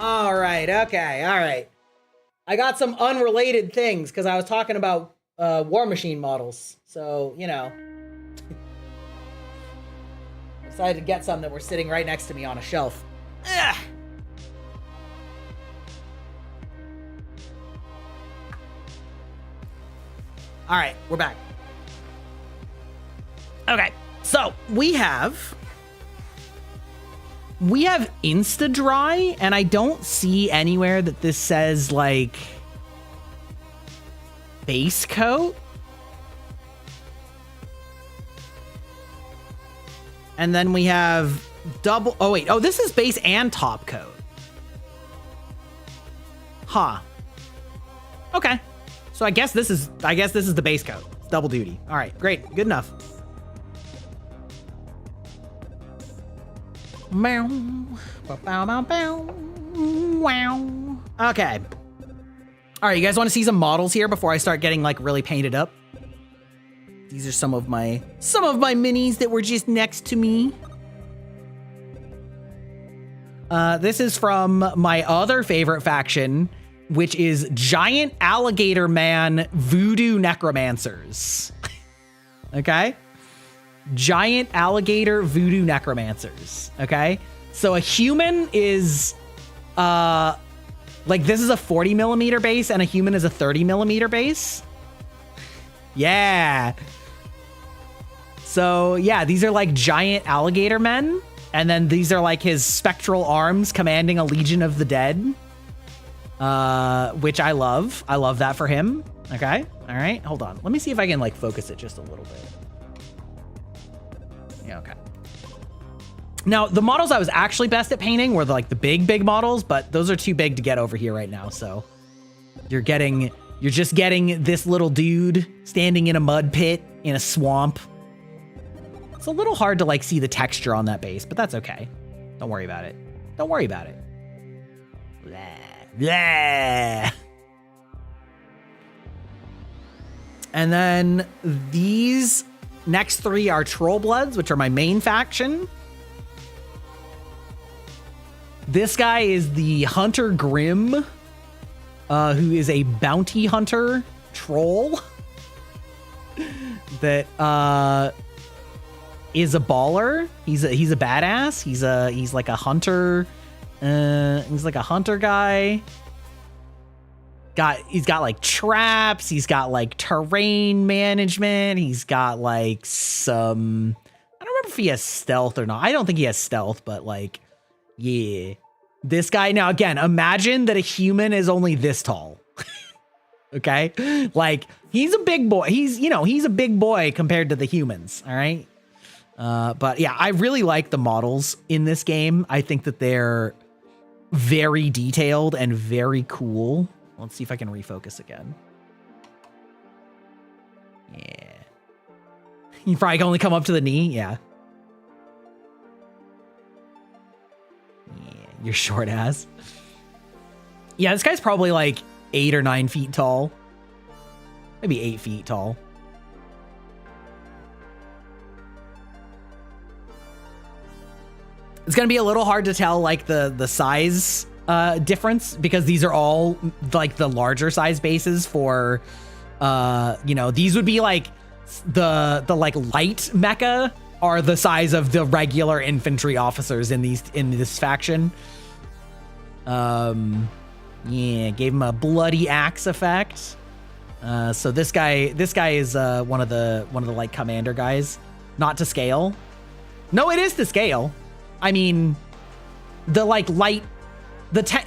S1: All right, okay, all right. I got some unrelated things because I was talking about War Machine models. So, you know. I decided to get some that were sitting right next to me on a shelf. Ugh. All right, we're back. Okay, so we have Insta-Dry, and I don't see anywhere that this says, like, base coat. And then we have double... Oh, wait. Oh, this is base and top coat. Huh. Okay. So I guess this is the base coat. It's double duty. All right, great. Good enough. Wow. Okay. All right, you guys want to see some models here before I start getting like really painted up? These are some of my minis that were just next to me. This is from my other favorite faction, which is Giant Alligator Man Voodoo Necromancers. Okay? Giant Alligator Voodoo Necromancers. Okay? So a human is, like, this is a 40 millimeter base and a human is a 30 millimeter base. Yeah. So, yeah, these are like giant alligator men. And then these are like his spectral arms commanding a legion of the dead. Which I love. I love that for him. Okay. All right. Hold on. Let me see if I can like focus it just a little bit. Yeah, okay. Now, the models I was actually best at painting were the big models, but those are too big to get over here right now. So you're just getting this little dude standing in a mud pit in a swamp. It's a little hard to like see the texture on that base, but that's okay. Don't worry about it. Don't worry about it. Blah, blah. And then these next three are Troll Bloods, which are my main faction. This guy is the Hunter Grim, who is a bounty hunter troll that is a baller. He's a badass. He's like a hunter. He's like a hunter guy. He's got like traps. He's got like terrain management. He's got like some, I don't remember if he has stealth or not. I don't think he has stealth, but like, yeah. This guy, now again, imagine that a human is only this tall. Okay. Like he's a big boy. He's a big boy compared to the humans. All right. But yeah, I really like the models in this game. I think that they're very detailed and very cool. Let's see if I can refocus again. Yeah. You probably can only come up to the knee. Yeah. Yeah, you're short ass. Yeah, this guy's probably like 8 or 9 feet tall. Maybe 8 feet tall. It's going to be a little hard to tell like the size difference because these are all like the larger size bases for these would be like the like light mecha are the size of the regular infantry officers in this faction. Yeah, gave him a bloody axe effect. So this guy is one of the like commander guys, not to scale. No, it is to scale. I mean, the like light,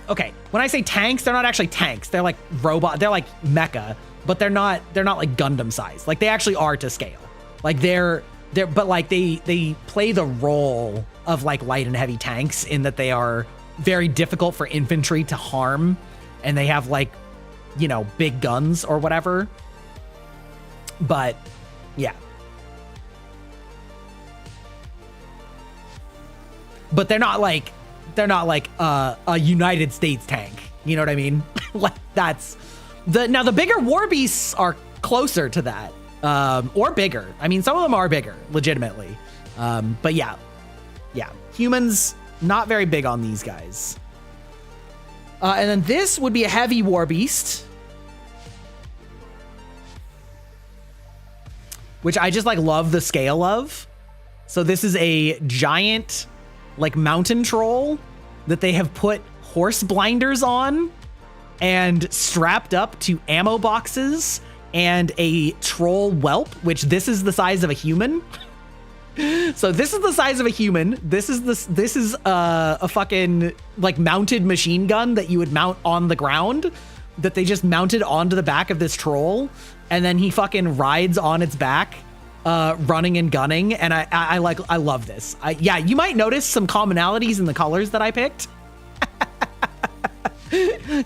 S1: okay. When I say tanks, they're not actually tanks. They're like robot. They're like mecha, but they're not like Gundam size. Like they actually are to scale. Like but like they play the role of like light and heavy tanks in that they are very difficult for infantry to harm, and they have like, big guns or whatever. But yeah. But they're not like a United States tank. You know what I mean? Like that's now the bigger war beasts are closer to that, or bigger. I mean, some of them are bigger, legitimately. But yeah, humans not very big on these guys. And then this would be a heavy war beast, which I just like love the scale of. So this is a giant like mountain troll that they have put horse blinders on and strapped up to ammo boxes and a troll whelp, which this is the size of a human. So this is the size of a human. This is a fucking like mounted machine gun that you would mount on the ground that they just mounted onto the back of this troll, and then he fucking rides on its back, running and gunning. And I love this. Yeah, you might notice some commonalities in the colors that I picked.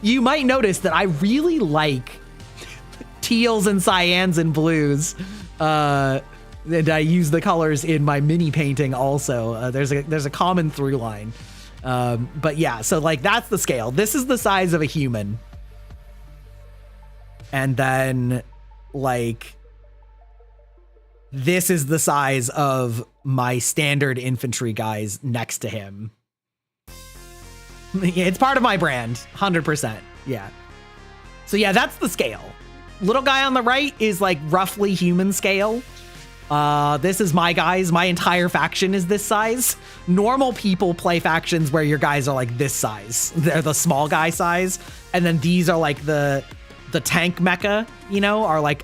S1: You might notice that I really like teals and cyans and blues. And I use the colors in my mini painting also. There's a common through line. But yeah, so like that's the scale. This is the size of a human. And then like this is the size of my standard infantry guys next to him. It's part of my brand, 100%. Yeah. So yeah, that's the scale. Little guy on the right is like roughly human scale. This is my guys. My entire faction is this size. Normal people play factions where your guys are like this size. They're the small guy size. And then these are like the tank mecha,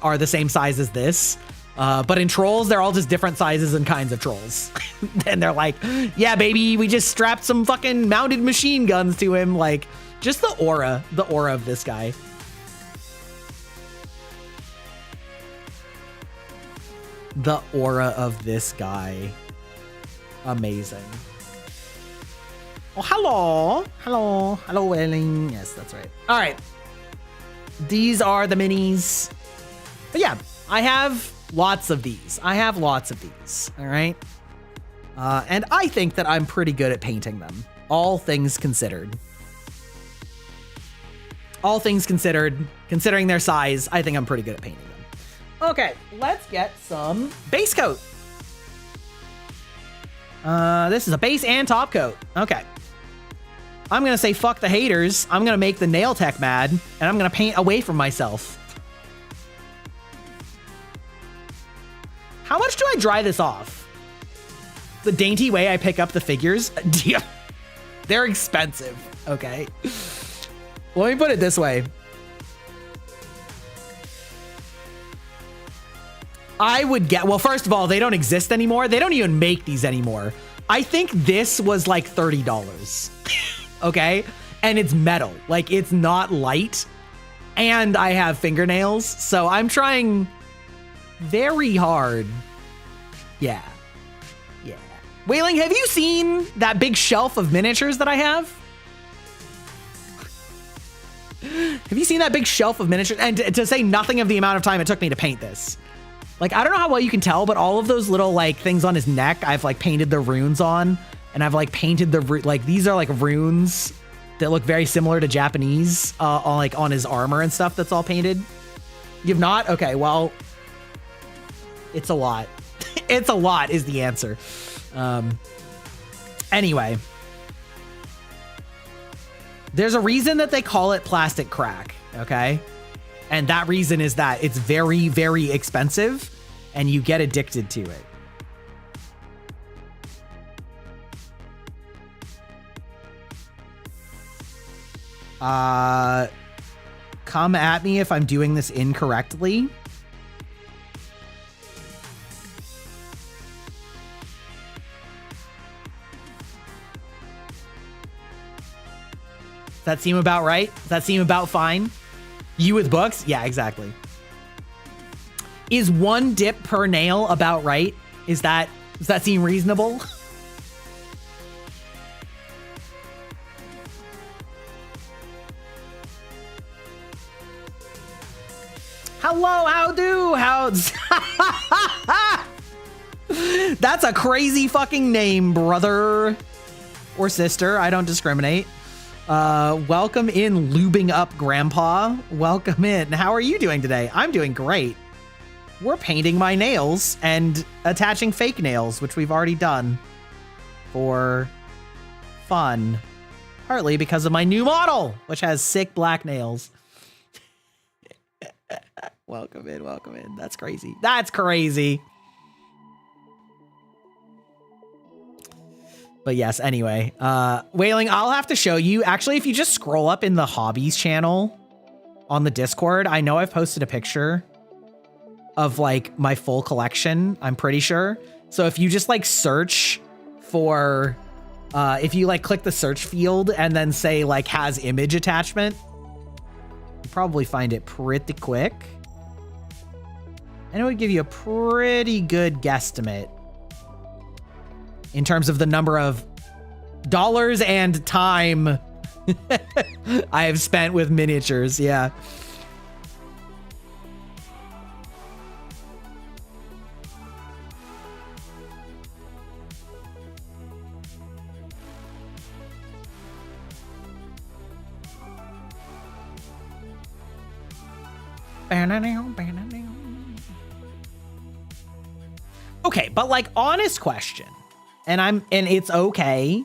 S1: are the same size as this. But in trolls, they're all just different sizes and kinds of trolls. And they're like, yeah, baby, we just strapped some fucking mounted machine guns to him. Like just the aura of this guy. The aura of this guy. Amazing. Oh, hello, Welling. Yes, that's right. All right. These are the minis. But yeah, I have lots of these. All right. And I think that I'm pretty good at painting them. All things considered. Considering their size, I think I'm pretty good at painting them. Okay, let's get some base coat. This is a base and top coat. Okay. I'm going to say fuck the haters. I'm going to make the nail tech mad, and I'm going to paint away from myself. How much do I dry this off? The dainty way I pick up the figures? They're expensive. Okay. Let me put it this way. I would get, well, first of all, they don't exist anymore. They don't even make these anymore. I think this was like $30. Okay. And it's metal. Like it's not light. And I have fingernails, so I'm trying very hard. Yeah. Yeah. Wailing, have you seen that big shelf of miniatures that I have? Have you seen that big shelf of miniatures? And to say nothing of the amount of time it took me to paint this. Like, I don't know how well you can tell, but all of those little, like, things on his neck, I've, like, painted the runes on. And I've, like, painted the, like, these are, like, runes that look very similar to Japanese, on his armor and stuff that's all painted. You've not? Okay, well, it's a lot. It's a lot is the answer. Anyway. There's a reason that they call it plastic crack, okay? And that reason is that it's very, very expensive and you get addicted to it. Come at me if I'm doing this incorrectly. Does that seem about right? Does that seem about fine? You with books? Yeah, exactly. Is one dip per nail about right? Does that seem reasonable? Hello, how do? How's That's a crazy fucking name, brother or sister. I don't discriminate. Welcome in, lubing up grandpa. Welcome in. How are you doing today? I'm doing great. We're painting my nails and attaching fake nails, which we've already done for fun. Partly because of my new model, which has sick black nails. Welcome in, welcome in. That's crazy. That's crazy. But yes, anyway, Wailing, I'll have to show you. Actually, if you just scroll up in the hobbies channel on the Discord, I know I've posted a picture of like my full collection, I'm pretty sure. So if you just like search for, if you like click the search field and then say like has image attachment, you probably find it pretty quick. And it would give you a pretty good guesstimate in terms of the number of dollars and time I have spent with miniatures. Yeah. Okay, but like honest question. And it's okay.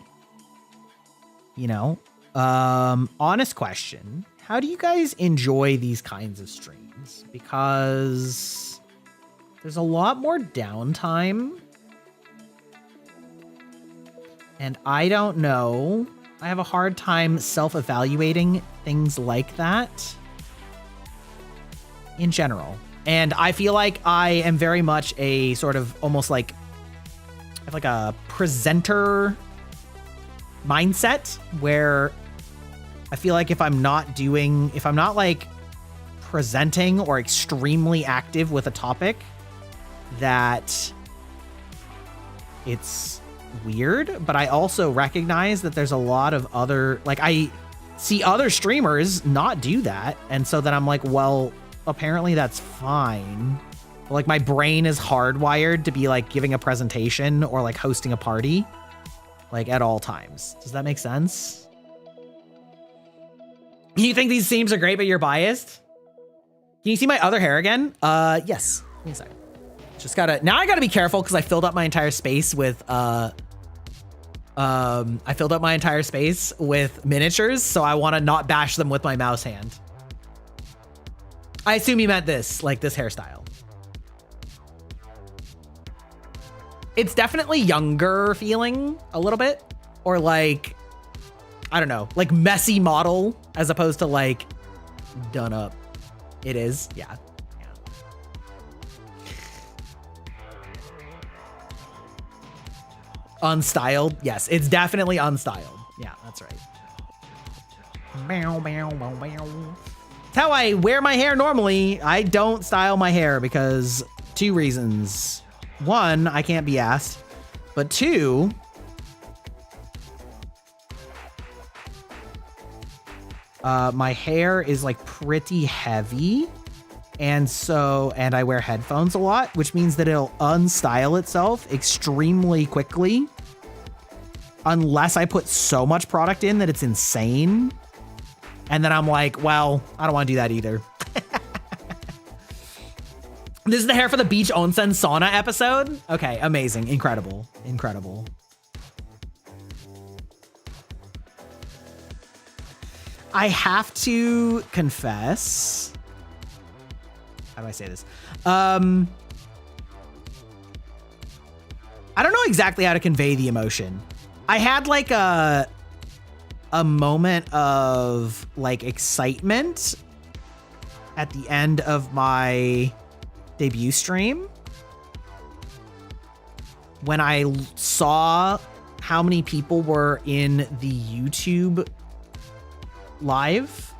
S1: You know, honest question. How do you guys enjoy these kinds of streams? Because there's a lot more downtime. And I don't know. I have a hard time self-evaluating things like that in general. And I feel like I am very much a sort of almost like I have like a presenter mindset where I feel like if I'm not like presenting or extremely active with a topic, that it's weird. But I also recognize that there's a lot of other, like I see other streamers not do that. And so then I'm like, well, apparently that's fine. But like my brain is hardwired to be like giving a presentation or like hosting a party like at all times. Does that make sense? You think these themes are great, but you're biased? Can you see my other hair again? Yes. Give me a second. Just now I gotta be careful because I filled up my entire space with miniatures, so I want to not bash them with my mouse hand. I assume you meant this, like this hairstyle. It's definitely younger feeling a little bit, or like, I don't know, like messy model as opposed to like done up. It is, yeah. Unstyled, yes, it's definitely unstyled. Yeah, that's right. It's how I wear my hair normally. I don't style my hair because 2 reasons. 1, I can't be asked. But 2, my hair is like pretty heavy. And I wear headphones a lot, which means that it'll unstyle itself extremely quickly. Unless I put so much product in that it's insane. And then I'm like, well, I don't want to do that either. This is the hair for the beach onsen sauna episode. Okay, amazing, incredible, incredible. I have to confess. How do I say this? I don't know exactly how to convey the emotion. I had like a moment of like excitement at the end of my debut stream when I saw how many people were in the YouTube live.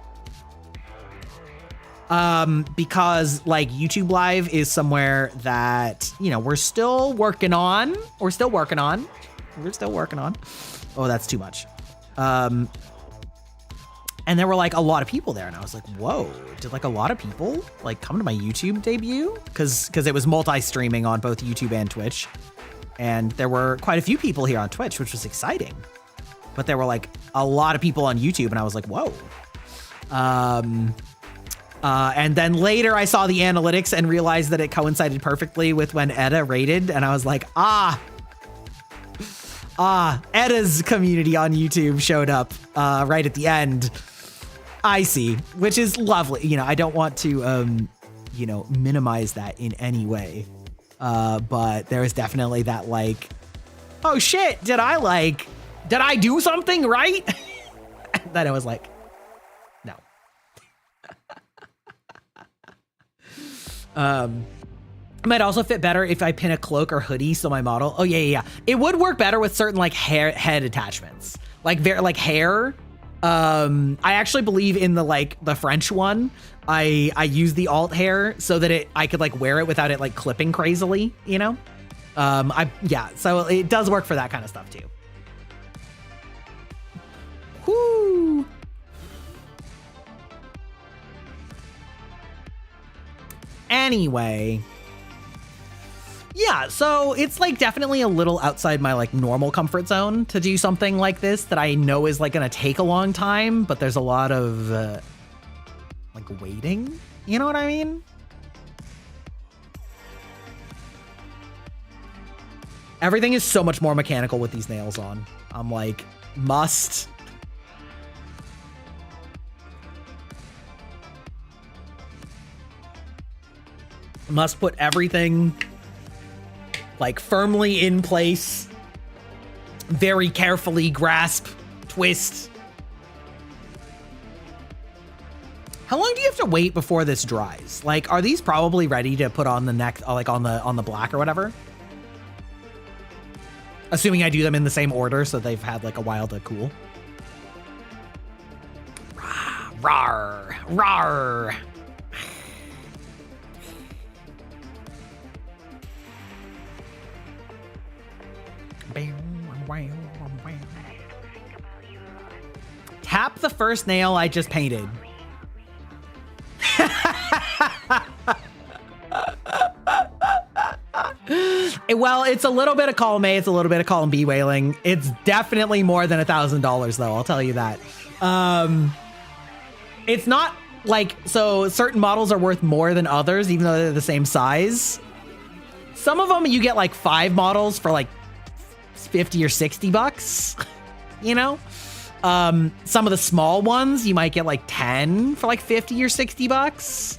S1: Because like YouTube live is somewhere that, you know, we're still working on. Oh, that's too much. And there were like a lot of people there and I was like, whoa, did like a lot of people like come to my YouTube debut? Cause it was multi-streaming on both YouTube and Twitch. And there were quite a few people here on Twitch, which was exciting. But there were like a lot of people on YouTube and I was like, whoa. And then later I saw the analytics and realized that it coincided perfectly with when Edda raided. And I was like, Edda's community on YouTube showed up right at the end. I see, which is lovely. You know, I don't want to, you know, minimize that in any way. But there is definitely that like, oh shit, did I do something right? And then it was like, no. It might also fit better if I pin a cloak or hoodie so my model. Oh yeah. It would work better with certain like head attachments, like hair. I actually believe in the French one. I use the alt hair so that I could like wear it without it like clipping crazily, you know? So it does work for that kind of stuff too. Whoo. Anyway. Yeah, so it's like definitely a little outside my like normal comfort zone to do something like this that I know is like gonna take a long time, but there's a lot of like waiting, you know what I mean? Everything is so much more mechanical with these nails on. I'm like, must put everything like firmly in place, very carefully grasp, twist. How long do you have to wait before this dries? Like, are these probably ready to put on the neck, like on the black or whatever? Assuming I do them in the same order, so they've had like a while to cool. Rawr, rawr. Tap the first nail I just painted. Well, it's a little bit of column A, it's a little bit of column B wailing. It's definitely more than $1,000 though, I'll tell you that. It's not like, so certain models are worth more than others, even though they're the same size. Some of them you get like 5 models for like 50 or 60 bucks, you know? Some of the small ones, you might get like 10 for like 50 or 60 bucks.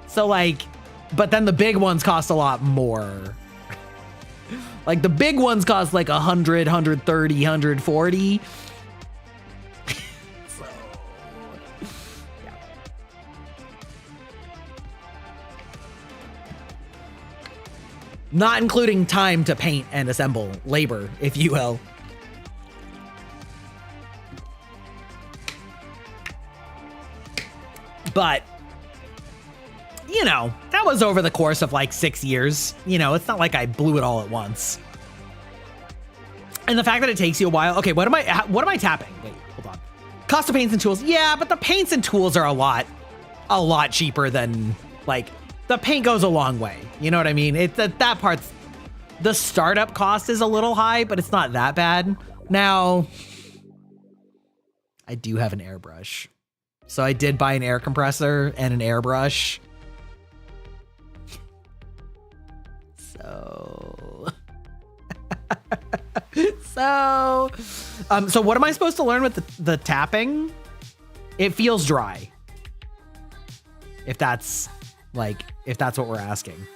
S1: So like, but then the big ones cost a lot more. Like the big ones cost like 100, 130, 140. So, yeah. Not including time to paint and assemble, labor, if you will. But, you know, that was over the course of like 6 years. You know, it's not like I blew it all at once. And the fact that it takes you a while. Okay, what am I tapping? Wait, hold on. Cost of paints and tools. Yeah, but the paints and tools are a lot cheaper than, like, the paint goes a long way. You know what I mean? That part's, the startup cost is a little high, but it's not that bad. Now, I do have an airbrush. So I did buy an air compressor and an airbrush. So what am I supposed to learn with the tapping? It feels dry. If that's what we're asking.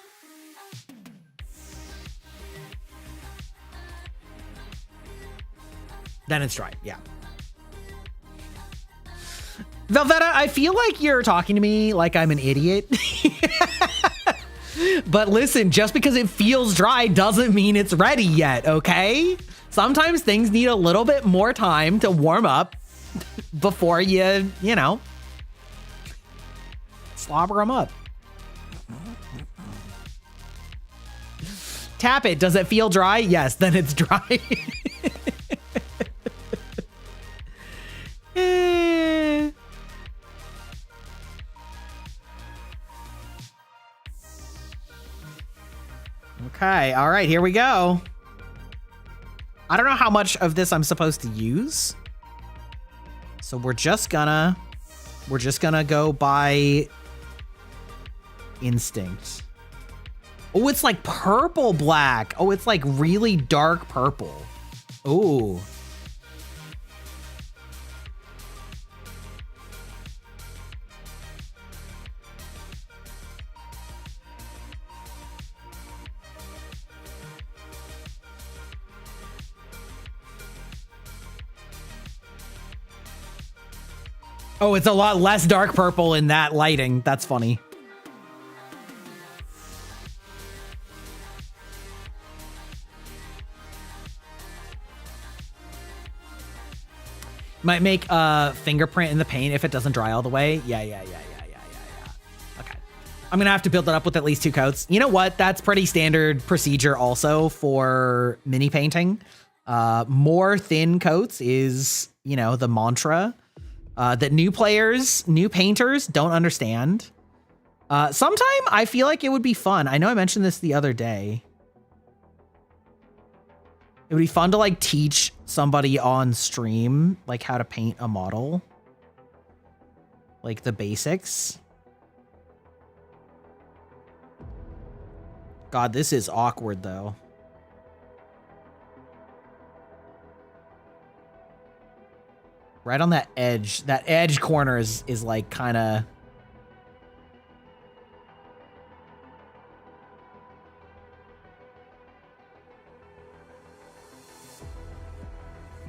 S1: Then it's dry, yeah. Velveta, I feel like you're talking to me like I'm an idiot. But listen, just because it feels dry doesn't mean it's ready yet, okay? Sometimes things need a little bit more time to warm up before you know, slobber them up. Tap it. Does it feel dry? Yes, then it's dry. Okay, all right, here we go. I don't know how much of this I'm supposed to use. So we're just gonna go by instinct. Oh, it's like purple black. Oh, it's like really dark purple. Ooh. Oh, it's a lot less dark purple in that lighting. That's funny. Might make a fingerprint in the paint if it doesn't dry all the way. Yeah. Okay. I'm gonna have to build it up with at least 2 coats. You know what? That's pretty standard procedure also for mini painting. More thin coats is, you know, the mantra. That new painters don't understand. Sometime I feel like it would be fun. I know I mentioned this the other day. It would be fun to like teach somebody on stream like how to paint a model. Like the basics. God, this is awkward though. Right on that edge corner is like kind of.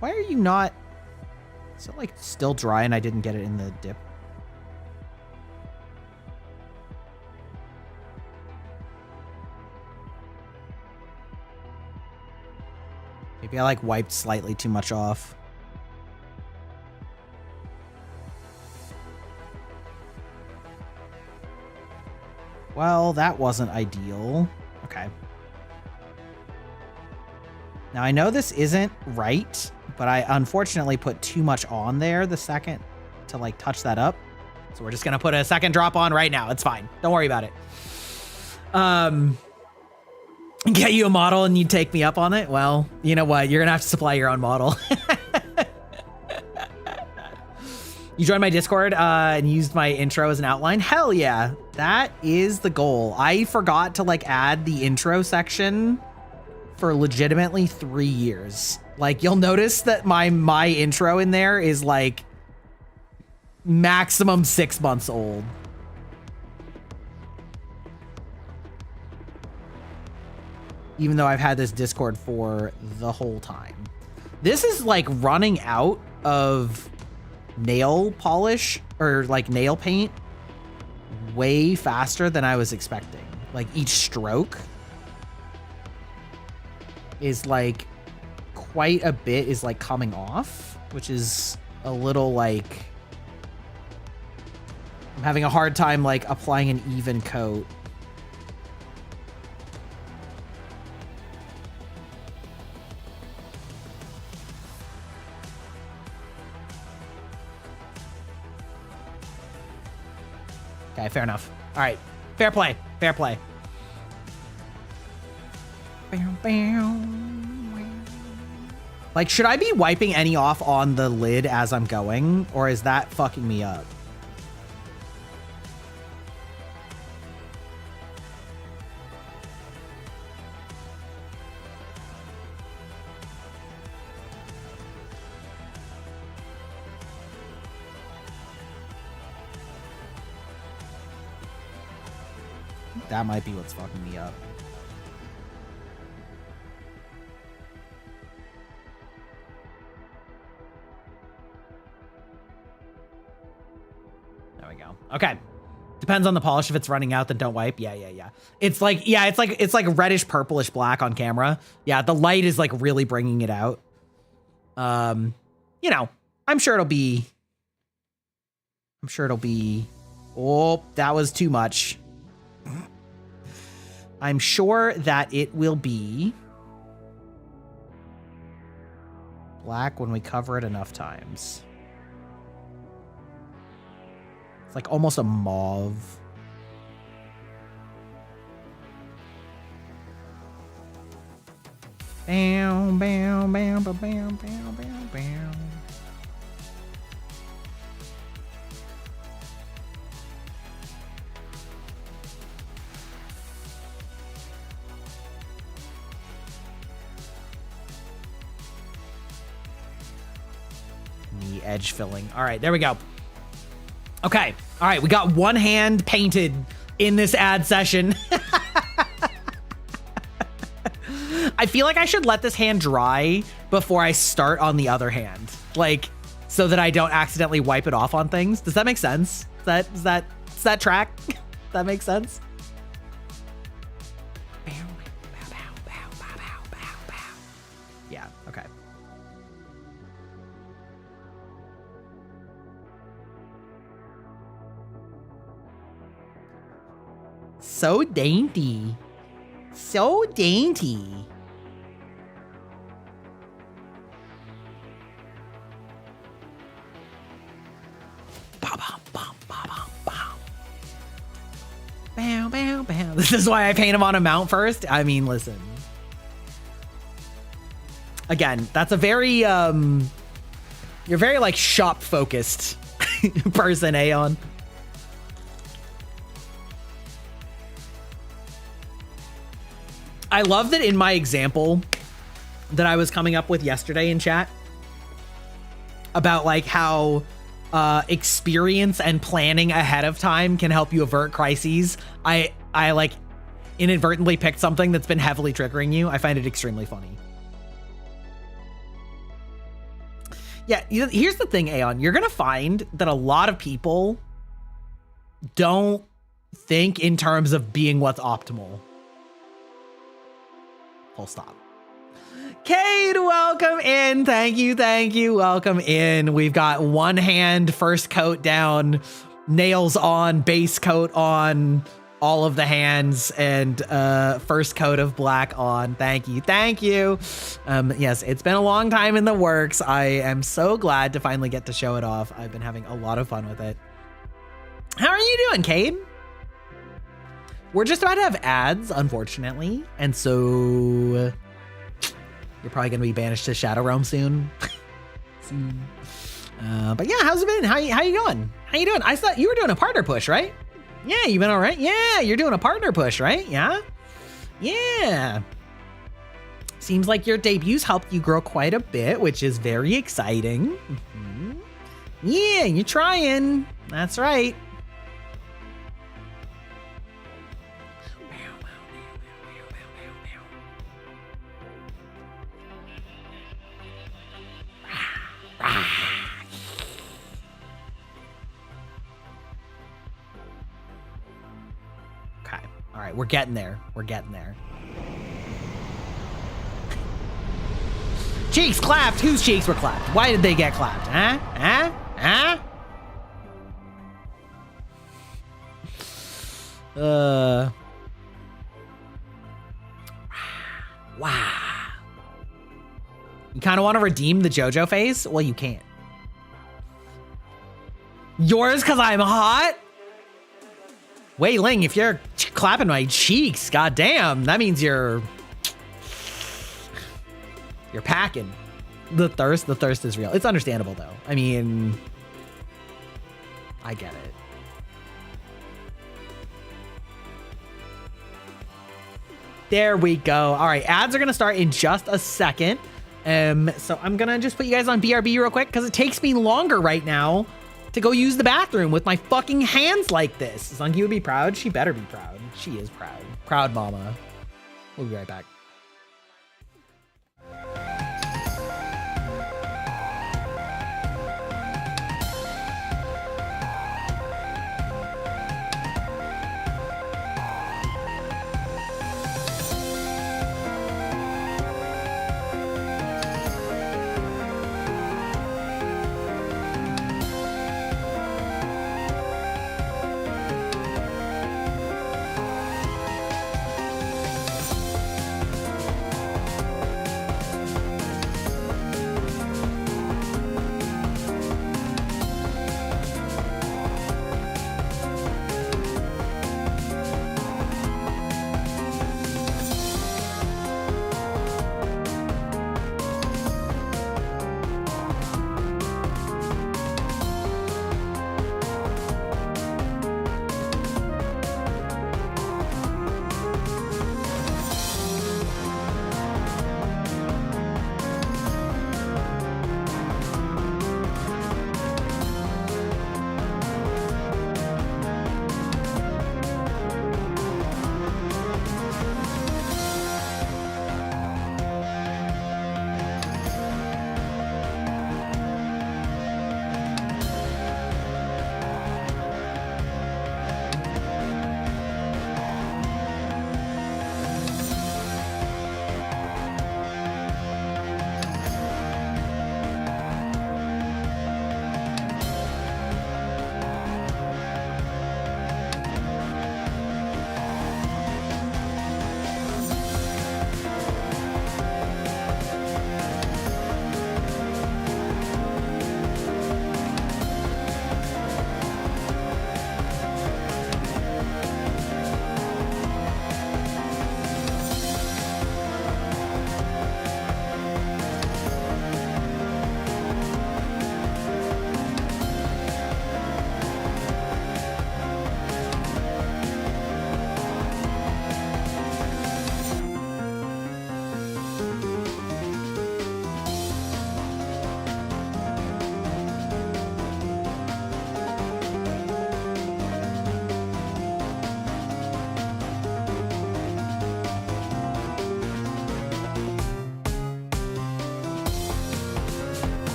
S1: Why are you not? Is it like still dry and I didn't get it in the dip? Maybe I like wiped slightly too much off. Well, that wasn't ideal. Okay. Now I know this isn't right, but I unfortunately put too much on there the second to like touch that up. So we're just gonna put a second drop on right now. It's fine. Don't worry about it. Get you a model and you take me up on it? Well, you know what? You're gonna have to supply your own model. You joined my Discord and used my intro as an outline? Hell yeah. That is the goal. I forgot to like add the intro section for legitimately 3 years. Like you'll notice that my intro in there is like maximum 6 months old. Even though I've had this Discord for the whole time. This is like running out of nail polish or like nail paint way faster than I was expecting. Like each stroke is like quite a bit is like coming off, which is a little like I'm having a hard time, like, applying an even coat. Okay, fair enough. All right. Fair play. Fair play. Like, should I be wiping any off on the lid as I'm going? Or is that fucking me up? That might be what's fucking me up. There we go. Okay. Depends on the polish. If it's running out, then don't wipe. Yeah. It's like, yeah, it's like reddish purplish black on camera. Yeah, the light is like really bringing it out. You know, I'm sure it'll be. Oh, that was too much. I'm sure that it will be black when we cover it enough times. It's like almost a mauve. Bam, bam, bam, bam, bam, bam, bam, bam. The edge filling. All right, there we go. Okay. All right, we got one hand painted in this ad session. I feel like I should let this hand dry before I start on the other hand, like, so that I don't accidentally wipe it off on things. Does that make sense? Does that track? That makes sense? Yeah, okay. So dainty. So dainty. Bow, bow, bow. This is why I paint him on a mount first. I mean, listen. Again, that's a very, you're very, like, shop-focused person, Aeon. I love that in my example that I was coming up with yesterday in chat about, like, how experience and planning ahead of time can help you avert crises. I like inadvertently picked something that's been heavily triggering you. I find it extremely funny. Yeah, here's the thing, Aeon. You're gonna find that a lot of people don't think in terms of being what's optimal. Full stop. Cade, welcome in. Thank you. Welcome in. We've got one hand, first coat down, nails on, base coat on, all of the hands, and first coat of black on. Thank you. Yes, it's been a long time in the works. I am so glad to finally get to show it off. I've been having a lot of fun with it. How are you doing, Cade? We're just about to have ads, unfortunately, and so you're probably going to be banished to Shadow Realm soon. But yeah, how's it been? How you going? How you doing? I thought you were doing a partner push, right? Yeah, you been all right? Yeah, you're doing a partner push, right? Yeah. Seems like your debuts helped you grow quite a bit, which is very exciting. Mm-hmm. Yeah, you're trying. That's right. Okay. All right, we're getting there. Cheeks clapped. Whose cheeks were clapped? Why did they get clapped? Huh? Wow. You kind of want to redeem the JoJo face? Well, you can't. Yours because I'm hot? Wei Ling, if you're clapping my cheeks, goddamn, that means you're packing. The thirst is real. It's understandable though. I mean, I get it. There we go. All right, ads are gonna start in just a second. So I'm gonna just put you guys on BRB real quick because it takes me longer right now to go use the bathroom with my fucking hands like this. Zunky would be proud. She better be proud. She is proud. Proud mama. We'll be right back.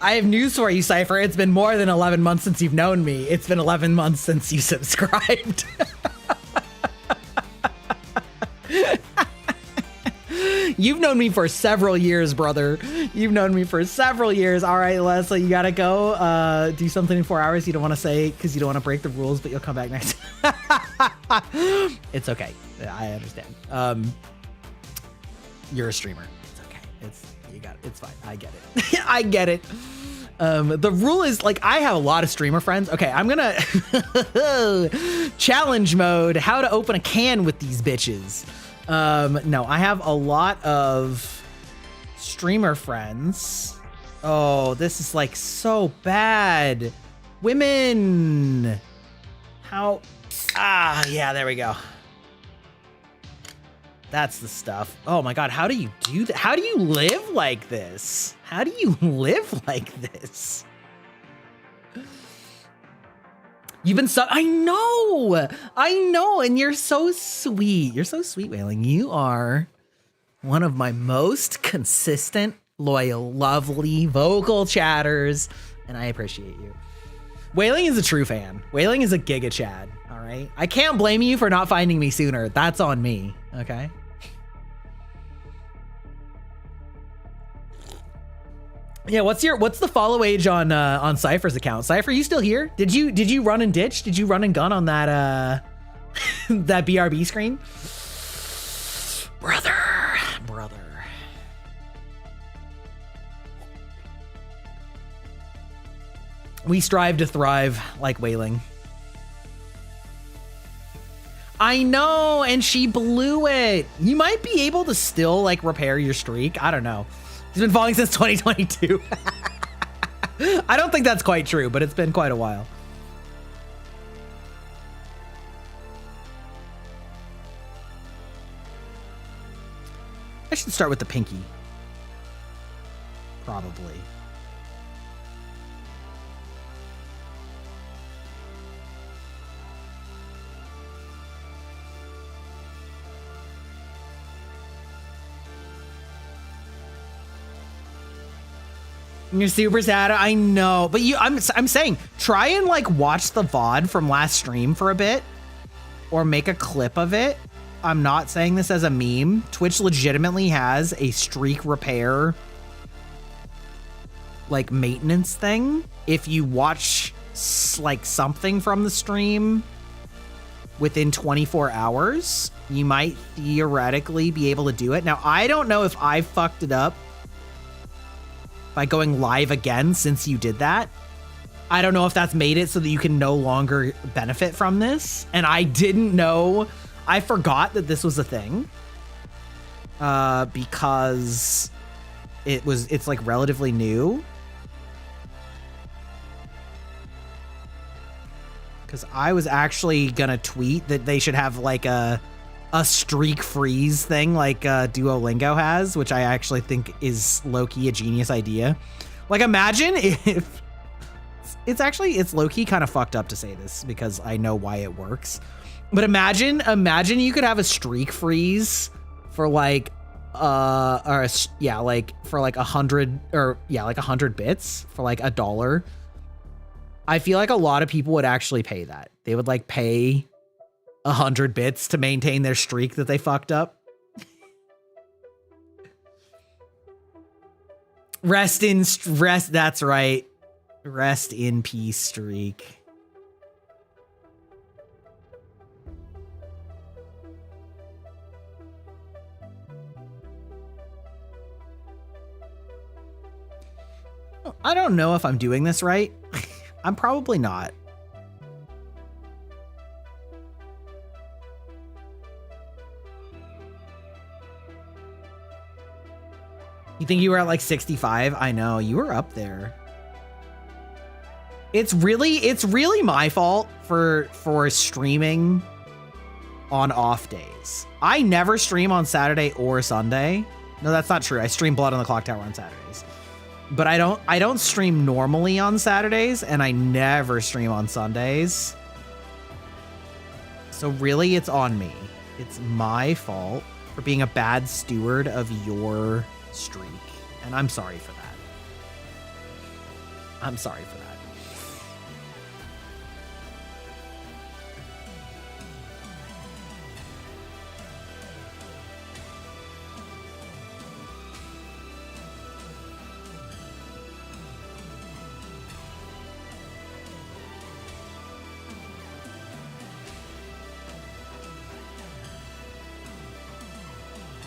S1: I have news for you, Cypher. It's been more than 11 months since you've known me. It's been 11 months since you subscribed. You've known me for several years, brother. You've known me for several years. All right, Leslie, you gotta go do something in 4 hours. You don't want to say because you don't want to break the rules, but you'll come back next. It's okay. I understand. You're a streamer. It's okay. You got it. It's fine. I get it. I get it. The rule is, like, I have a lot of streamer friends. Okay, I'm gonna challenge mode. How to open a can with these bitches. No, I have a lot of streamer friends. Oh, this is like so bad. Women. How? Yeah, there we go. That's the stuff. Oh my God, how do you do that? How do you live like this? How do you live like this? You've been I know, and you're so sweet. You're so sweet, Wailing. You are one of my most consistent, loyal, lovely vocal chatters, and I appreciate you. Wailing is a true fan. Wailing is a giga Chad, all right? I can't blame you for not finding me sooner. That's on me, okay? Yeah, what's the follow age on Cypher's account? Cypher, you still here? Did you run and ditch? Did you run and gun on that that BRB screen? Brother. We strive to thrive like Wailing. I know, and she blew it. You might be able to still like repair your streak. I don't know. He's been falling since 2022. I don't think that's quite true, but it's been quite a while. I should start with the pinky. Probably. You're super sad. I know, but I'm saying try and like watch the VOD from last stream for a bit, or make a clip of it. I'm not saying this as a meme. Twitch legitimately has a streak repair, like maintenance thing. If you watch like something from the stream within 24 hours, you might theoretically be able to do it. Now, I don't know if I fucked it up by going live again since you did that. I don't know if that's made it so that you can no longer benefit from this. And I didn't know, I forgot that this was a thing. Because it's like relatively new. Because I was actually gonna tweet that they should have like a streak freeze thing like Duolingo has, which I actually think is low-key a genius idea. Like, imagine if it's low-key kind of fucked up to say this because I know why it works. But imagine you could have a streak freeze for like for like 100 bits for like $1. I feel like a lot of people would actually pay that. They would like pay 100 bits to maintain their streak that they fucked up. That's right. Rest in peace, streak. I don't know if I'm doing this right. I'm probably not. You think you were at like 65? I know, you were up there. It's really my fault for streaming on off days. I never stream on Saturday or Sunday. No, that's not true. I stream Blood on the Clock Tower on Saturdays. But I don't stream normally on Saturdays, and I never stream on Sundays. So really, it's on me. It's my fault for being a bad steward of your streak, and I'm sorry for that. I'm sorry for that.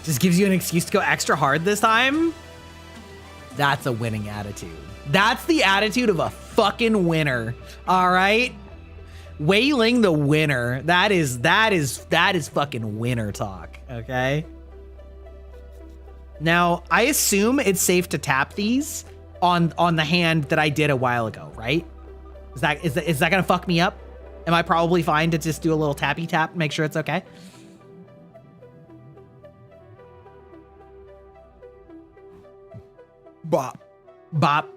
S1: Just gives you an excuse to go extra hard this time. That's a winning attitude. That's the attitude of a fucking winner. All right. Wailing the winner. That is fucking winner talk. Okay. Now, I assume it's safe to tap these on the hand that I did a while ago, right? Is that gonna fuck me up? Am I probably fine to just do a little tappy tap, make sure it's okay? Bop. Bop.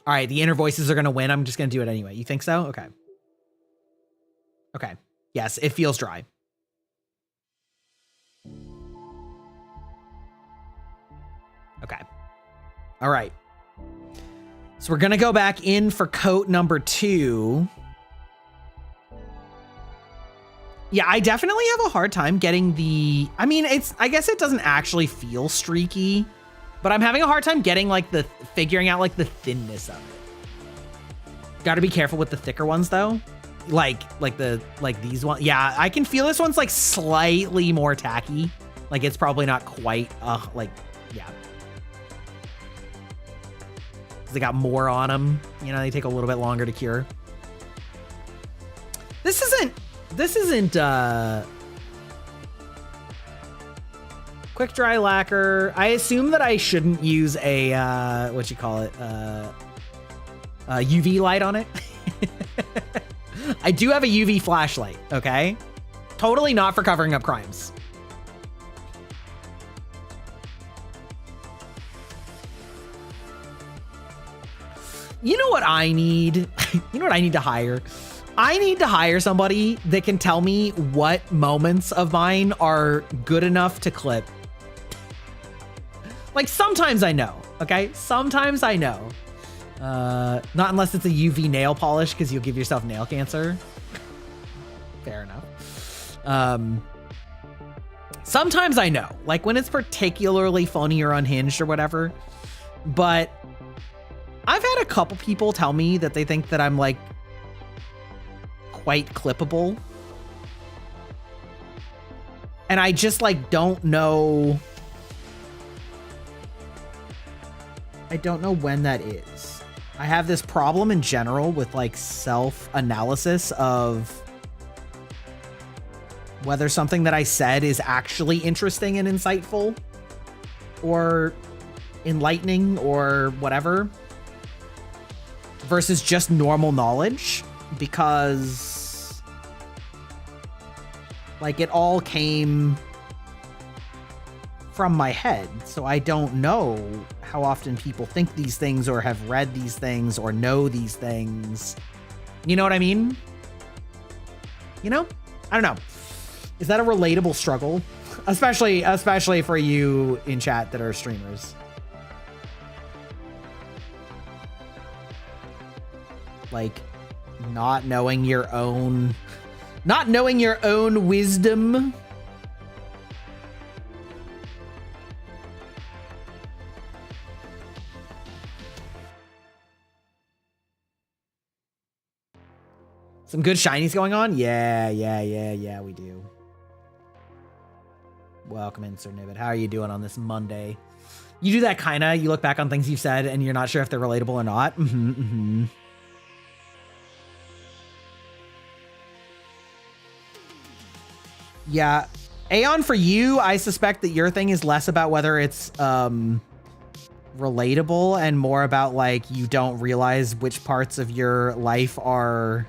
S1: All right, the inner voices are going to win. I'm just going to do it anyway. You think so? Okay. Okay. Yes, it feels dry. Okay. All right. So we're going to go back in for coat number 2. Yeah, I definitely have a hard time getting the, I mean, I guess it doesn't actually feel streaky, but I'm having a hard time getting figuring out the thinness of it. Got to be careful with the thicker ones though. Like these ones. Yeah, I can feel this one's slightly more tacky. It's probably not quite, yeah. They got more on them. You know, they take a little bit longer to cure. This isn't quick dry lacquer. I assume that I shouldn't use a UV light on it. I do have a UV flashlight, okay? Totally not for covering up crimes. You know what I need? You know what I need to hire? I need to hire somebody that can tell me what moments of mine are good enough to clip. Sometimes I know, okay? Sometimes I know. Not unless it's a UV nail polish because you'll give yourself nail cancer. Fair enough. Sometimes I know, when it's particularly funny or unhinged or whatever. But I've had a couple people tell me that they think that I'm quite clippable. And I just don't know. I don't know when that is. I have this problem in general with self-analysis of whether something that I said is actually interesting and insightful or enlightening or whatever versus just normal knowledge, because it all came from my head. So I don't know how often people think these things or have read these things or know these things. You know what I mean? You know? I don't know. Is that a relatable struggle? Especially for you in chat that are streamers. Not knowing your own wisdom. Some good shinies going on? Yeah, we do. Welcome in, Sir Nibbit. How are you doing on this Monday? You do that kinda, you look back on things you've said and you're not sure if they're relatable or not. Yeah. Aeon, for you, I suspect that your thing is less about whether it's relatable and more about you don't realize which parts of your life are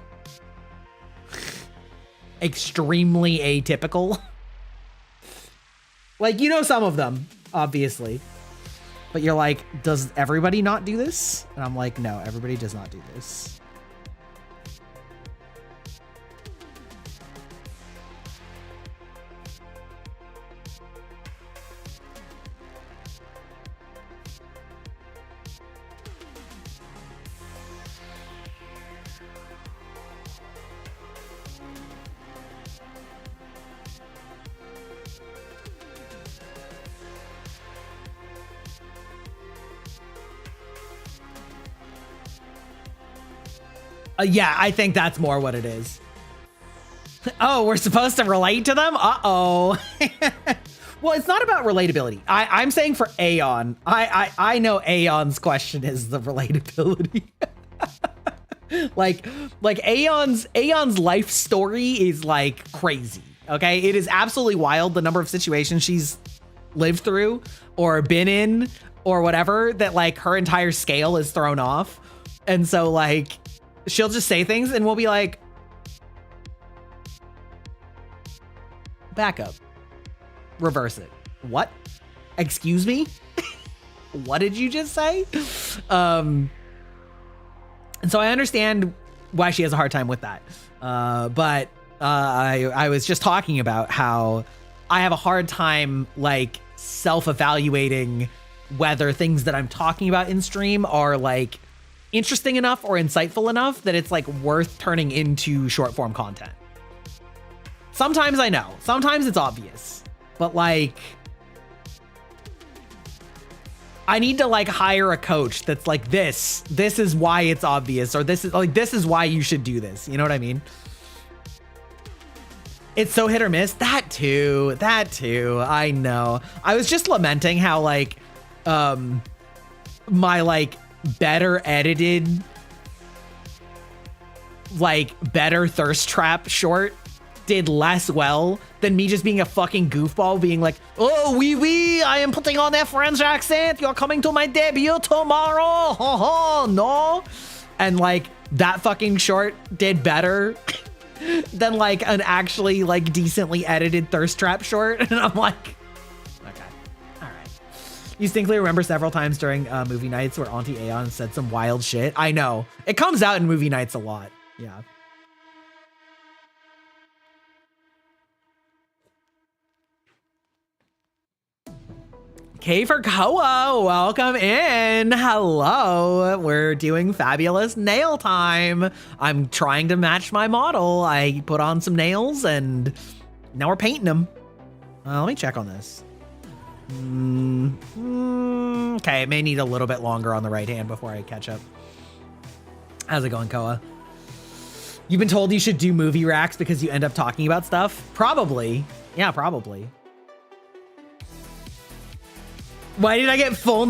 S1: extremely atypical. Some of them, obviously. But you're does everybody not do this? And I'm no, everybody does not do this. Yeah, I think that's more what it is. Oh, we're supposed to relate to them? Uh-oh. Well, it's not about relatability. I'm saying for Aeon. I know Aeon's question is the relatability. like Aeon's life story is like crazy. Okay, it is absolutely wild the number of situations she's lived through or been in or whatever that like her entire scale is thrown off. And so like she'll just say things and we'll be like, back up, reverse it. What? Excuse me? What did you just say? And so I understand why she has a hard time with that. But I was just talking about how I have a hard time like self-evaluating whether things that I'm talking about in stream are like interesting enough or insightful enough that it's like worth turning into short form content. Sometimes I know, sometimes it's obvious, but like I need to like hire a coach that's like this is why it's obvious, or this is why you should do this. You know what I mean? It's so hit or miss. That too. I know. I was just lamenting how like my like better edited, like better thirst trap short did less well than me just being a fucking goofball being like, oh, oui, I am putting on that French accent. You're coming to my debut tomorrow. No. And like that fucking short did better than like an actually like decently edited thirst trap short. And I'm like, okay, all right. You distinctly remember several times during movie nights where Auntie Aeon said some wild shit. I know it comes out in movie nights a lot. Yeah. K for Koa, welcome in. Hello. We're doing fabulous nail time. I'm trying to match my model. I put on some nails and now we're painting them. Let me check on this. Okay, it may need a little bit longer on the right hand before I catch up. How's it going, Koa? You've been told you should do movie racks because you end up talking about stuff? Probably. Yeah, probably. Why did I get full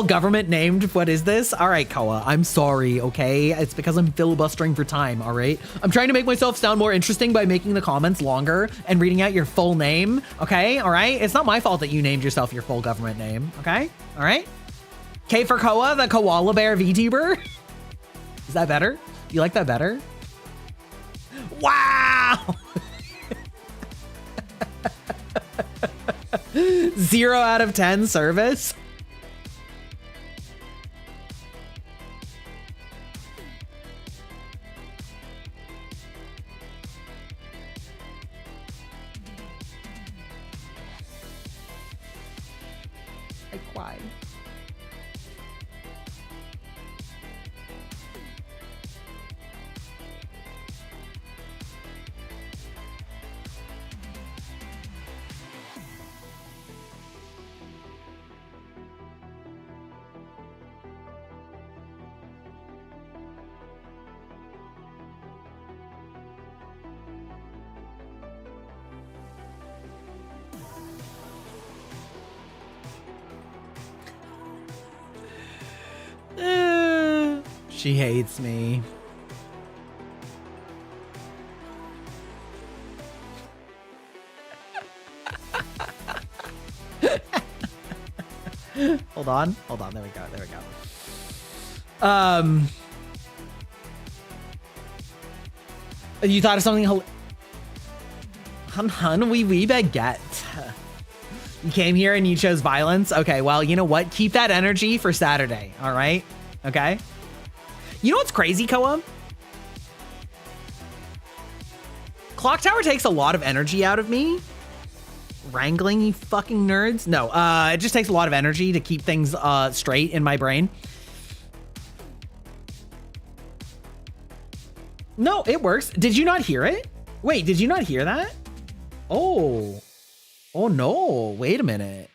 S1: government named? What is this? All right, Koa, I'm sorry, okay? It's because I'm filibustering for time, all right? I'm trying to make myself sound more interesting by making the comments longer and reading out your full name, okay? All right? It's not my fault that you named yourself your full government name, okay? All right? K for Koa, the koala bear VTuber. Is that better? Do you like that better? Wow! 0 out of 10 service. Like why? She hates me. Hold on. There we go. You thought of something? Hun, we baguette. You came here and you chose violence. Okay, well, you know what? Keep that energy for Saturday. All right. Okay. You know what's crazy, Koa? Clock Tower takes a lot of energy out of me. Wrangling, you fucking nerds. No, it just takes a lot of energy to keep things straight in my brain. No, it works. Did you not hear it? Wait, did you not hear that? Oh no, wait a minute.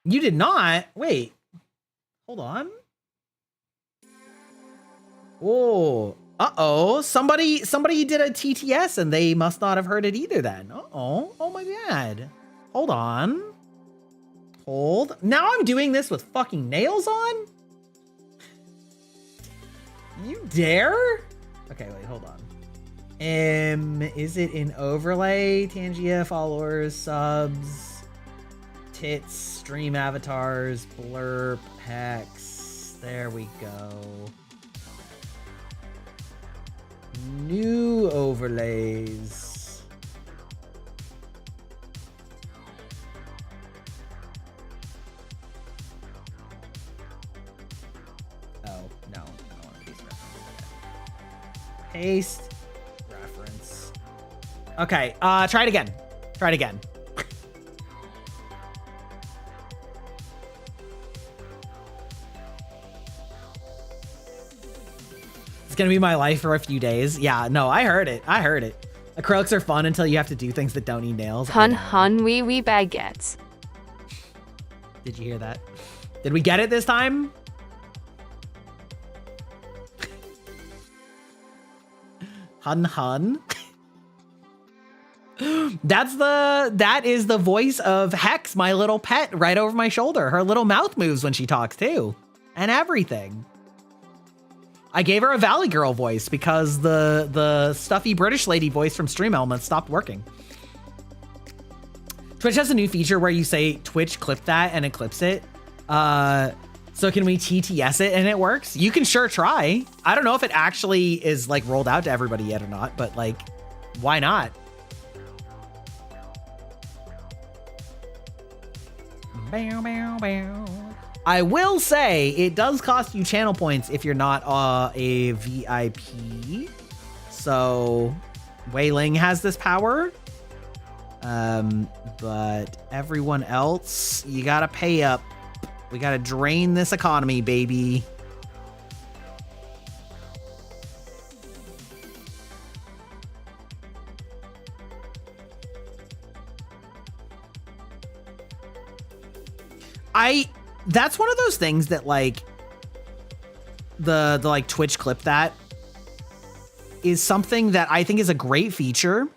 S1: You did not? Wait, hold on. Oh, uh-oh. Somebody did a TTS and they must not have heard it either then. Uh-oh. Oh my God. Hold on. Hold. Now I'm doing this with fucking nails on? You dare? Okay, wait, hold on. Is it in overlay? Tangia, followers, subs, tits, stream avatars, blurb, hex. There we go. New overlays. Oh, no. I want to paste reference. Paste reference. Okay, try it again. Try it again. Gonna be my life for a few days. Yeah, no, I heard it. I heard it. Acrylics are fun until you have to do things that don't need nails.
S2: Hun, wee baguettes.
S1: Did you hear that? Did we get it this time? Hun. That is the voice of Hex, my little pet, right over my shoulder. Her little mouth moves when she talks too, and everything. I gave her a Valley Girl voice because the stuffy British lady voice from Stream Elements stopped working. Twitch has a new feature where you say Twitch clip that and it clips it. So can we TTS it and it works? You can sure try. I don't know if it actually is like rolled out to everybody yet or not, but like, why not? Bow, bow, bow. I will say it does cost you channel points if you're not a VIP. So Wei Ling has this power. But everyone else, you gotta pay up. We gotta drain this economy, baby. That's one of those things that like the like Twitch clip that is something that I think is a great feature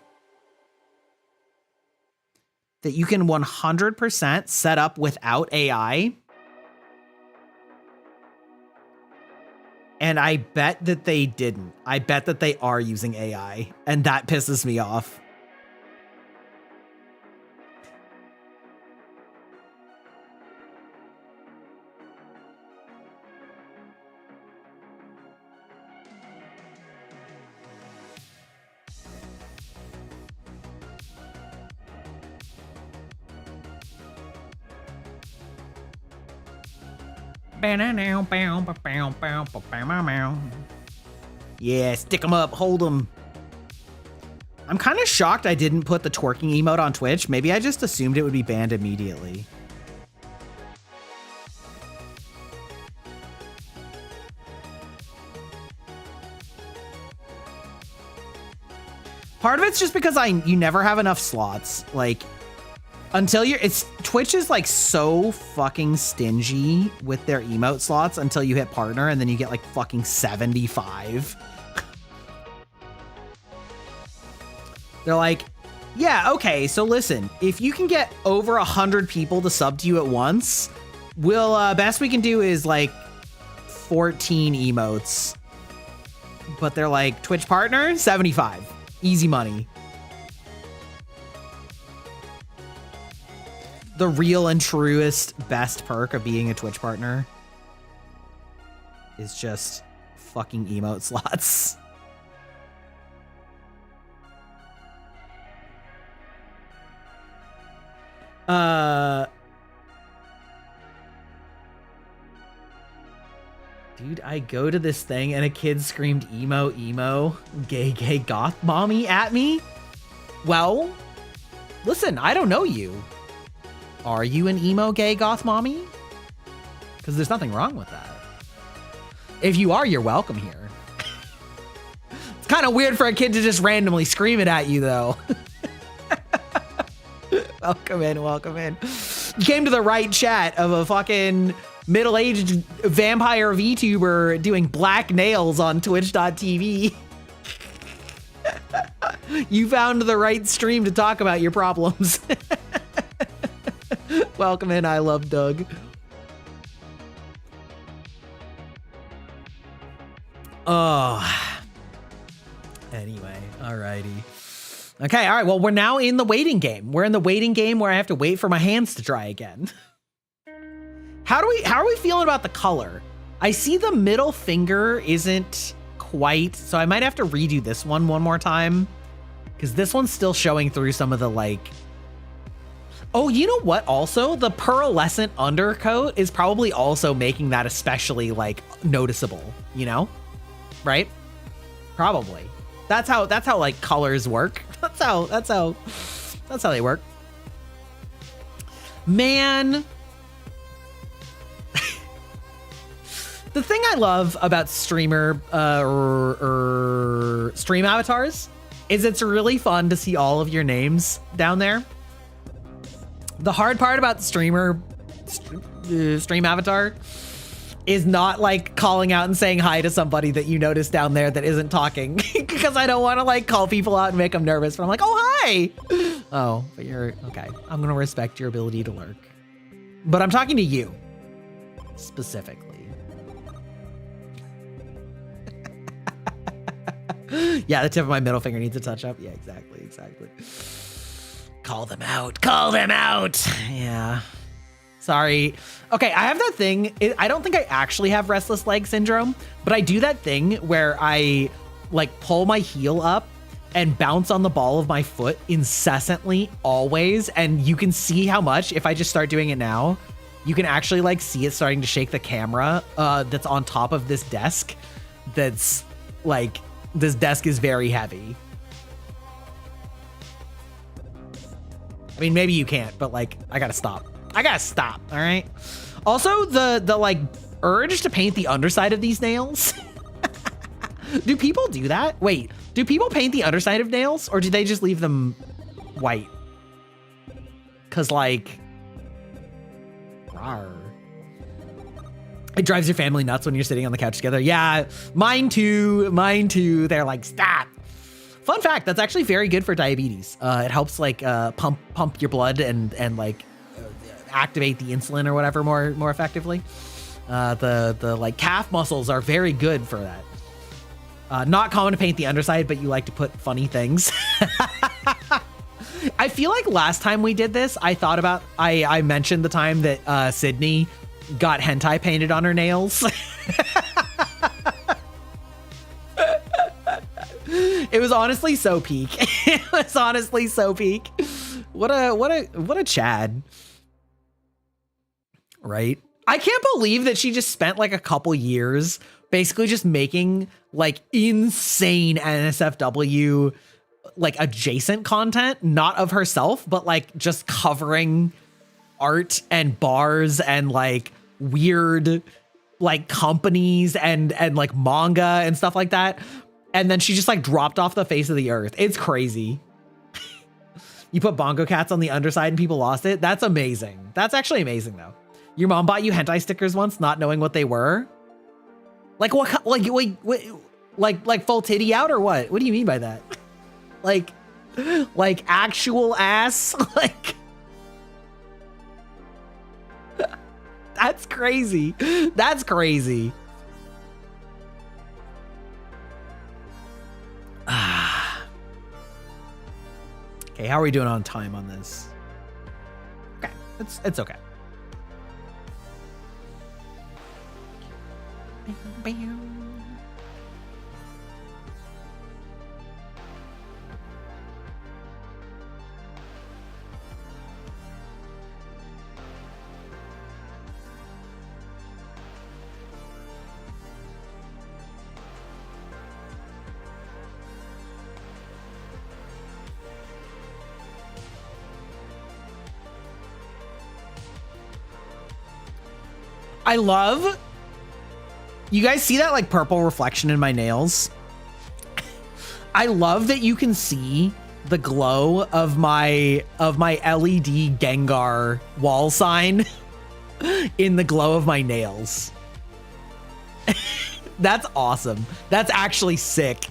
S1: that you can 100% set up without AI. And I bet that they didn't. I bet that they are using AI, and that pisses me off. Yeah, stick them up, hold them. I'm kind of shocked I didn't put the twerking emote on Twitch. Maybe I just assumed it would be banned immediately. Part of it's just because you never have enough slots. Like, until Twitch is like so fucking stingy with their emote slots until you hit partner, and then you get like fucking 75. They're like, yeah, okay, so listen, if you can get over 100 people to sub to you at once, best we can do is like 14 emotes. But they're like, Twitch partner, 75. Easy money. The real and truest best perk of being a Twitch partner is just fucking emote slots. Dude, I go to this thing and a kid screamed emo, gay goth mommy at me. Well, listen, I don't know you. Are you an emo gay goth mommy? Because there's nothing wrong with that. If you are, you're welcome here. It's kind of weird for a kid to just randomly scream it at you, though. Welcome in, welcome in. You came to the right chat of a fucking middle-aged vampire VTuber doing black nails on twitch.tv. You found the right stream to talk about your problems. Welcome in, I love Doug. Oh. Anyway, alrighty. Okay, all right, well, we're now in the waiting game. We're in the waiting game where I have to wait for my hands to dry again. How are we feeling about the color? I see the middle finger isn't quite, so I might have to redo this one more time, because this one's still showing through some of the like. Oh, you know what? Also, the pearlescent undercoat is probably also making that especially like noticeable, you know? Right? Probably. That's how like colors work. That's how they work. Man. The thing I love about streamer stream avatars is it's really fun to see all of your names down there. The hard part about the stream avatar is not like calling out and saying hi to somebody that you notice down there that isn't talking, because I don't want to like call people out and make them nervous, but I'm like, oh, hi. Oh, but you're okay. I'm going to respect your ability to lurk, but I'm talking to you specifically. Yeah, the tip of my middle finger needs a touch up. Yeah, exactly. Call them out. Yeah. Sorry. Okay, I have that thing. I don't think I actually have restless leg syndrome, but I do that thing where I like pull my heel up and bounce on the ball of my foot incessantly, always. And you can see how much, if I just start doing it now, you can actually like see it starting to shake the camera that's on top of this desk. That's like, this desk is very heavy. I mean, maybe you can't, but like, I gotta stop. All right. Also, the like urge to paint the underside of these nails. Do people do that? Wait, do people paint the underside of nails, or do they just leave them white? Cause like, rawr. It drives your family nuts when you're sitting on the couch together. Yeah, mine too. They're like, stop. Fun fact, that's actually very good for diabetes. It helps like pump your blood and like activate the insulin or whatever more effectively. The like calf muscles are very good for that. Not common to paint the underside, but you like to put funny things. I feel like last time we did this, I mentioned the time that Sydney got hentai painted on her nails. It was honestly so peak. What a Chad. Right? I can't believe that she just spent like a couple years basically just making like insane NSFW like adjacent content, not of herself, but like just covering art and bars and like weird like companies and like manga and stuff like that. And then she just like dropped off the face of the earth. It's crazy. You put bongo cats on the underside and people lost it. That's amazing. That's actually amazing though. Your mom bought you hentai stickers once, not knowing what they were. Like what? Like full titty out or what? What do you mean by that? Like actual ass? Like that's crazy. That's crazy. Okay, how are we doing on time on this? Okay, it's okay. I love, you guys see that like purple reflection in my nails? I love that you can see the glow of my LED Gengar wall sign in the glow of my nails. That's awesome. That's actually sick.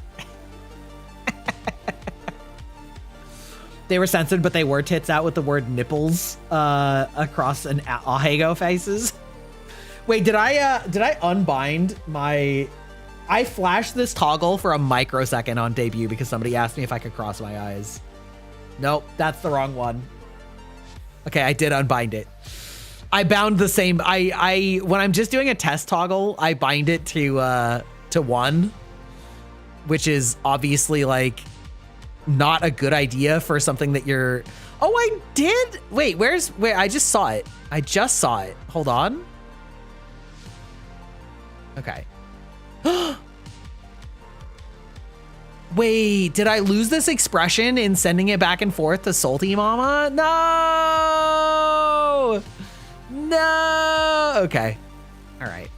S1: They were censored, but they were tits out with the word nipples across an Ahego faces. Wait, did I unbind my... I flashed this toggle for a microsecond on debut because somebody asked me if I could cross my eyes. Nope, that's the wrong one. Okay, I did unbind it. I bound the same. When I'm just doing a test toggle, I bind it to 1, which is obviously like not a good idea for something that you're. Oh, I did. Wait, where? I just saw it. I just saw it. Hold on. Okay. Wait, did I lose this expression in sending it back and forth to Salty Mama? No! No! Okay. All right.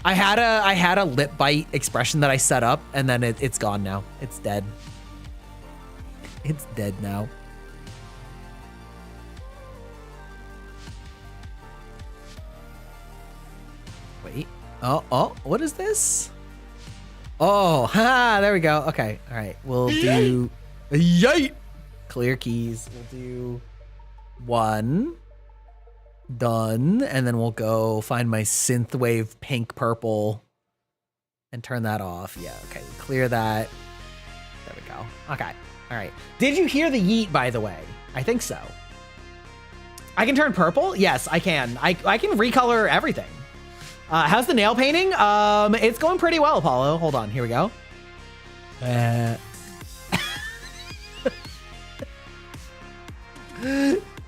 S1: I had a lip bite expression that I set up, and then it's gone now. It's dead. It's dead now. Wait. Oh, what is this? Oh, there we go. Okay, all right. We'll do... Yay! Clear keys. We'll do 1. Done. And then we'll go find my synthwave pink purple and turn that off. Yeah, okay. Clear that. There we go. Okay, all right. Did you hear the yeet, by the way? I think so. I can turn purple? Yes, I can. I can recolor everything. How's the nail painting? It's going pretty well, Apollo. Hold on, here we go.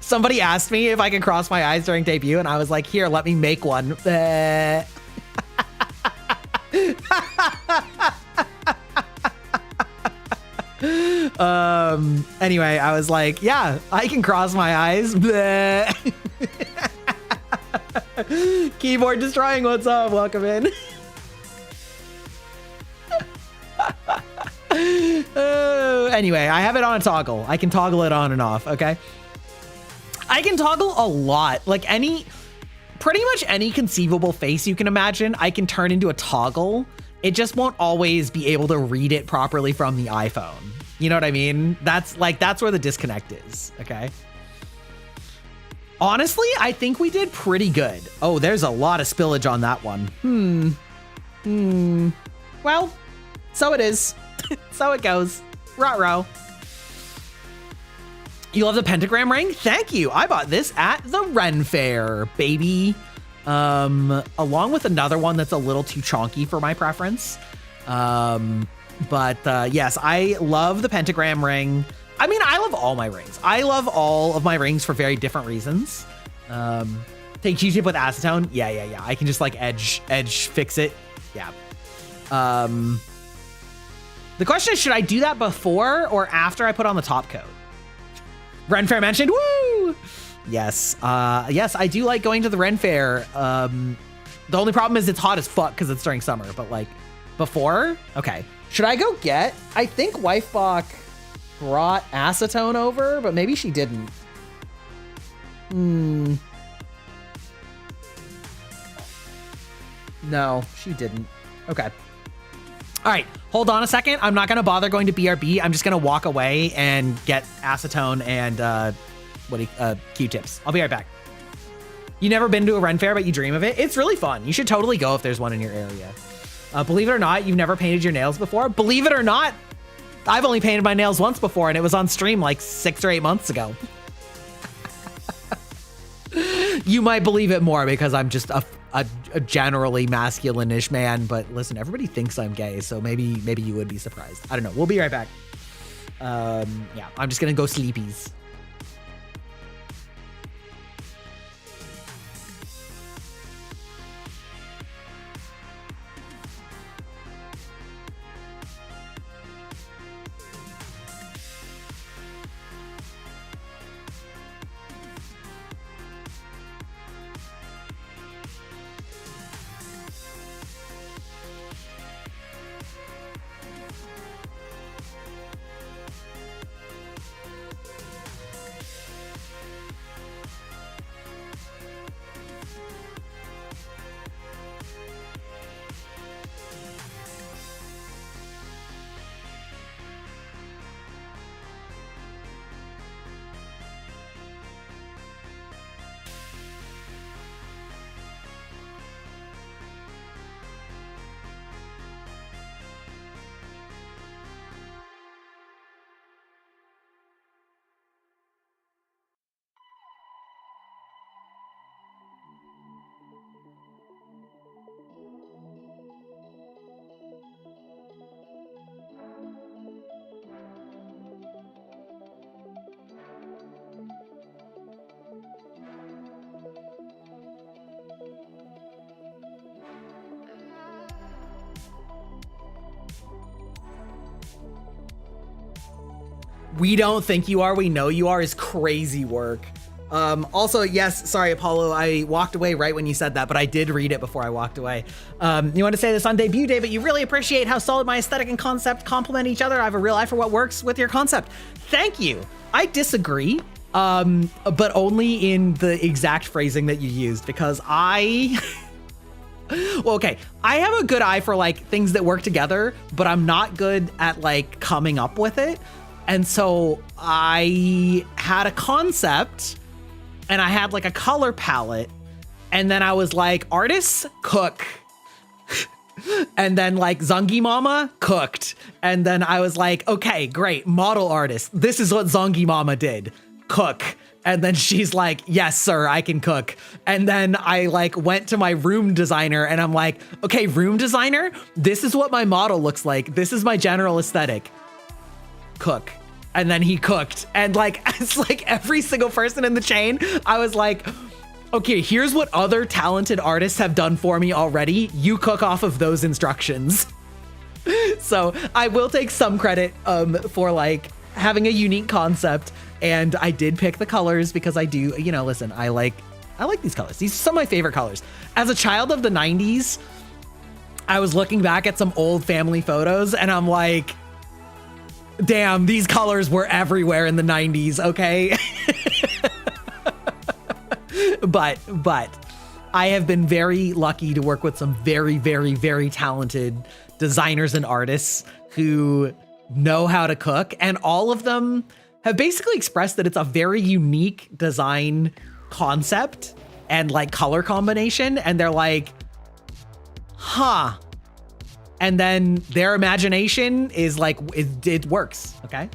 S1: Somebody asked me if I could cross my eyes during debut, and I was like, here, let me make one. Anyway, I was like, yeah, I can cross my eyes. Keyboard destroying, what's up? Welcome in. Anyway, I have it on a toggle. I can toggle it on and off, okay? I can toggle a lot. Like pretty much any conceivable face you can imagine, I can turn into a toggle. It just won't always be able to read it properly from the iPhone. You know what I mean? That's where the disconnect is, okay? Honestly, I think we did pretty good. Oh, there's a lot of spillage on that one. Well, so it is. So it goes. Ruh-roh. You love the pentagram ring? Thank you. I bought this at the Ren Fair, baby. Along with another one that's a little too chonky for my preference. But yes, I love the pentagram ring. I mean, I love all my rings. I love all of my rings for very different reasons. Take Q-tip with acetone. Yeah. I can just like edge fix it. Yeah. The question is, should I do that before or after I put on the top coat? Ren Fair mentioned, woo! Yes, yes, I do like going to the Ren Fair. The only problem is it's hot as fuck because it's during summer, but like before, okay. Should I go get, I think Wifebach brought acetone over, but maybe she didn't. No, she didn't. Okay. All right, hold on a second. I'm not gonna bother going to BRB. I'm just gonna walk away and get acetone and Q-tips. I'll be right back. You never been to a Ren Fair, but you dream of it? It's really fun. You should totally go if there's one in your area. Believe it or not, you've never painted your nails before? Believe it or not, I've only painted my nails once before, and it was on stream like 6 or 8 months ago. You might believe it more because I'm just a generally masculine-ish man, but listen, everybody thinks I'm gay, so maybe you would be surprised. I don't know. We'll be right back. Yeah, I'm just gonna go sleepies. We don't think you are, we know you are is crazy work. Also, yes, sorry, Apollo, I walked away right when you said that, but I did read it before I walked away. You want to say this on debut day, but you really appreciate how solid my aesthetic and concept complement each other. I have a real eye for what works with your concept. Thank you. I disagree, but only in the exact phrasing that you used, because I... Well, okay, I have a good eye for like things that work together, but I'm not good at like coming up with it. And so I had a concept and I had like a color palette, and then I was like, artists cook. And then like Zongi Mama cooked. And then I was like, okay, great, model artist. This is what Zongi Mama did, cook. And then she's like, yes, sir, I can cook. And then I like went to my room designer and I'm like, okay, room designer, this is what my model looks like. This is my general aesthetic, cook. And then he cooked. And like, it's like every single person in the chain, I was like, okay, here's what other talented artists have done for me already. You cook off of those instructions. So I will take some credit for like having a unique concept. And I did pick the colors because I do, you know, listen, I like these colors. These are some of my favorite colors. As a child of the 90s, I was looking back at some old family photos and I'm like, damn, these colors were everywhere in the 90s, okay? But I have been very lucky to work with some very, very, very talented designers and artists who know how to cook, and all of them have basically expressed that it's a very unique design concept and like color combination. And they're like, huh. And then their imagination is like, it works, okay?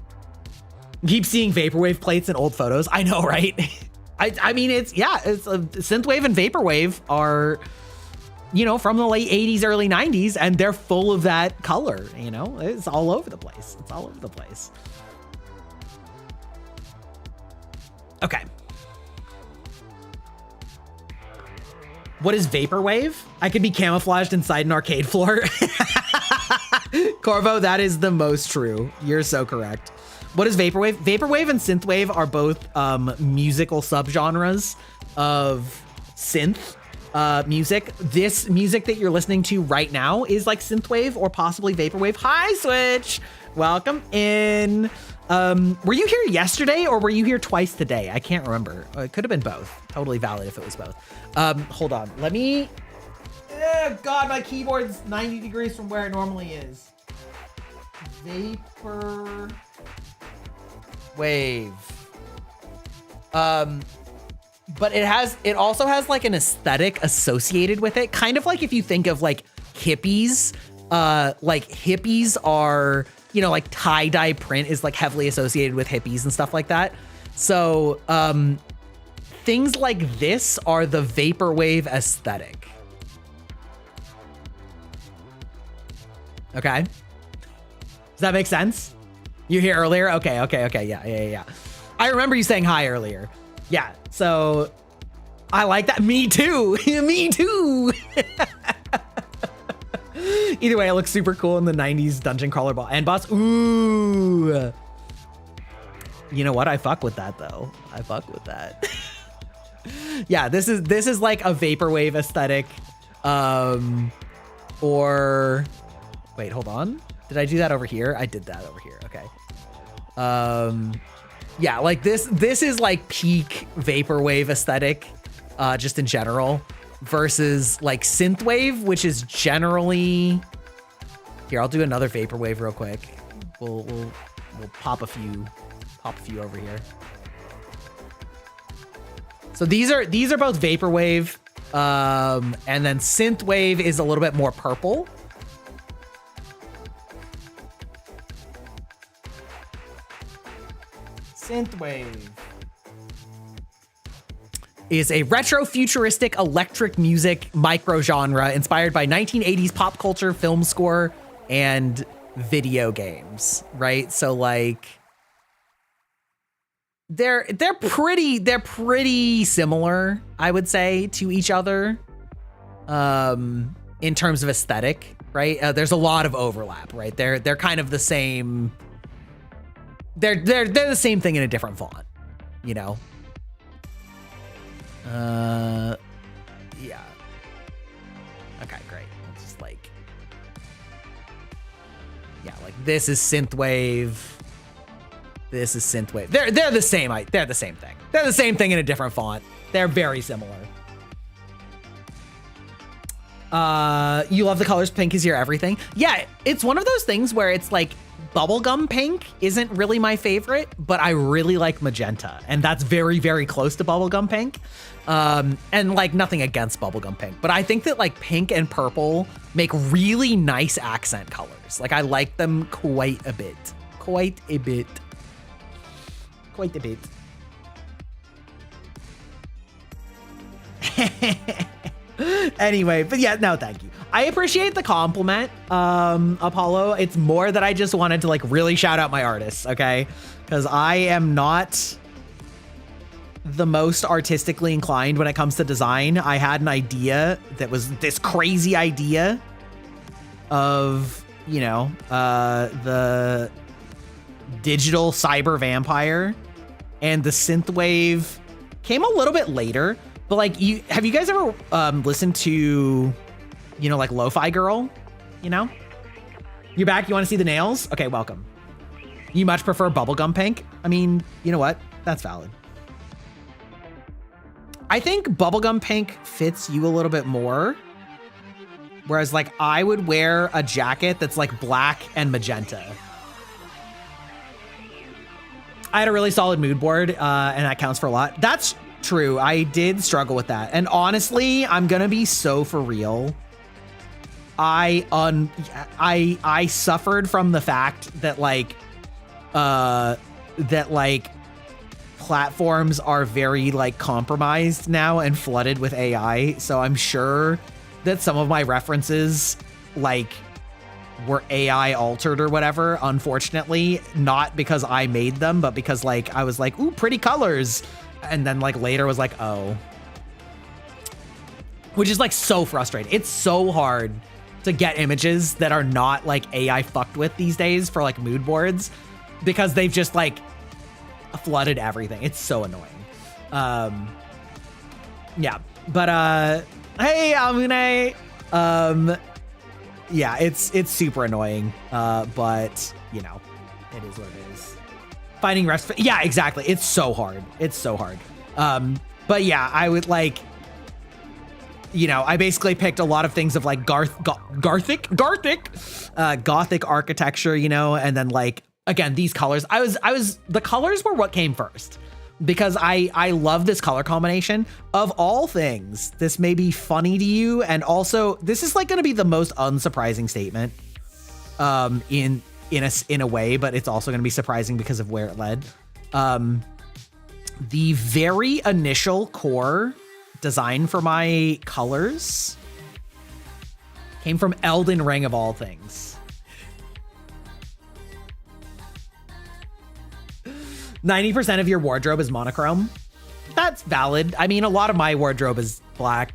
S1: Keep seeing vaporwave plates in old photos. I know, right? I mean, it's synthwave and vaporwave are, you know, from the late 80s, early 90s, and they're full of that color, you know? It's all over the place. It's all over the place. Okay. What is vaporwave? I could be camouflaged inside an arcade floor. Corvo, that is the most true. You're so correct. What is vaporwave? Vaporwave and synthwave are both musical subgenres of synth music. This music that you're listening to right now is like synthwave or possibly vaporwave. Hi, Switch. Welcome in. Were you here yesterday or were you here twice today? I can't remember. It could have been both. Totally valid if it was both. Hold on. Let me... God, my keyboard's 90 degrees from where it normally is. Vapor... wave. But it also has like an aesthetic associated with it. Kind of like if you think of like hippies are, you know, like tie-dye print is like heavily associated with hippies and stuff like that. So things like this are the vaporwave aesthetic. Okay. Does that make sense? You here earlier? Okay. Yeah. I remember you saying hi earlier. Yeah, so I like that. Me too. Me too. Either way, it looks super cool in the 90s dungeon crawler and boss. Ooh. You know what? I fuck with that though. I fuck with that. Yeah, this is like a vaporwave aesthetic. Or wait, hold on. Did I do that over here? I did that over here. Okay. Yeah, like this is like peak vaporwave aesthetic, just in general, versus like synthwave, which is generally... Here, I'll do another vaporwave real quick. We'll pop a few over here. So these are both vaporwave, and then synthwave is a little bit more purple. Synthwave is a retro-futuristic electric music microgenre inspired by 1980s pop culture, film score, and video games, right? So like they're pretty similar, I would say, to each other in terms of aesthetic, right? There's a lot of overlap, right? They're kind of the same they're the same thing in a different font, you know? Yeah. Okay, great. Let's just like, yeah, like this is synthwave. This is synthwave. They're the same. They're the same thing. They're the same thing in a different font. They're very similar. You love the colors. Pink is your everything. Yeah, it's one of those things where it's like bubblegum pink isn't really my favorite, but I really like magenta, and that's very, very close to bubblegum pink. And like nothing against bubblegum pink, but I think that like pink and purple make really nice accent colors. Like I like them quite a bit. Quite a bit. Quite a bit. Anyway, but yeah, no, thank you. I appreciate the compliment, Apollo. It's more that I just wanted to like really shout out my artists, okay? Because I am not the most artistically inclined when it comes to design. I had an idea that was this crazy idea of, you know, the digital cyber vampire, and the synthwave came a little bit later. But like, have you guys ever listened to, you know, like Lo-Fi Girl? You know, you're back. You want to see the nails? Okay, welcome. You much prefer bubblegum pink? I mean, you know what? That's valid. I think bubblegum pink fits you a little bit more. Whereas like I would wear a jacket that's like black and magenta. I had a really solid mood board, and that counts for a lot. That's true. I did struggle with that. And honestly, I'm going to be so for real. I suffered from the fact that like platforms are very like compromised now and flooded with AI. So I'm sure that some of my references like were AI altered or whatever, unfortunately, not because I made them, but because like I was like, ooh, pretty colors. And then like later was like, oh, which is like so frustrating. It's so hard to get images that are not like AI fucked with these days for like mood boards, because they've just like flooded everything. It's so annoying. Yeah, but hey, Amune. Yeah, it's super annoying. But you know, it is what it is. Finding rest. Yeah, exactly. It's so hard. It's so hard. But yeah, I would like, you know, I basically picked a lot of things of like Gothic architecture, you know, and then like, again, these colors, the colors were what came first, because I love this color combination. Of all things, this may be funny to you, and also this is like going to be the most unsurprising statement in a way, but it's also going to be surprising because of where it led. The very initial core design for my colors came from Elden Ring of all things. 90% of your wardrobe is monochrome. That's valid. I mean, a lot of my wardrobe is black.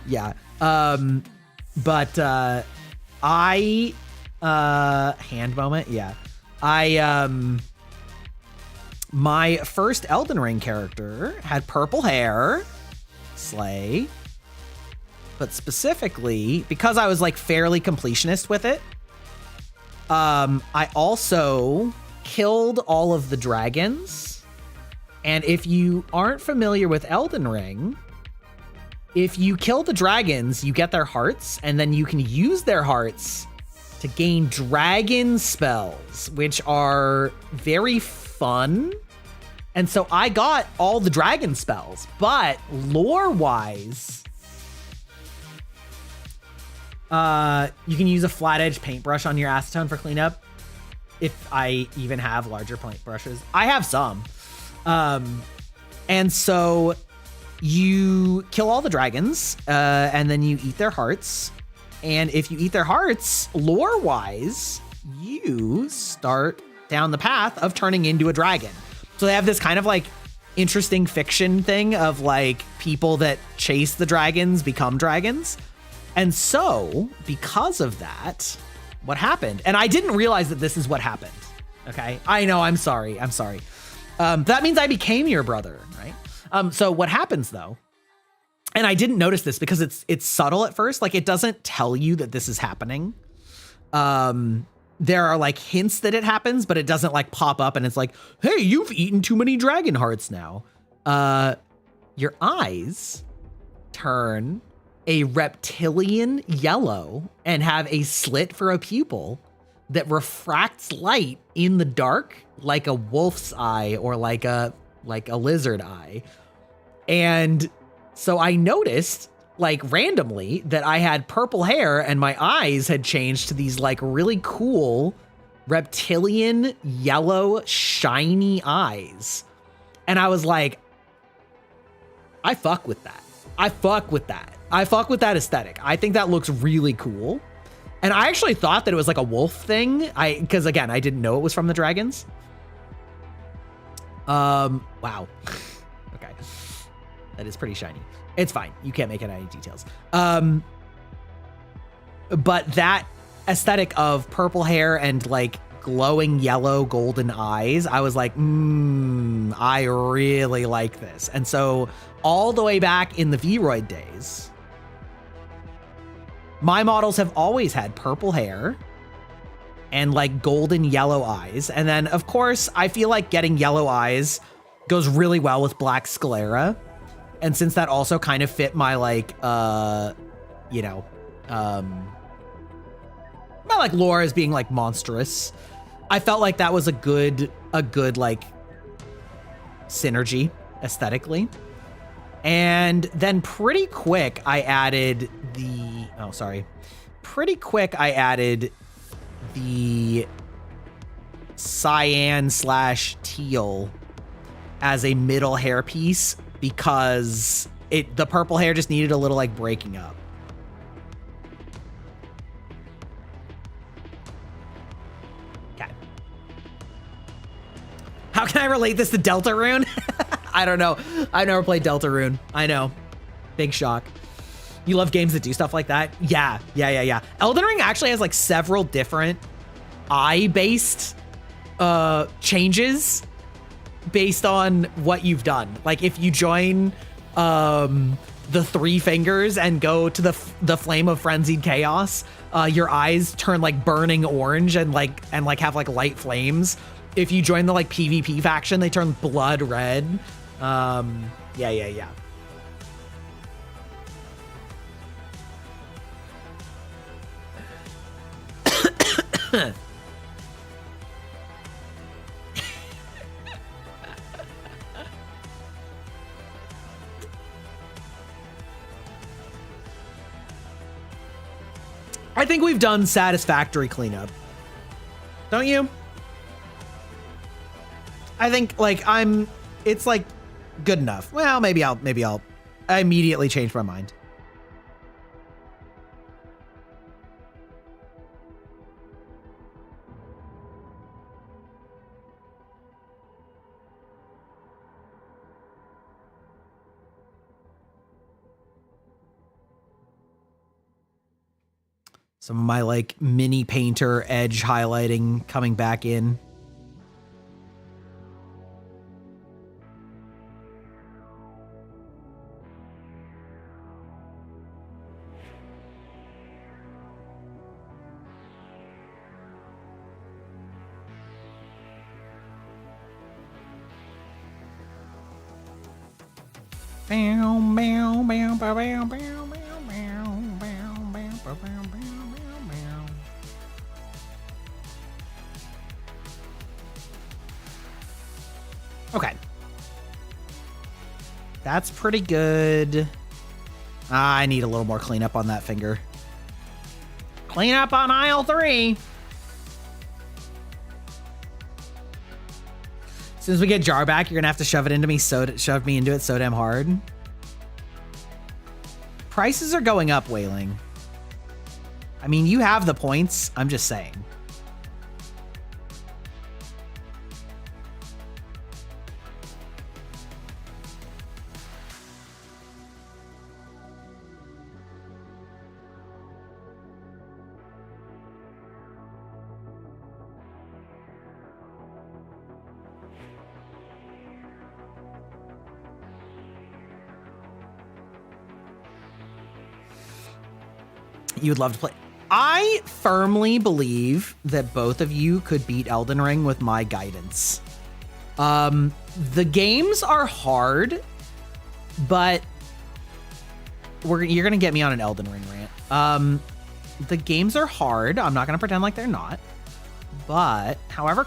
S1: Yeah. But I hand moment. Yeah. My first Elden Ring character had purple hair. Slay. But specifically, because I was like fairly completionist with it, I also killed all of the dragons. And if you aren't familiar with Elden Ring, if you kill the dragons, you get their hearts, and then you can use their hearts to gain dragon spells, which are very fun. And so I got all the dragon spells, but lore-wise, you can use a flat edge paintbrush on your acetone for cleanup. If I even have larger paintbrushes. I have some. And so you kill all the dragons, and then you eat their hearts. And if you eat their hearts, lore-wise, you start down the path of turning into a dragon. So they have this kind of like interesting fiction thing of like people that chase the dragons become dragons. And so because of that, what happened. And I didn't realize that this is what happened. Okay. I know. I'm sorry. That means I became your brother, right? So what happens though, and I didn't notice this because it's subtle at first. Like it doesn't tell you that this is happening. There are like hints that it happens, but it doesn't like pop up and it's like, hey, you've eaten too many dragon hearts now. Your eyes turn a reptilian yellow and have a slit for a pupil that refracts light in the dark like a wolf's eye or like a lizard eye. And so I noticed like randomly that I had purple hair and my eyes had changed to these like really cool reptilian yellow shiny eyes. And I was like, I fuck with that. I fuck with that aesthetic. I think that looks really cool. And I actually thought that it was like a wolf thing. Because again, I didn't know it was from the dragons. Wow. Okay. That is pretty shiny. It's fine. You can't make it out any details. But that aesthetic of purple hair and like glowing yellow golden eyes, I was like, I really like this. And so all the way back in the Vroid days, my models have always had purple hair and like golden yellow eyes. And then of course, I feel like getting yellow eyes goes really well with black sclera. And since that also kind of fit my like, my like lore as being like monstrous, I felt like that was a good like synergy aesthetically. And then pretty quick I added the cyan / teal as a middle hair piece because the purple hair just needed a little like breaking up. Okay. How can I relate this to Deltarune? I don't know. I've never played Deltarune. I know. Big shock. You love games that do stuff like that? Yeah. Elden Ring actually has like several different eye-based changes based on what you've done. Like if you join the 3 fingers and go to the flame of frenzied chaos, your eyes turn like burning orange and have like light flames. If you join the like PvP faction, they turn blood red. Yeah. I think we've done satisfactory cleanup. Don't you? I think like it's like good enough. Well, maybe I immediately changed my mind. Some of my like mini painter edge highlighting coming back in. Okay. That's pretty good. I need a little more cleanup on that finger. Clean up on aisle 3. As soon as we get Jar back, you're gonna have to shove me into it so damn hard. Prices are going up, Wailing. I mean, you have the points. I'm just saying. You would love to play. I firmly believe that both of you could beat Elden Ring with my guidance. The games are hard, but you're gonna get me on an Elden Ring rant. The games are hard. I'm not gonna pretend like they're not. But, however,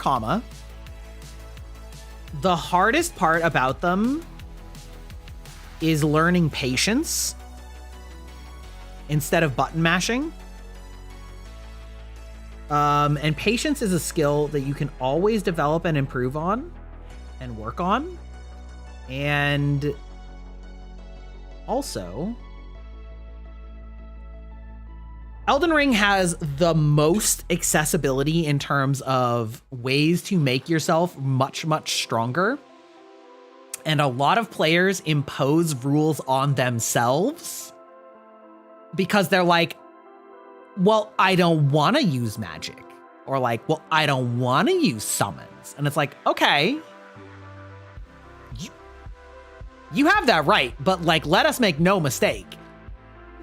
S1: the hardest part about them is learning patience instead of button mashing. And patience is a skill that you can always develop and improve on and work on. And also, Elden Ring has the most accessibility in terms of ways to make yourself much, much stronger. And a lot of players impose rules on themselves because they're like, well, I don't want to use magic. Or like, well, I don't want to use summons. And it's like, okay, you have that right. But like, let us make no mistake.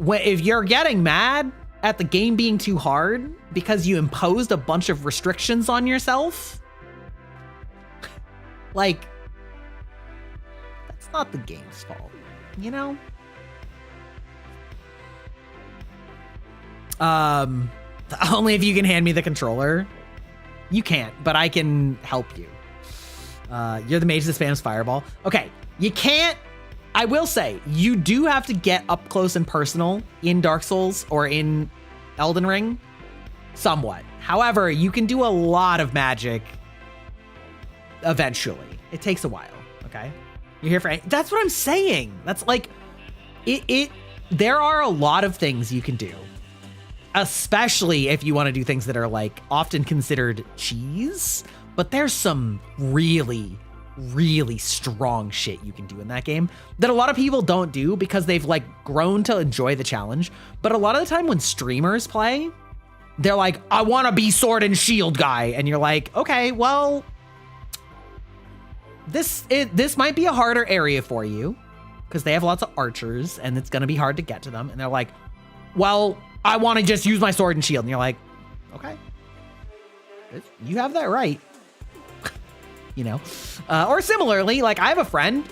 S1: If you're getting mad at the game being too hard because you imposed a bunch of restrictions on yourself, like, that's not the game's fault, you know? Only if you can hand me the controller. You can't, but I can help you. You're the mage that spams fireball. Okay, you can't. I will say, you do have to get up close and personal in Dark Souls or in Elden Ring, somewhat. However, you can do a lot of magic eventually. It takes a while, okay? You're here for, that's what I'm saying. That's like, there are a lot of things you can do, especially if you want to do things that are like often considered cheese, but there's some really strong shit you can do in that game that a lot of people don't do because they've like grown to enjoy the challenge. But a lot of the time when streamers play, they're like, I want to be sword and shield guy. And you're like, okay, well, this might be a harder area for you because they have lots of archers and it's going to be hard to get to them. And they're like, well, I want to just use my sword and shield. And you're like, okay, you have that right. You know, or similarly, like I have a friend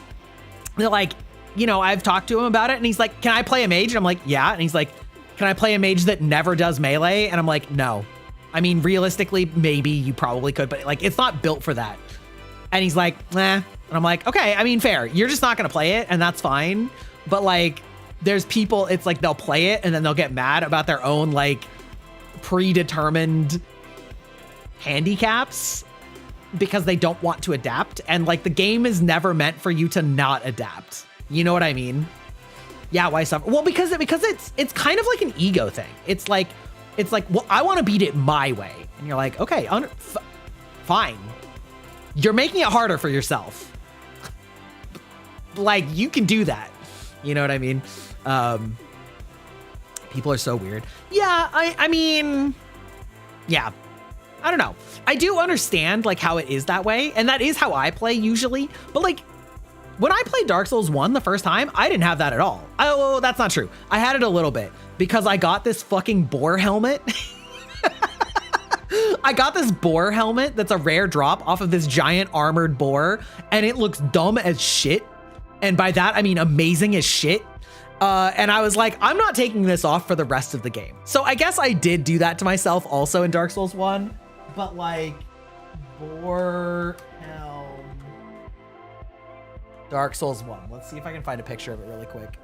S1: that like, you know, I've talked to him about it and he's like, can I play a mage? And I'm like, yeah. And he's like, can I play a mage that never does melee? And I'm like, no. I mean, realistically, maybe you probably could, but like, it's not built for that. And he's like, nah. And I'm like, okay, I mean, fair. You're just not going to play it and that's fine. But like, there's people, it's like, they'll play it and then they'll get mad about their own like predetermined handicaps because they don't want to adapt. And like the game is never meant for you to not adapt. You know what I mean? Yeah, why suffer? Well, because it's kind of like an ego thing. It's like, well, I want to beat it my way. And you're like, okay, fine. You're making it harder for yourself. Like you can do that. You know what I mean? People are so weird. Yeah, I mean, yeah. I don't know. I do understand like how it is that way. And that is how I play usually. But like when I played Dark Souls 1 the first time, I didn't have that at all. Oh, that's not true. I had it a little bit because I got this fucking boar helmet. I got this boar helmet that's a rare drop off of this giant armored boar and it looks dumb as shit. And by that, I mean amazing as shit. And I was like, I'm not taking this off for the rest of the game. So I guess I did do that to myself also in Dark Souls 1. But like, boar helm, Dark Souls 1. Let's see if I can find a picture of it really quick.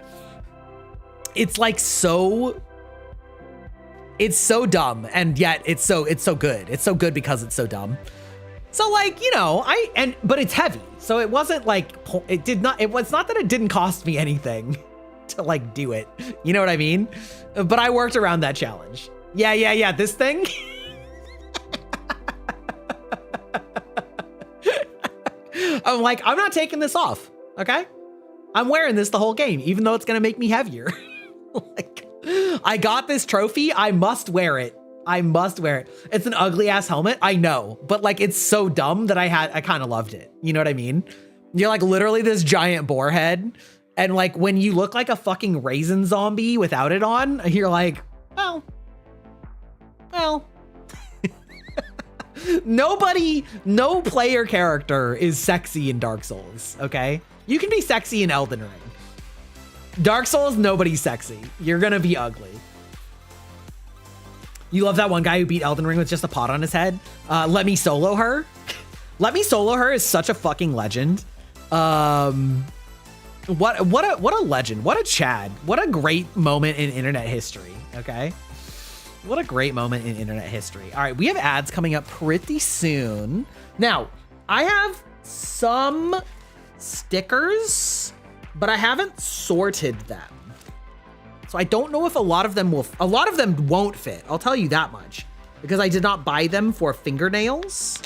S1: It's like it's so dumb, and yet it's so good. It's so good because it's so dumb. So like, you know, but it's heavy. So it wasn't like, it was not that it didn't cost me anything to like do it. You know what I mean? But I worked around that challenge. Yeah. This thing. I'm like, I'm not taking this off. Okay. I'm wearing this the whole game, even though it's going to make me heavier. Like, I got this trophy. I must wear it. I must wear it. It's an ugly ass helmet. I know, but like, it's so dumb that I kind of loved it. You know what I mean? You're like literally this giant boar head. And like, when you look like a fucking raisin zombie without it on, you're like, well, No player character is sexy in Dark Souls, okay? You can be sexy in Elden Ring. Dark Souls, nobody's sexy. You're gonna be ugly. You love that one guy who beat Elden Ring with just a pot on his head? Let Me Solo Her. Let Me Solo Her is such a fucking legend. What a legend. What a Chad. What a great moment in internet history, okay? What a great moment in internet history. All right, we have ads coming up pretty soon. Now, I have some stickers, but I haven't sorted them. So I don't know if a lot of them won't fit. I'll tell you that much, because I did not buy them for fingernails.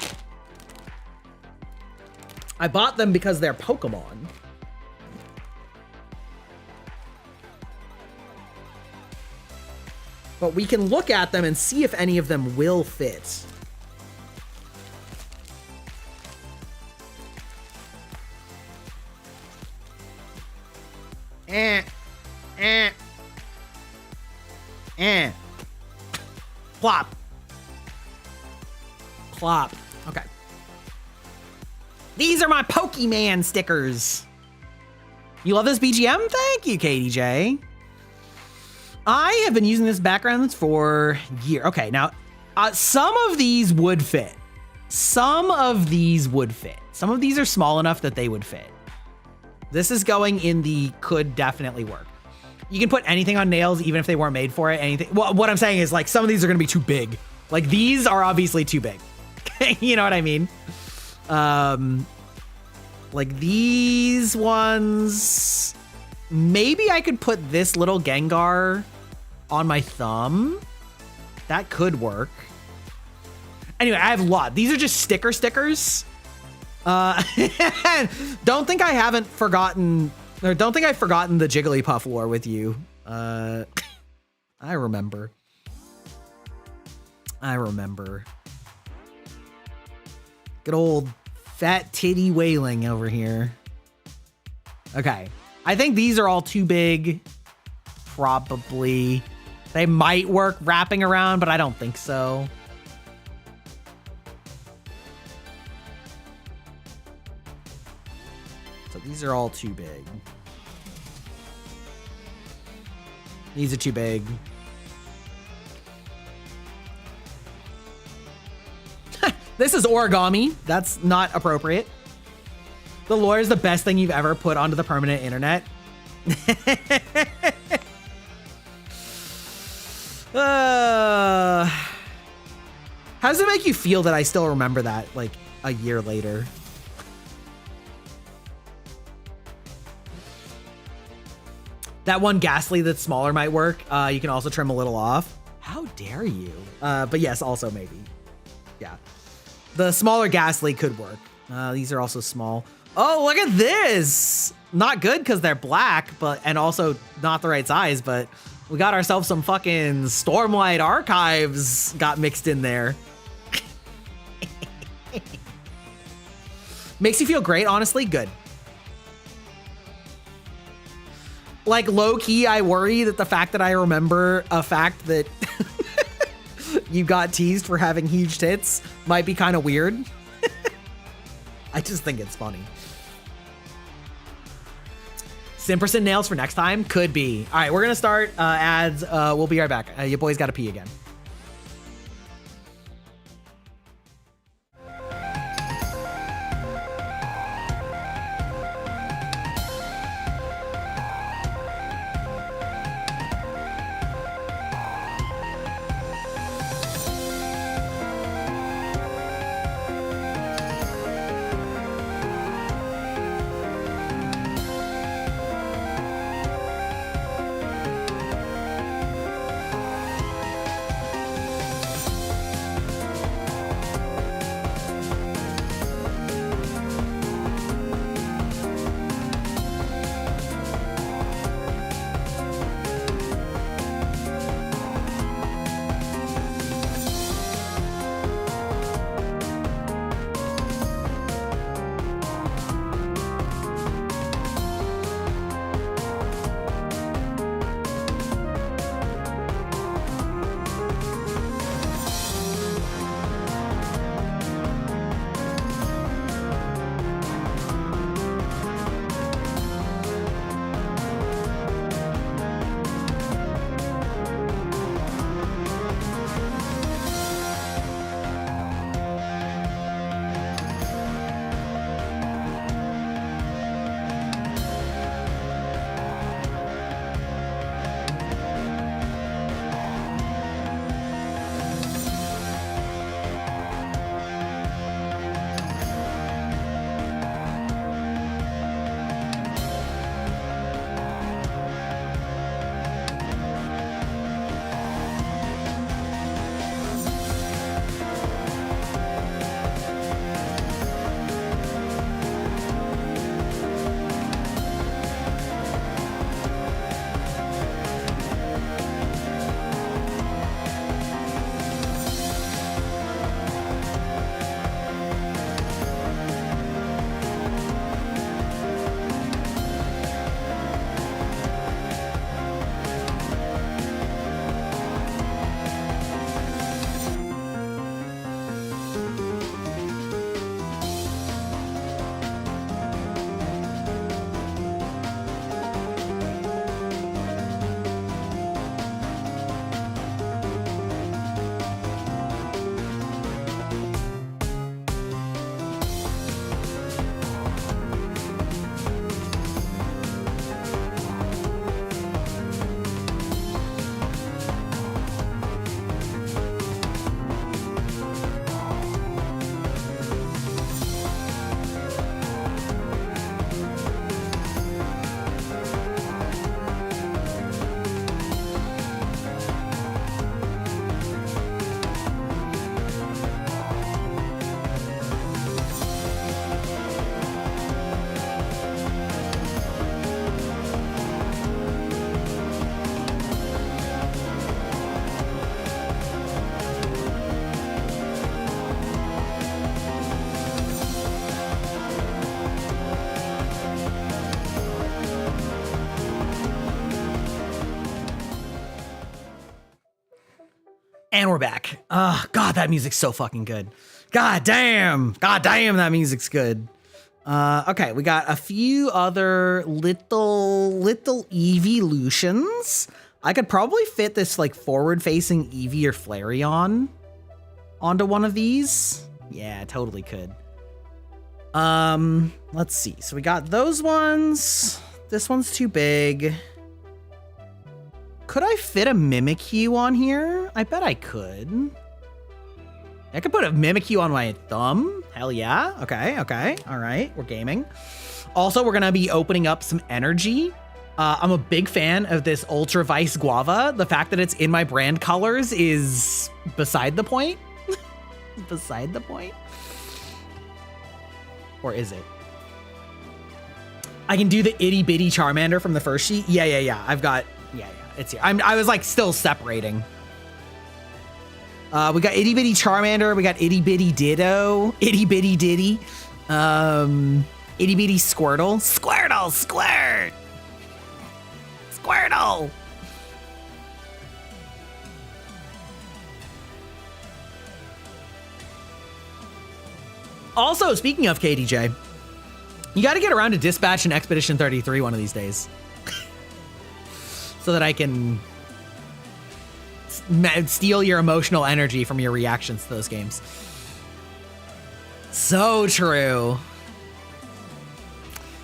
S1: I bought them because they're Pokemon. But we can look at them and see if any of them will fit. Plop. Plop. Okay. These are my Pokemon stickers. You love this BGM? Thank you, KDJ. I have been using this background for years. Okay, now, some of these would fit. Some of these would fit. Some of these are small enough that they would fit. This is going in the could definitely work. You can put anything on nails, even if they weren't made for it. Anything. Well, what I'm saying is, like, some of these are going to be too big. Like, these are obviously too big. You know what I mean? Like these ones, maybe I could put this little Gengar on my thumb. That could work. Anyway, I have a lot. These are just stickers. Don't think I haven't forgotten, or don't think I've forgotten the Jigglypuff lore with you. I remember. Good old fat titty wailing over here. Okay. I think these are all too big. Probably. They might work wrapping around, but I don't think so. So these are all too big. These are too big. This is origami. That's not appropriate. The lore is the best thing you've ever put onto the permanent internet. How does it make you feel that I still remember that, like, a year later? That one Ghastly that's smaller might work. You can also trim a little off. How dare you? But yes, also maybe. Yeah. The smaller Ghastly could work. These are also small. Oh, look at this. Not good because they're black, and also not the right size, but we got ourselves some fucking Stormlight Archives got mixed in there. Makes you feel great, honestly. Good. Like, low-key, I worry that the fact that I remember a fact that you got teased for having huge tits might be kind of weird. I just think it's funny. Simperson nails for next time? Could be. All right, we're going to start ads. We'll be right back. Your boy's got to pee again. And we're back. God, that music's so fucking good. God damn, that music's good. Okay, we got a few other little evolutions. I could probably fit this like forward-facing Eevee or Flareon onto one of these. Yeah, totally could. Let's see. So we got those ones. This one's too big. Could I fit a Mimikyu on here? I bet I could. I could put a Mimikyu on my thumb. Hell yeah. Okay. All right. We're gaming. Also, we're going to be opening up some energy. I'm a big fan of this Ultra Vice Guava. The fact that it's in my brand colors is beside the point. Beside the point. Or is it? I can do the itty bitty Charmander from the first sheet. Yeah. I've got, yeah. It's here. I was like still separating. We got itty bitty Charmander. We got itty bitty Ditto. Itty bitty Diddy. Itty bitty Squirtle. Squirt. Squirtle. Also, speaking of KDJ, you got to get around to Dispatch and Expedition 33 one of these days. So that I can steal your emotional energy from your reactions to those games. So true.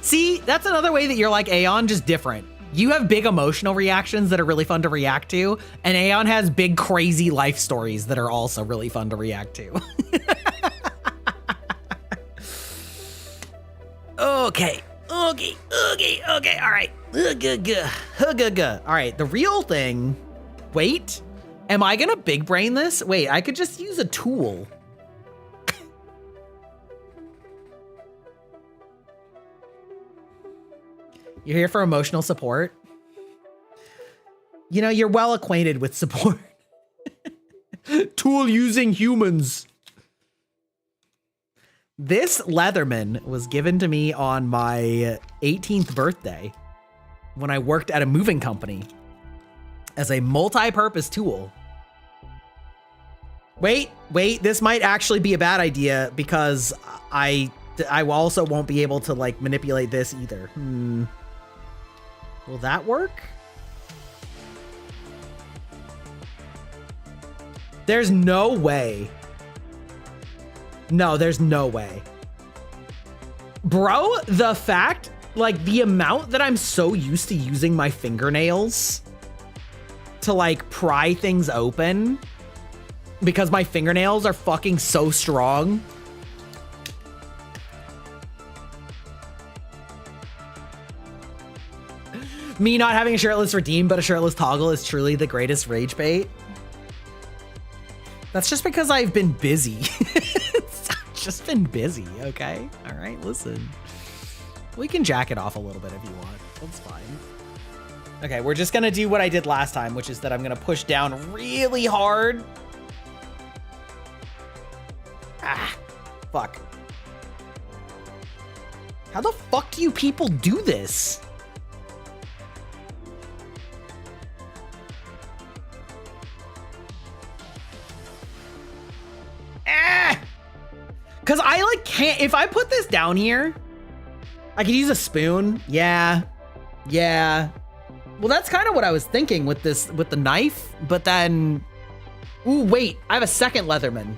S1: See, that's another way that you're like Aeon, just different. You have big emotional reactions that are really fun to react to, and Aeon has big crazy life stories that are also really fun to react to. Okay. All right. All right. The real thing. Wait. Am I going to big brain this? Wait, I could just use a tool. You're here for emotional support? You know, you're well acquainted with support. Tool using humans. This Leatherman was given to me on my 18th birthday when I worked at a moving company as a multi-purpose tool. Wait, this might actually be a bad idea because I also won't be able to like manipulate this either. Will that work? There's no way. No, there's no way. Bro, the fact, like the amount that I'm so used to using my fingernails to like pry things open because my fingernails are fucking so strong. Me not having a shirtless redeem, but a shirtless toggle is truly the greatest rage bait. That's just because I've been busy. Just been busy, okay? All right, listen. We can jack it off a little bit if you want. That's fine. Okay, we're just gonna do what I did last time, which is that I'm gonna push down really hard. Ah, fuck. How the fuck do you people do this? Cause I like can't, if I put this down here, I could use a spoon. Yeah. Well, that's kind of what I was thinking with this, with the knife, but then, ooh, wait, I have a second Leatherman.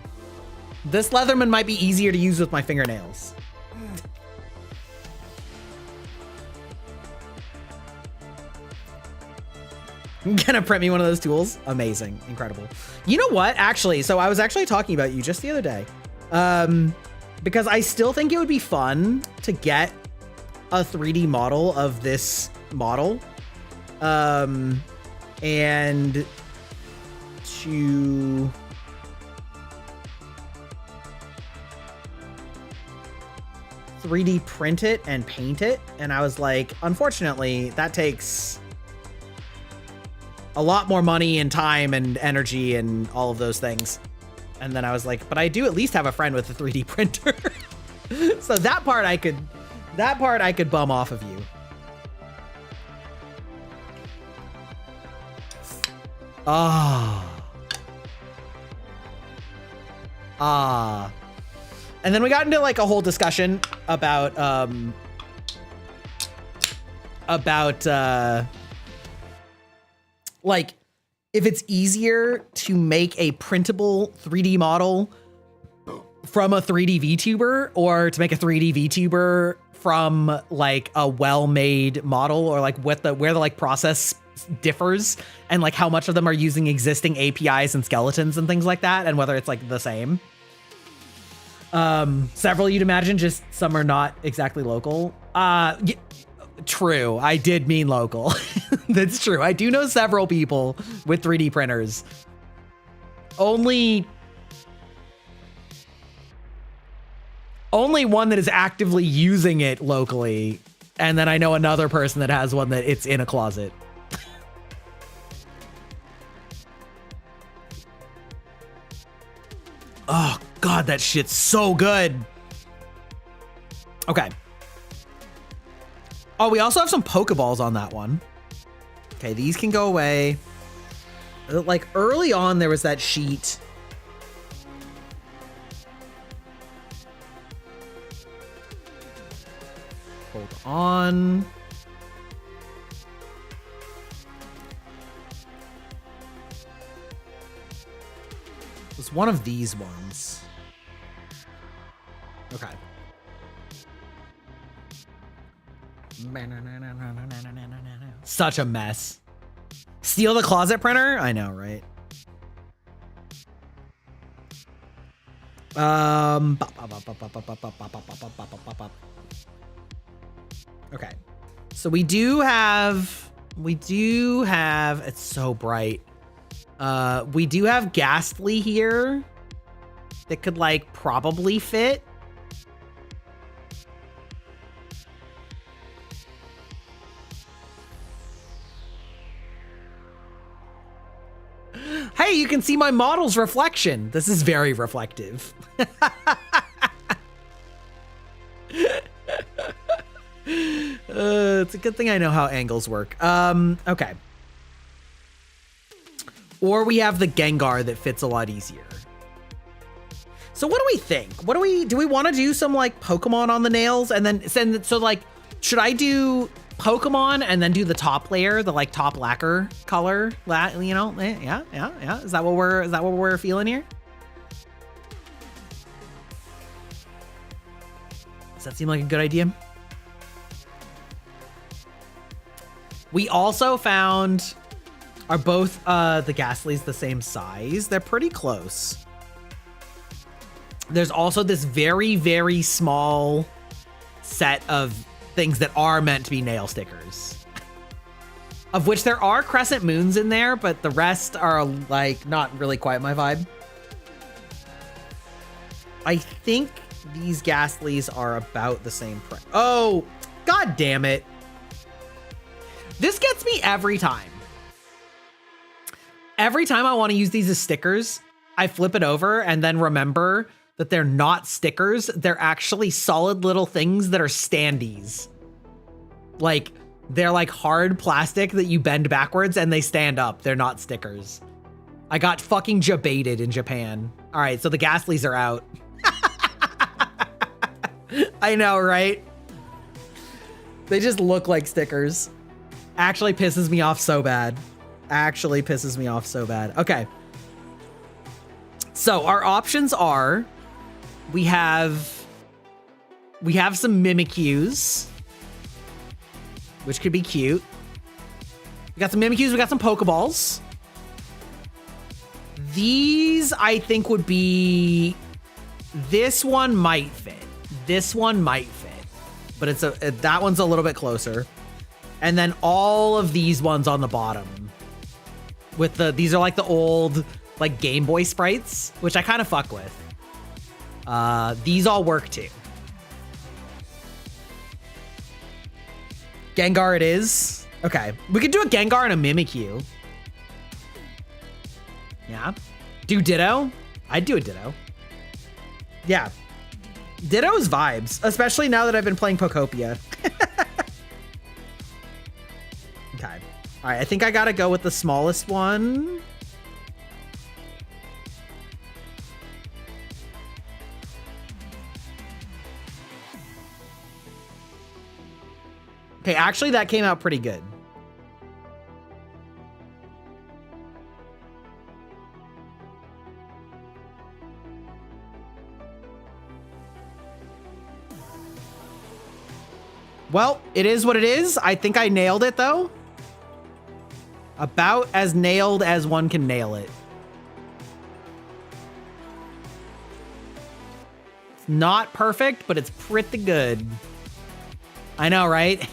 S1: This Leatherman might be easier to use with my fingernails. Gonna print me one of those tools. Amazing, incredible. You know what, actually, so I was actually talking about you just the other day. Because I still think it would be fun to get a 3D model of this model, and to (3D) print it and paint it. And I was like, unfortunately, that takes a lot more money and time and energy and all of those things. And then I was like, but I do at least have a friend with a 3D printer. So that part I could bum off of you. Oh. And then we got into like a whole discussion about like if it's easier to make a printable 3D model from a 3D VTuber or to make a 3D VTuber from like a well-made model, or like what the where the like process differs, and like how much of them are using existing APIs and skeletons and things like that, and whether it's like the same. Several you'd imagine, just some are not exactly local. True, I did mean local. That's true. I do know several people with 3D printers. Only one that is actively using it locally, and then I know another person that has one that it's in a closet. Oh God, that shit's so good. Okay. Oh, we also have some Pokeballs on that one. Okay, these can go away. Like early on, there was that sheet. Hold on. It was one of these ones. Okay. Such a mess. Steal the closet printer? I know, right? Okay. So we do have, it's so bright. We do have Ghastly here that could like probably fit. Hey, you can see my model's reflection. This is very reflective. It's a good thing I know how angles work. Okay. Or we have the Gengar that fits a lot easier. So what do we think? Do we want to do some like Pokemon on the nails and then send, so like, should I do Pokemon and then do the top layer, the like top lacquer color, you know? Yeah. Is that what we're feeling here? Does that seem like a good idea? We also found, are both the Ghastlies the same size? They're pretty close. There's also this very, very small set of things that are meant to be nail stickers, of which there are crescent moons in there, but the rest are like not really quite my vibe. I think these Ghastlies are about the same price. Oh, God damn it. This gets me every time. Every time I want to use these as stickers, I flip it over and then remember that they're not stickers. They're actually solid little things that are standees. Like, they're like hard plastic that you bend backwards and they stand up. They're not stickers. I got fucking jebaited in Japan. All right, so the Ghastlies are out. I know, right? They just look like stickers. Actually pisses me off so bad. Okay. So our options are, we have some Mimikyus, which could be cute. We got some Mimikyus, we got some Pokeballs. These I think would be, this one might fit. But that one's a little bit closer. And then all of these ones on the bottom with these are like the old like Game Boy sprites, which I kind of fuck with. These all work too. Gengar it is. Okay, we could do a Gengar and a Mimikyu. Yeah. Do Ditto? I'd do a Ditto. Yeah. Ditto's vibes, especially now that I've been playing Pokopia. Okay. All right, I think I gotta go with the smallest one. Okay, actually that came out pretty good. Well, it is what it is. I think I nailed it though. About as nailed as one can nail it. It's not perfect, but it's pretty good. I know, right?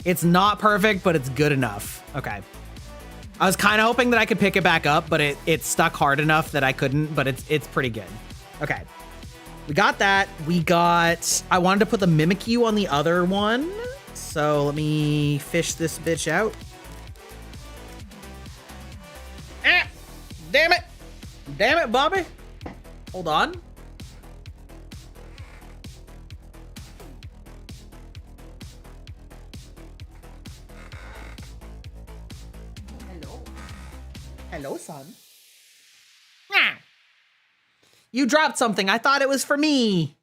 S1: It's not perfect, but it's good enough. Okay. I was kind of hoping that I could pick it back up, but it stuck hard enough that I couldn't, but it's pretty good. Okay. We got that. I wanted to put the Mimikyu on the other one. So let me fish this bitch out. Ah, damn it. Damn it, Bobby. Hold on. Hello, son. Ah. You dropped something. I thought it was for me.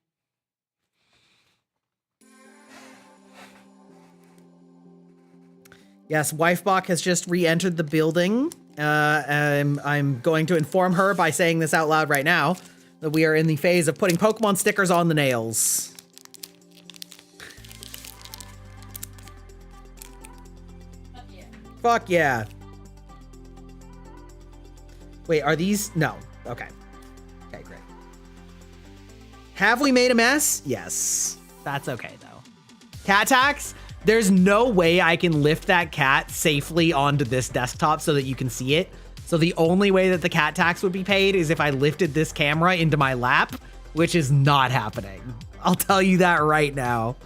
S1: Yes, Wifebach has just re-entered the building. I'm going to inform her by saying this out loud right now that we are in the phase of putting Pokemon stickers on the nails. Fuck yeah. Fuck yeah. Wait, are these? No. Okay. Okay, great. Have we made a mess? Yes. That's okay, though. Cat tax? There's no way I can lift that cat safely onto this desktop so that you can see it. So the only way that the cat tax would be paid is if I lifted this camera into my lap, which is not happening. I'll tell you that right now.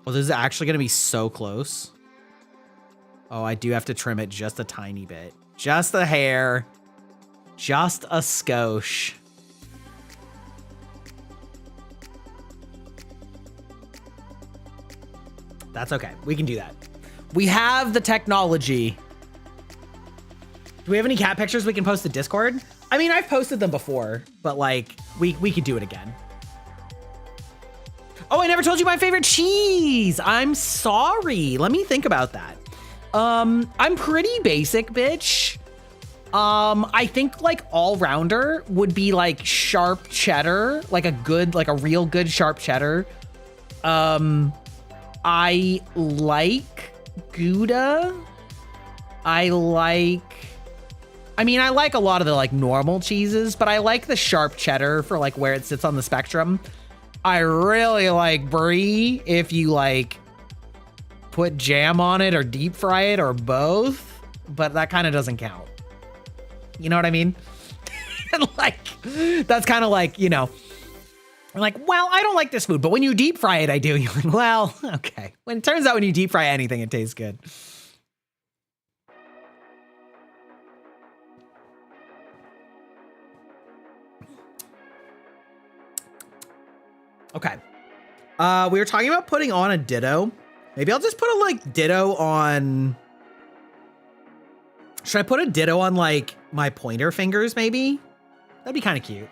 S1: Oh, this is actually going to be so close. Oh, I do have to trim it just a tiny bit. Just a hair. Just a skosh. That's okay. We can do that. We have the technology. Do we have any cat pictures we can post to Discord? I mean, I've posted them before, but like, we could do it again. Oh, I never told you my favorite cheese. I'm sorry. Let me think about that. I'm pretty basic, bitch. I think like all-rounder would be like sharp cheddar, like a real good sharp cheddar. I like Gouda. I like a lot of the like normal cheeses, but I like the sharp cheddar for like where it sits on the spectrum. I really like brie if you like put jam on it or deep fry it or both, but that kind of doesn't count. You know what I mean? Like, that's kind of like, you know, I'm like, well, I don't like this food, but when you deep fry it, I do. You're like, well, okay. When it turns out when you deep fry anything, it tastes good. Okay. We were talking about putting on a Ditto. Maybe I'll just put a like Ditto on. Should I put a Ditto on like my pointer fingers maybe? That'd be kind of cute.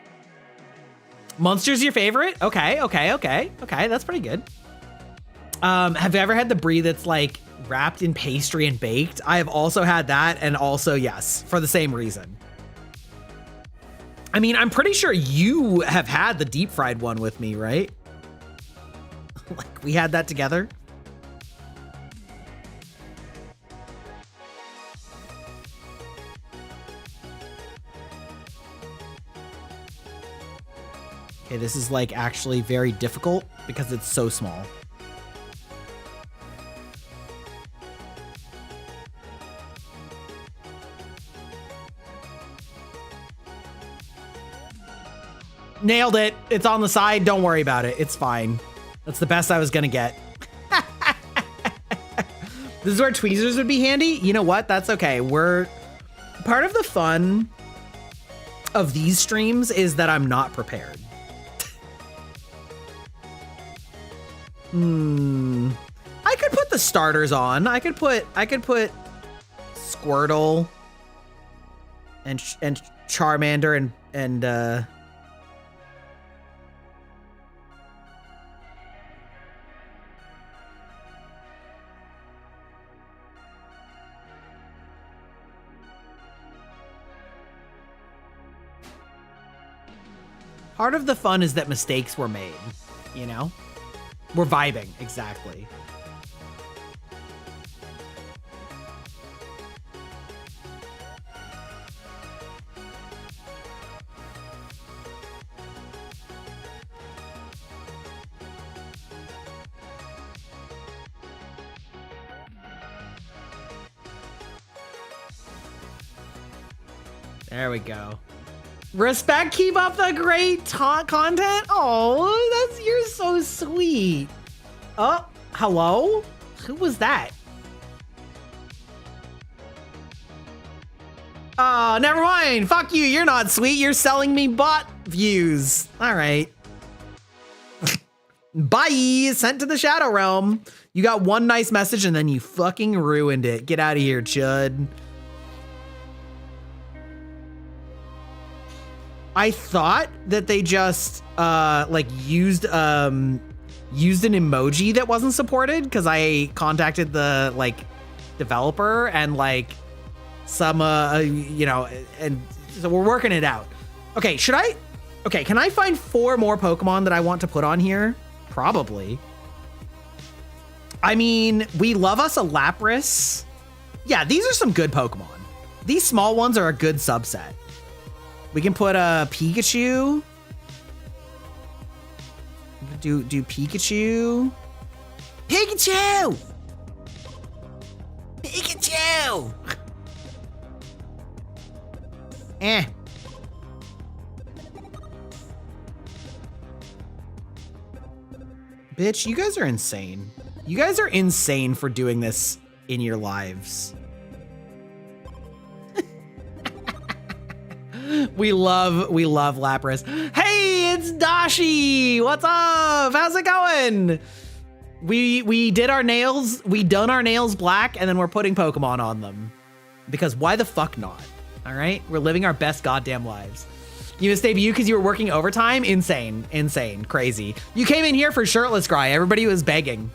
S1: Monster's your favorite? Okay. That's pretty good. Have you ever had the brie that's like wrapped in pastry and baked? I have also had that, and also yes, for the same reason. I mean, I'm pretty sure you have had the deep fried one with me, right? Like we had that together. Okay, this is like actually very difficult because it's so small. Nailed it. It's on the side. Don't worry about it. It's fine. That's the best I was gonna get. This is where tweezers would be handy. You know what? That's okay. We're part of the fun of these streams is that I'm not prepared. I could put the starters on. I could put Squirtle and Charmander and part of the fun is that mistakes were made, you know? We're vibing, exactly. There we go. Respect, keep up the great content. Oh, you're so sweet. Oh, hello? Who was that? Oh, never mind. Fuck you. You're not sweet. You're selling me bot views. All right. Bye. Sent to the Shadow Realm. You got one nice message and then you fucking ruined it. Get out of here, Chud. I thought that they just like used an emoji that wasn't supported because I contacted the like developer and like some you know, and so we're working it out. Okay, can I find 4 more Pokemon that I want to put on here? Probably. I mean, we love us a Lapras. Yeah, these are some good Pokemon. These small ones are a good subset. We can put a Pikachu. Do Pikachu. Pikachu! Pikachu! Eh. Bitch, you guys are insane. You guys are insane for doing this in your lives. We love Lapras. Hey, it's Dashi. What's up? How's it going? We did our nails. We done our nails black, and then we're putting Pokemon on them. Because why the fuck not? All right, we're living our best goddamn lives. You missed debut because you were working overtime? Insane, crazy. You came in here for shirtless cry. Everybody was begging.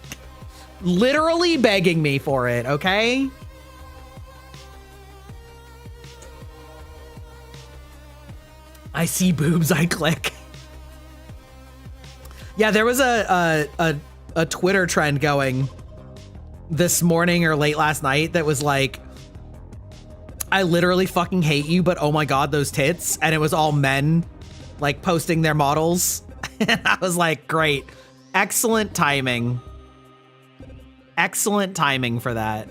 S1: Literally begging me for it, okay? I see boobs, I click. Yeah, there was a Twitter trend going this morning or late last night that was like, I literally fucking hate you, but oh my God, those tits. And it was all men like posting their models. And I was like, great. Excellent timing. Excellent timing for that.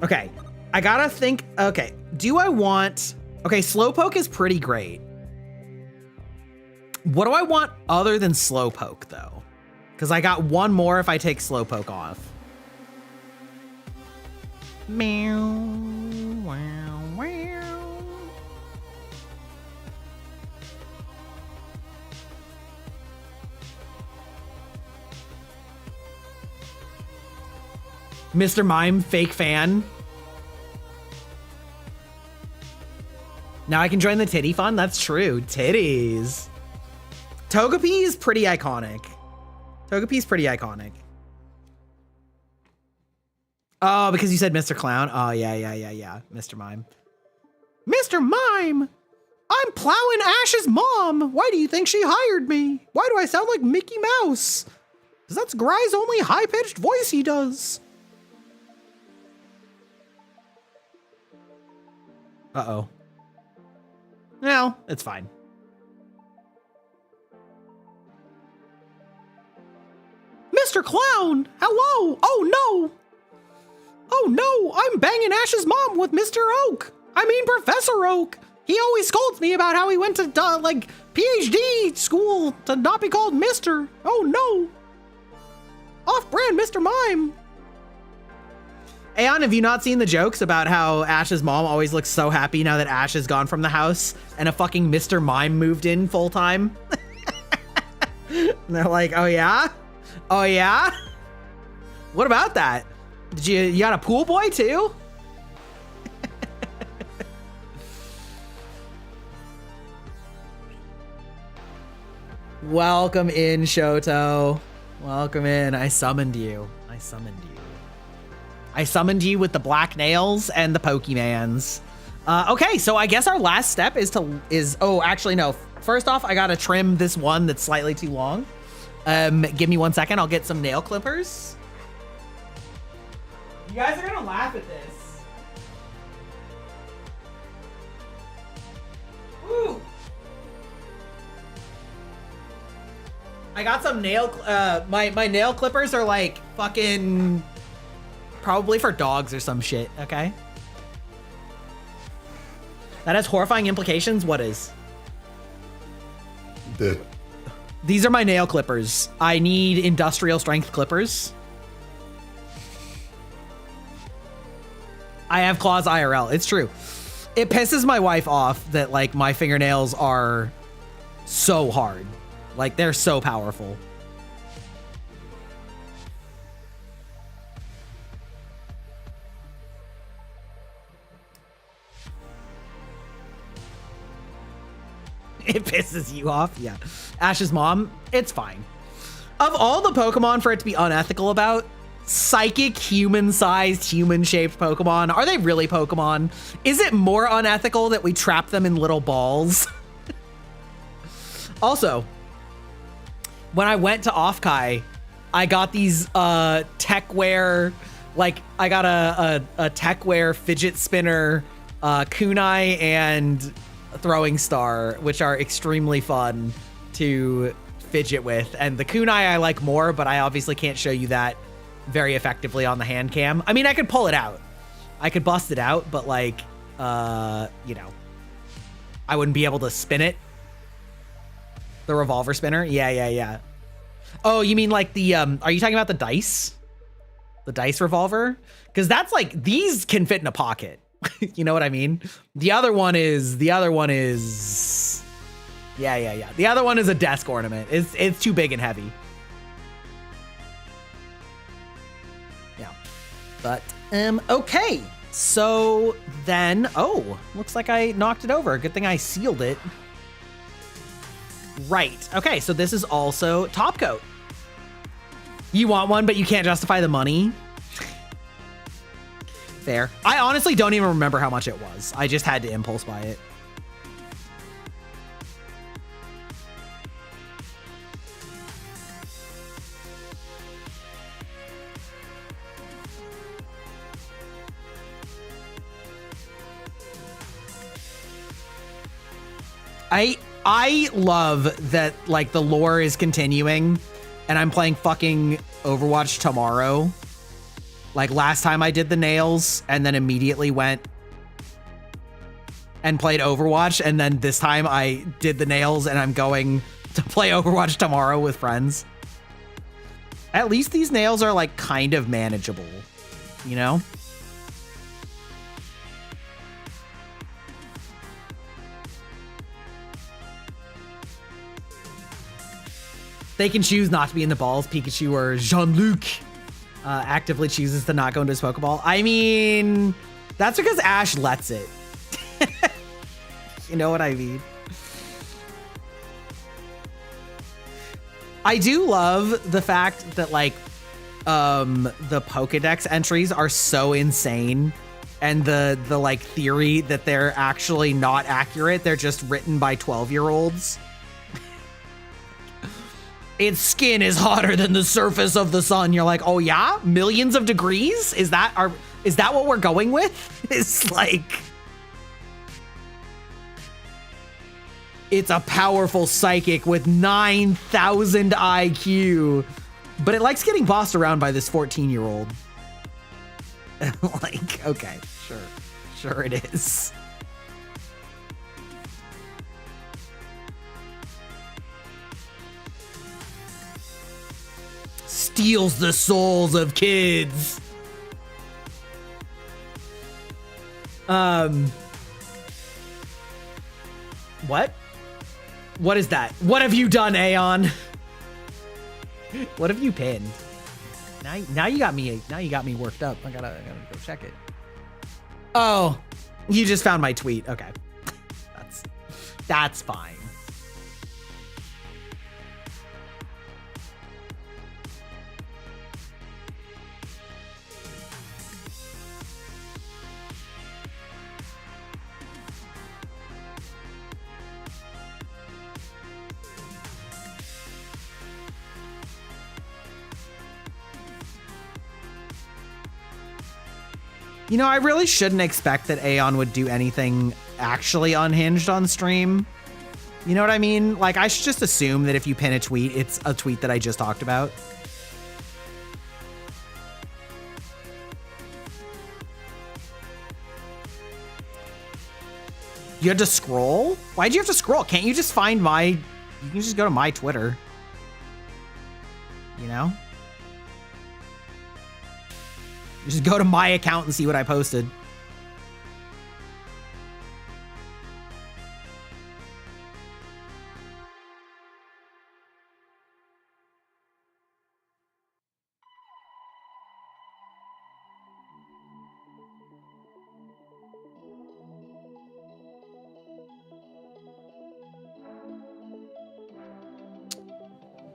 S1: Okay, I gotta think, okay, do I want... Okay, Slowpoke is pretty great. What do I want other than Slowpoke, though? Because I got one more if I take Slowpoke off. Meow, wow, wow. Mr. Mime, fake fan. Now I can join the titty fun? That's true. Titties. Togepi is pretty iconic. Togepi's pretty iconic. Oh, because you said Mr. Clown? Oh, yeah. Mr. Mime. Mr. Mime! I'm plowing Ash's mom! Why do you think she hired me? Why do I sound like Mickey Mouse? Because that's Gry's only high-pitched voice he does. Uh-oh. No, it's fine. Mr. Clown! Hello! Oh no! Oh no! I'm banging Ash's mom with Mr. Oak! I mean Professor Oak! He always scolds me about how he went to, like, PhD school to not be called Mr. Oh, no. Off-brand Mr. Mime. Aeon, have you not seen the jokes about how Ash's mom always looks so happy now that Ash has gone from the house and a fucking Mr. Mime moved in full time? And they're like, oh yeah? Oh yeah? What about that? Did you got a pool boy too? Welcome in, Shoto. Welcome in. I summoned you. I summoned you. I summoned you with the black nails and the Pokemans. Okay, so I guess our last step is oh, actually no. First off, I gotta trim this one that's slightly too long. Give me 1 second. I'll get some nail clippers. You guys are gonna laugh at this. Woo! I got some nail, my nail clippers are like fucking probably for dogs or some shit, okay? That has horrifying implications. What is? These are my nail clippers. I need industrial strength clippers. I have claws IRL. It's true. It pisses my wife off that like my fingernails are so hard. Like they're so powerful. It pisses you off? Yeah. Ash's mom, it's fine. Of all the Pokemon for it to be unethical about, psychic human-sized, human-shaped Pokemon, are they really Pokemon? Is it more unethical that we trap them in little balls? Also, when I went to Offkai, I got these techwear, like I got a techwear fidget spinner, kunai, and throwing star, which are extremely fun to fidget with. And the kunai I like more, but I obviously can't show you that very effectively on the hand cam. I mean, I could pull it out. I could bust it out, but like, you know, I wouldn't be able to spin it. The revolver spinner? Yeah. Oh, you mean like the, are you talking about the dice? The dice revolver? Because that's like, these can fit in a pocket. You know what I mean? The other one is, yeah. The other one is a desk ornament. It's too big and heavy. Yeah. But, okay. So then, oh, looks like I knocked it over. Good thing I sealed it. Right. Okay, so this is also top coat. You want one, but you can't justify the money. Fair. I honestly don't even remember how much it was. I just had to impulse buy it. I love that like the lore is continuing and I'm playing fucking Overwatch tomorrow. Like last time I did the nails and then immediately went and played Overwatch. And then this time I did the nails and I'm going to play Overwatch tomorrow with friends. At least these nails are like kind of manageable, you know? They can choose not to be in the balls. Pikachu or Jean-Luc actively chooses to not go into his Pokeball. I mean, that's because Ash lets it. You know what I mean? I do love the fact that like the Pokedex entries are so insane, and the like theory that they're actually not accurate. They're just written by 12-year-olds. Its skin is hotter than the surface of the sun. You're like, oh yeah, millions of degrees? Is that what we're going with? It's like, it's a powerful psychic with 9,000 IQ, but it likes getting bossed around by this 14-year-old. Like, okay, sure it is. steals the souls of kids. What? What is that? What have you done, Aeon? What have you pinned? Now you got me worked up. I gotta go check it. Oh, you just found my tweet. Okay. That's fine. You know, I really shouldn't expect that Aeon would do anything actually unhinged on stream. You know what I mean? Like, I should just assume that if you pin a tweet, it's a tweet that I just talked about. You had to scroll? Why'd you have to scroll? Can't you just find my... You can just go to my Twitter. You know? Just go to my account and see what I posted.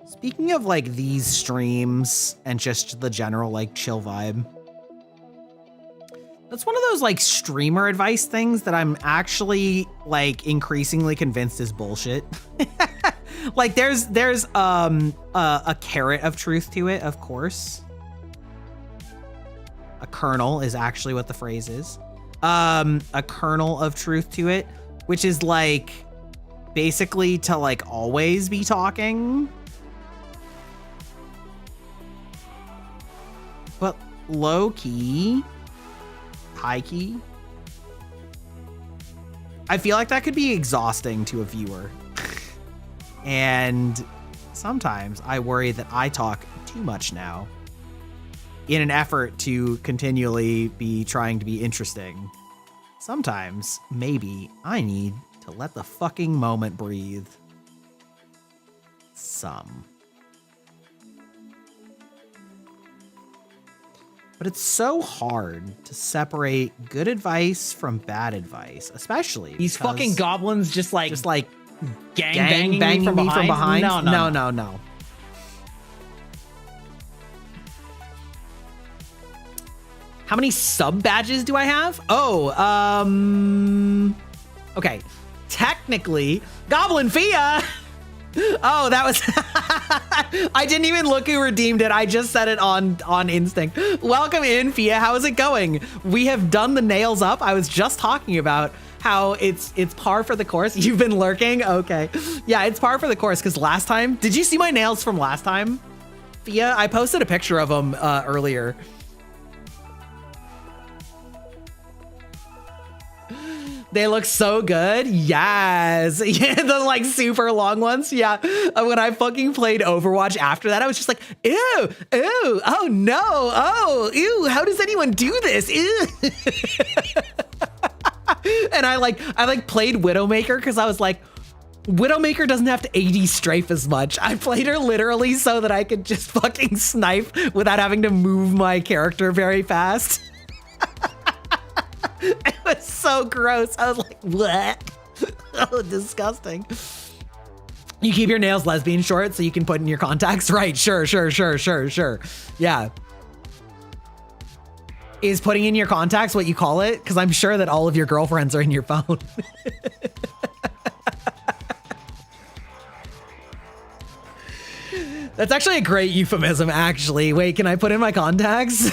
S1: Speaking of like these streams and just the general like chill vibe. That's one of those like streamer advice things that I'm actually like increasingly convinced is bullshit. Like there's a carrot of truth to it, of course. A kernel is actually what the phrase is. A kernel of truth to it, which is like basically to like always be talking. But low key, high key, I feel like that could be exhausting to a viewer. And sometimes I worry that I talk too much now in an effort to continually be trying to be interesting. Sometimes maybe I need to let the fucking moment breathe. Some. But it's so hard to separate good advice from bad advice, especially
S3: these fucking goblins just like
S1: gang banging me from behind. No. How many sub badges do I have? Oh, okay. Technically, Goblin Fia. Oh, that was I didn't even look who redeemed it. I just said it on instinct. Welcome in, Fia. How is it going? We have done the nails up. I was just talking about how it's par for the course. You've been lurking? Okay. Yeah, it's par for the course because last time, did you see my nails from last time? Fia, I posted a picture of them earlier. They look so good. Yes. Yeah, the like super long ones. Yeah. When I fucking played Overwatch after that, I was just like, ew, oh no, oh, ew, how does anyone do this? Ew. And I played Widowmaker because I was like, Widowmaker doesn't have to AD strafe as much. I played her literally so that I could just fucking snipe without having to move my character very fast. It was so gross. I was like, what? Oh, disgusting. You keep your nails lesbian short so you can put in your contacts? Right, sure. Yeah. Is putting in your contacts what you call it? Because I'm sure that all of your girlfriends are in your phone. That's actually a great euphemism, actually. Wait, can I put in my contacts?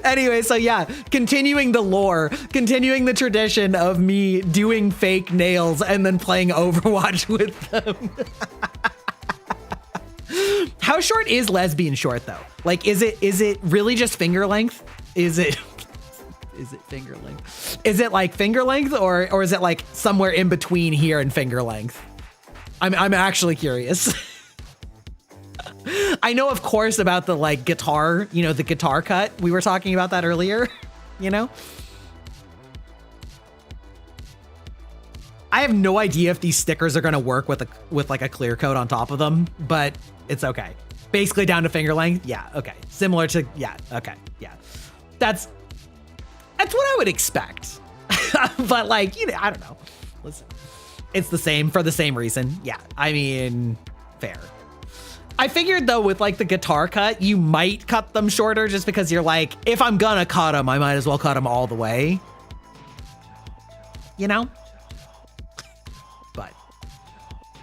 S1: Anyway, so yeah, continuing the lore, continuing the tradition of me doing fake nails and then playing Overwatch with them. How short is lesbian short though? Like, is it really just finger length? Is it is it finger length? Is it like finger length or is it like somewhere in between here and finger length? I'm actually curious. I know, of course, about the like guitar, you know, the guitar cut. We were talking about that earlier, you know? I have no idea if these stickers are going to work with like a clear coat on top of them, but it's okay. Basically down to finger length. Yeah. Okay. Similar to, yeah. Okay. Yeah. That's what I would expect. But like, you know, I don't know. Listen, it's the same for the same reason. Yeah. I mean, fair. I figured though with like the guitar cut, you might cut them shorter just because you're like, if I'm gonna cut them, I might as well cut them all the way. You know? But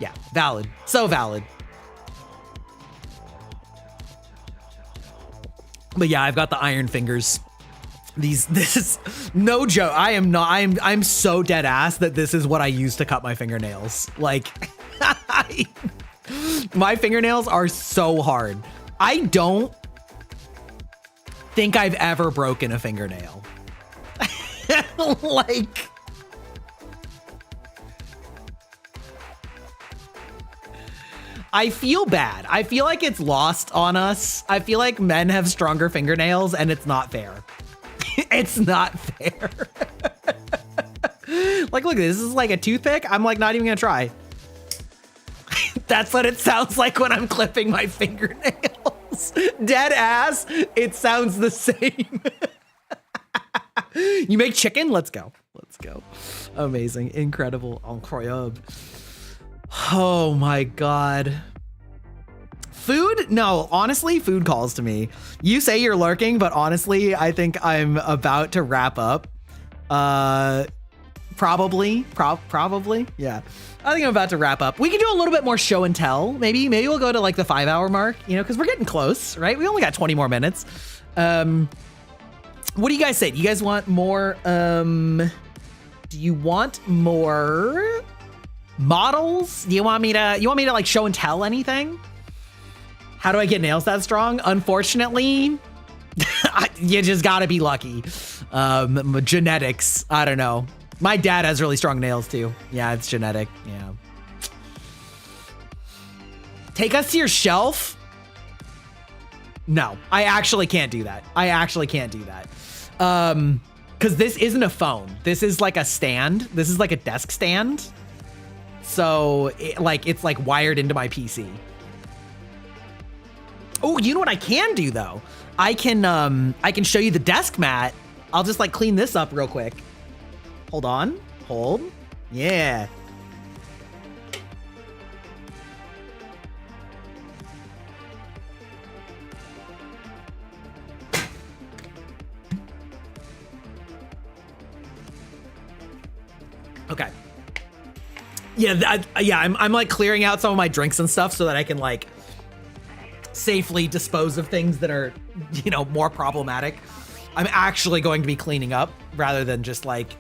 S1: yeah, valid. So valid. But yeah, I've got the iron fingers. This is no joke. I'm so dead ass that this is what I use to cut my fingernails. Like, my fingernails are so hard. I don't think I've ever broken a fingernail. Like, I feel bad. I feel like it's lost on us. I feel like men have stronger fingernails and it's not fair. It's not fair. Like, look, this is like a toothpick. I'm like not even gonna try. That's what it sounds like when I'm clipping my fingernails. Dead ass. It sounds the same. You make chicken? Let's go. Let's go. Amazing. Incredible. Incroyable. Oh my God. Food? No, honestly, food calls to me. You say you're lurking, but honestly, I think I'm about to wrap up. Probably. Yeah. I think I'm about to wrap up. We can do a little bit more show and tell. Maybe we'll go to like the 5-hour mark, you know, because we're getting close, right? We only got 20 more minutes. What do you guys say? Do you guys want more? Do you want more models? Do you want me to like show and tell anything? How do I get nails that strong? Unfortunately, you just gotta be lucky. Genetics, I don't know. My dad has really strong nails too. Yeah, it's genetic, yeah. Take us to your shelf? No, I actually can't do that. Cause this isn't a phone. This is like a stand. This is like a desk stand. So it's like wired into my PC. Oh, you know what I can do though? I can show you the desk mat. I'll just like clean this up real quick. Hold on, hold. Yeah. Okay. Yeah, I'm like clearing out some of my drinks and stuff so that I can like safely dispose of things that are, you know, more problematic. I'm actually going to be cleaning up rather than just like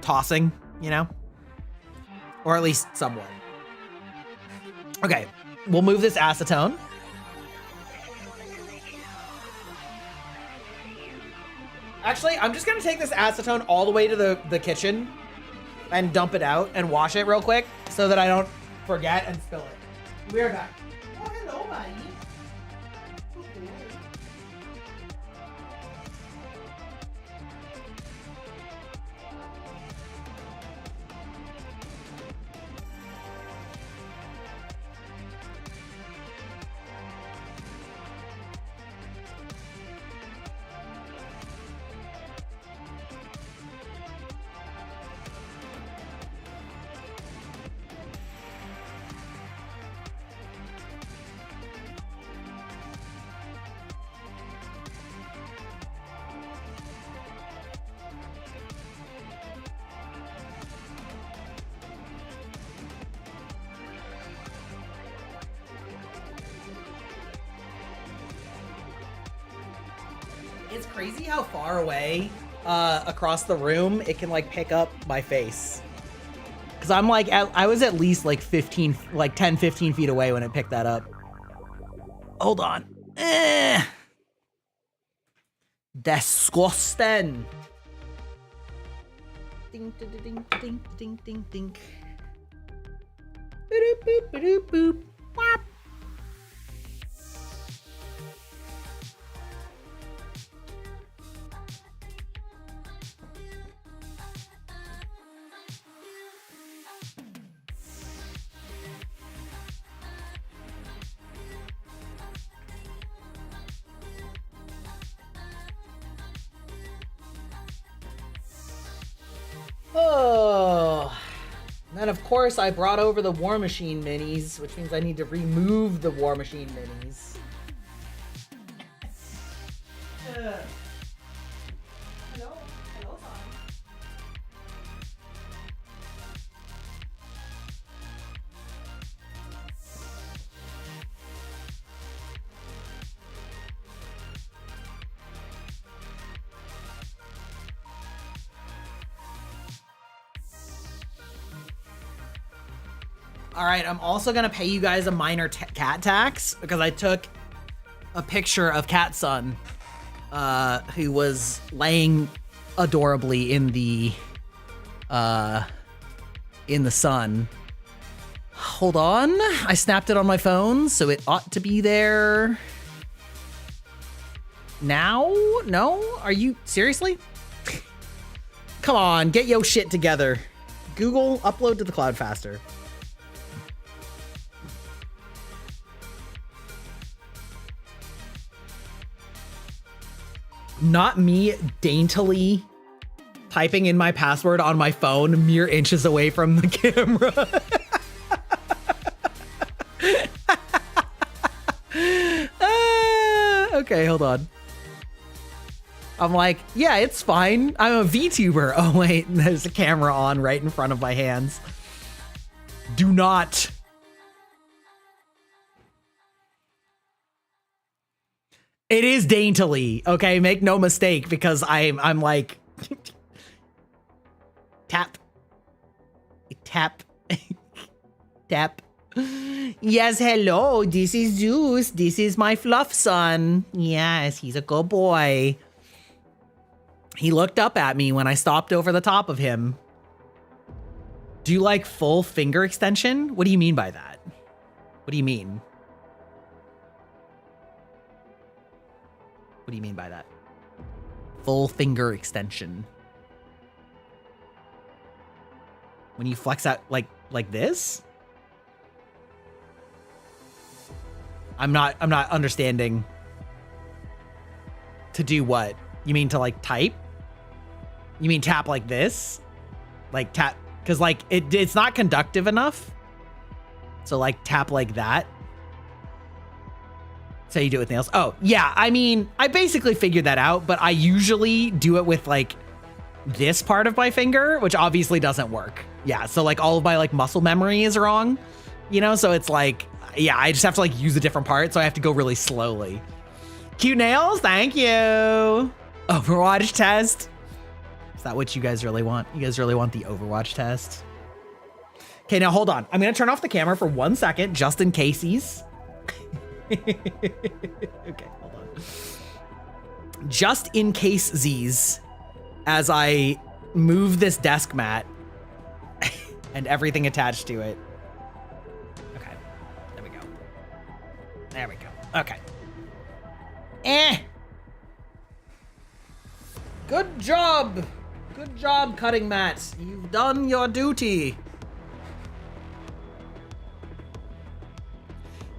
S1: tossing, you know, or at least somewhat. Okay, we'll move this acetone. Actually, I'm just gonna take this acetone all the way to the kitchen and dump it out and wash it real quick so that I don't forget and spill it. We are back. Oh, hello, buddy. It's crazy how far away across the room it can like pick up my face. Cause I'm like, I was at least like 10, 15 feet away when it picked that up. Hold on. Disgusting. Ding, ding, ding, ding, ding, ding, ding. Boop, boop, boop, boop. Whap. Oh, and then of course I brought over the War Machine minis, which means I need to remove the War Machine minis. Hello, hello, son. All right, I'm also gonna pay you guys a minor cat tax because I took a picture of Cat Son, who was laying adorably in the sun. Hold on, I snapped it on my phone, so it ought to be there now. No, are you seriously? Come on, get yo shit together. Google, upload to the cloud faster. Not me daintily typing in my password on my phone mere inches away from the camera. Okay, hold on. I'm like, yeah, it's fine. I'm a VTuber. Oh wait, there's a camera on right in front of my hands. Do not. It is daintily, okay? Make no mistake, because I'm like tap, tap, tap. Yes, hello. This is Zeus. This is my fluff son. Yes, he's a good boy. He looked up at me when I stopped over the top of him. Do you like full finger extension? What do you mean by that? What do you mean? What do you mean by that? Full finger extension. When you flex out like this? I'm not understanding. To do what? You mean to like type? You mean tap like this? Like tap, cause like it's not conductive enough. So like tap like that. So you do it with nails. Oh, yeah. I mean, I basically figured that out, but I usually do it with like this part of my finger, which obviously doesn't work. Yeah. So like all of my like muscle memory is wrong, you know? So it's like, yeah, I just have to like use a different part. So I have to go really slowly. Cute nails. Thank you. Overwatch test. Is that what you guys really want? You guys really want the Overwatch test? Okay, now hold on. I'm going to turn off the camera for 1 second, just in caseies. Okay, hold on. Just in case Z's, as I move this desk mat and everything attached to it. Okay, there we go. There we go. Okay. Good job. Good job, cutting mat. You've done your duty.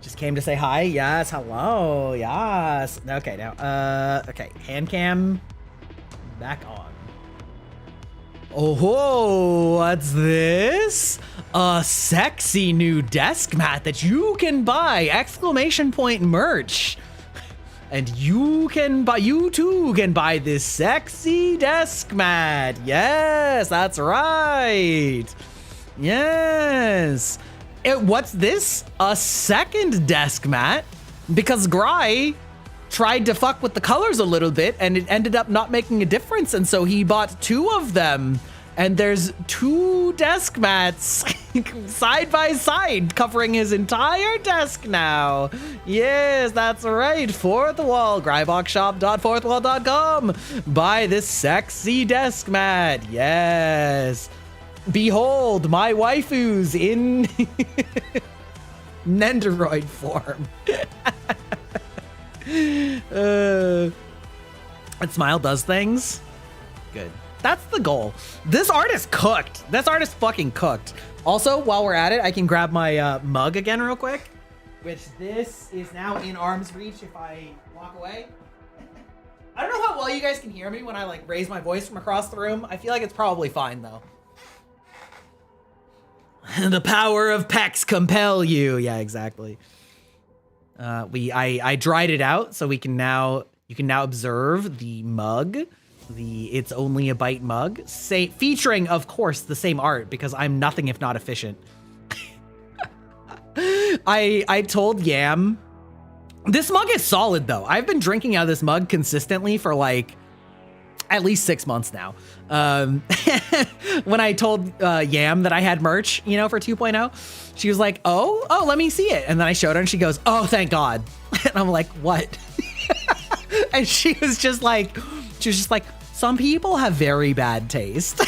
S1: Just came to say hi. Yes, hello. Yes. Okay, now, okay. Hand cam back on. Oh, what's this? A sexy new desk mat that you can buy! Exclamation point merch. And you too can buy this sexy desk mat. Yes, that's right. Yes. What's this? A second desk mat? Because Gry tried to fuck with the colors a little bit and it ended up not making a difference. And so he bought 2 of them And there's 2 desk mats side by side covering his entire desk now. Yes, that's right. Fourth Wall, greibachshop.fourthwall.com. Buy this sexy desk mat. Yes. Behold, my waifus in Nendoroid form. And Smile does things. Good. That's the goal. This art is cooked. This art is fucking cooked. Also, while we're at it, I can grab my mug again real quick, which this is now in arm's reach if I walk away. I don't know how well you guys can hear me when I like raise my voice from across the room. I feel like it's probably fine though. The power of pecs compel you. Yeah, exactly. I dried it out so you can now observe the mug. It's only a bite mug, featuring, of course, the same art because I'm nothing if not efficient. I told Yam, this mug is solid though. I've been drinking out of this mug consistently for like at least 6 months now. When I told Yam that I had merch, you know, for 2.0, she was like, oh, let me see it. And then I showed her and she goes, oh, thank God. And I'm like, what? And she was just like, some people have very bad taste.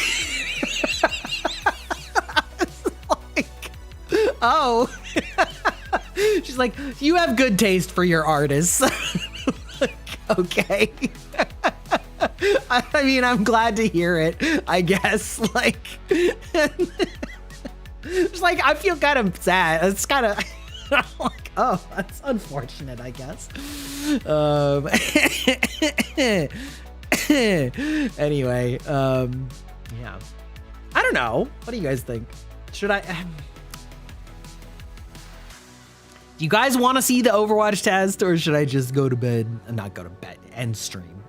S1: Like, oh. She's like, you have good taste for your artists. Like, okay. I mean, I'm glad to hear it, I guess. Like, it's like, I feel kind of sad. It's kind of like, oh, that's unfortunate, I guess. Anyway, yeah. I don't know. What do you guys think? Should I... Do you guys want to see the Overwatch test, or should I just go to bed? Not go to bed, end stream.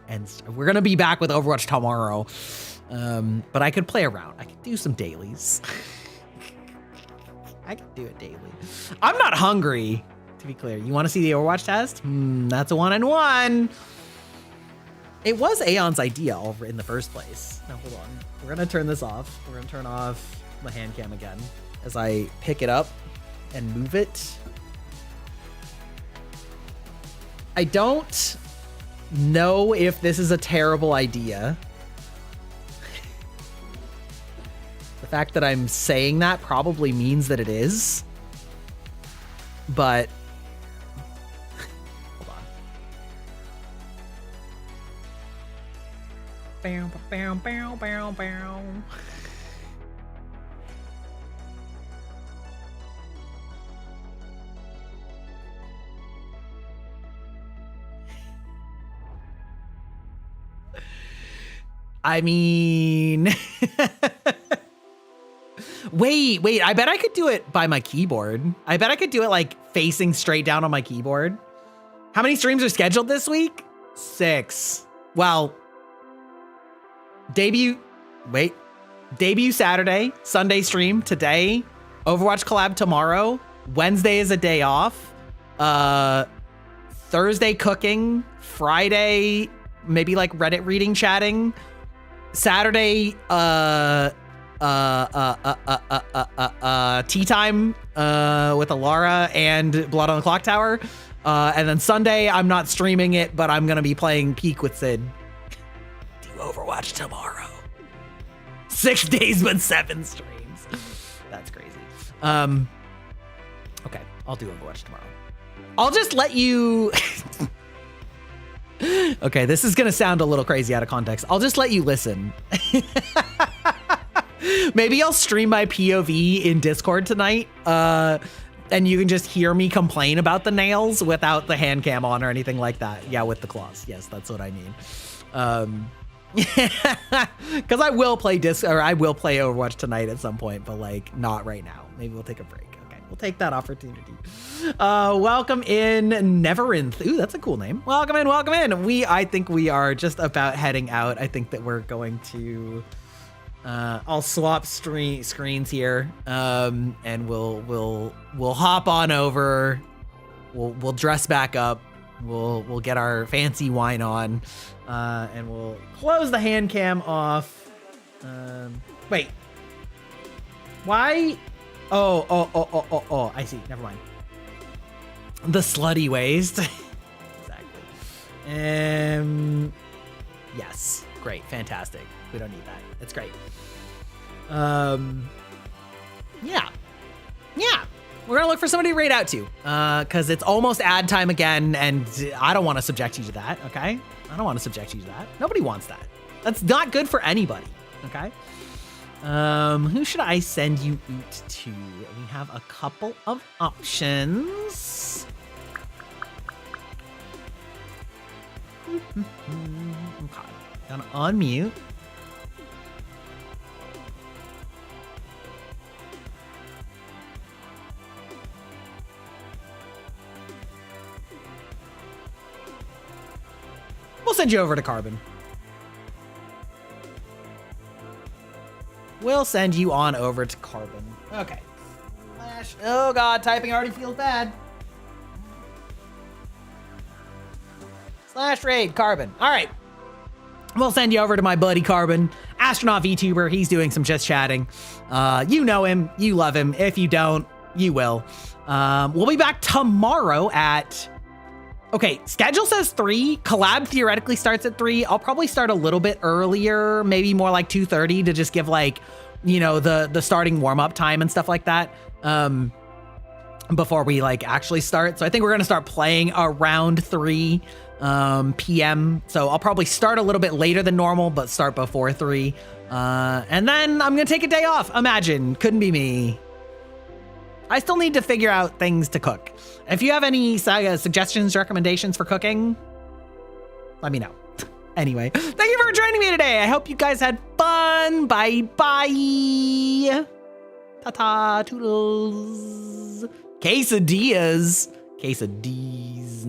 S1: We're going to be back with Overwatch tomorrow. But I could play around. I could do some dailies. I could do it daily. I'm not hungry, to be clear. You want to see the Overwatch test? That's a 1-on-1. It was Aeon's idea in the first place. Now, hold on. We're going to turn this off. We're going to turn off the hand cam again as I pick it up and move it. I don't know if this is a terrible idea. The fact that I'm saying that probably means that it is. But hold on. Bow, bow, bow, bow, bow. I mean, wait, I bet I could do it by my keyboard. I bet I could do it like facing straight down on my keyboard. How many streams are scheduled this week? 6. Well, debut Saturday, Sunday stream today, Overwatch collab tomorrow, Wednesday is a day off, Thursday cooking, Friday, maybe like Reddit reading, chatting, Saturday, tea time with Alara and Blood on the Clock Tower. And then Sunday, I'm not streaming it, but I'm going to be playing Peak with Sid. Do Overwatch tomorrow. 6 days, but 7 streams. That's crazy. Okay, I'll do Overwatch tomorrow. I'll just let you... Okay, this is gonna sound a little crazy out of context. I'll just let you listen. Maybe I'll stream my POV in Discord tonight, and you can just hear me complain about the nails without the hand cam on or anything like that. Yeah, with the claws. Yes, that's what I mean. Because I will play Overwatch tonight at some point, but like not right now. Maybe we'll take a break. Okay, we'll take that opportunity. Welcome in, Neverinth. Ooh, that's a cool name. Welcome in. I think we are just about heading out. I think that we're going to. I'll swap screens here, and we'll hop on over. We'll dress back up. We'll get our fancy wine on, and we'll close the hand cam off. Wait. Why? Oh, I see. Never mind. The slutty waste. Exactly. Yes. Great. Fantastic. We don't need that. It's great. Yeah. We're gonna look for somebody to raid out to, because it's almost ad time again, and I don't want to subject you to that, okay? I don't want to subject you to that. Nobody wants that. That's not good for anybody, okay? Who should I send you out to? We have a couple of options. Okay, gonna unmute. We'll send you over to Carbon. We'll send you on over to Carbon. Okay. Oh god, typing already feels bad. /raid Carbon. All right. We'll send you over to my buddy Carbon, astronaut VTuber. He's doing some just chatting. You know him, you love him. If you don't, you will. We'll be back tomorrow at... Okay, schedule says 3. Collab theoretically starts at 3. I'll probably start a little bit earlier, maybe more like 2:30 to just give like, you know, the starting warm-up time and stuff like that. Before we like actually start. So I think we're gonna start playing around 3 p.m. So I'll probably start a little bit later than normal, but start before 3. And then I'm gonna take a day off. Imagine, couldn't be me. I still need to figure out things to cook. If you have any suggestions, recommendations for cooking, let me know. Anyway, thank you for joining me today. I hope you guys had fun. Bye-bye. Ta-ta, toodles. Quesadillas. Quesadillas.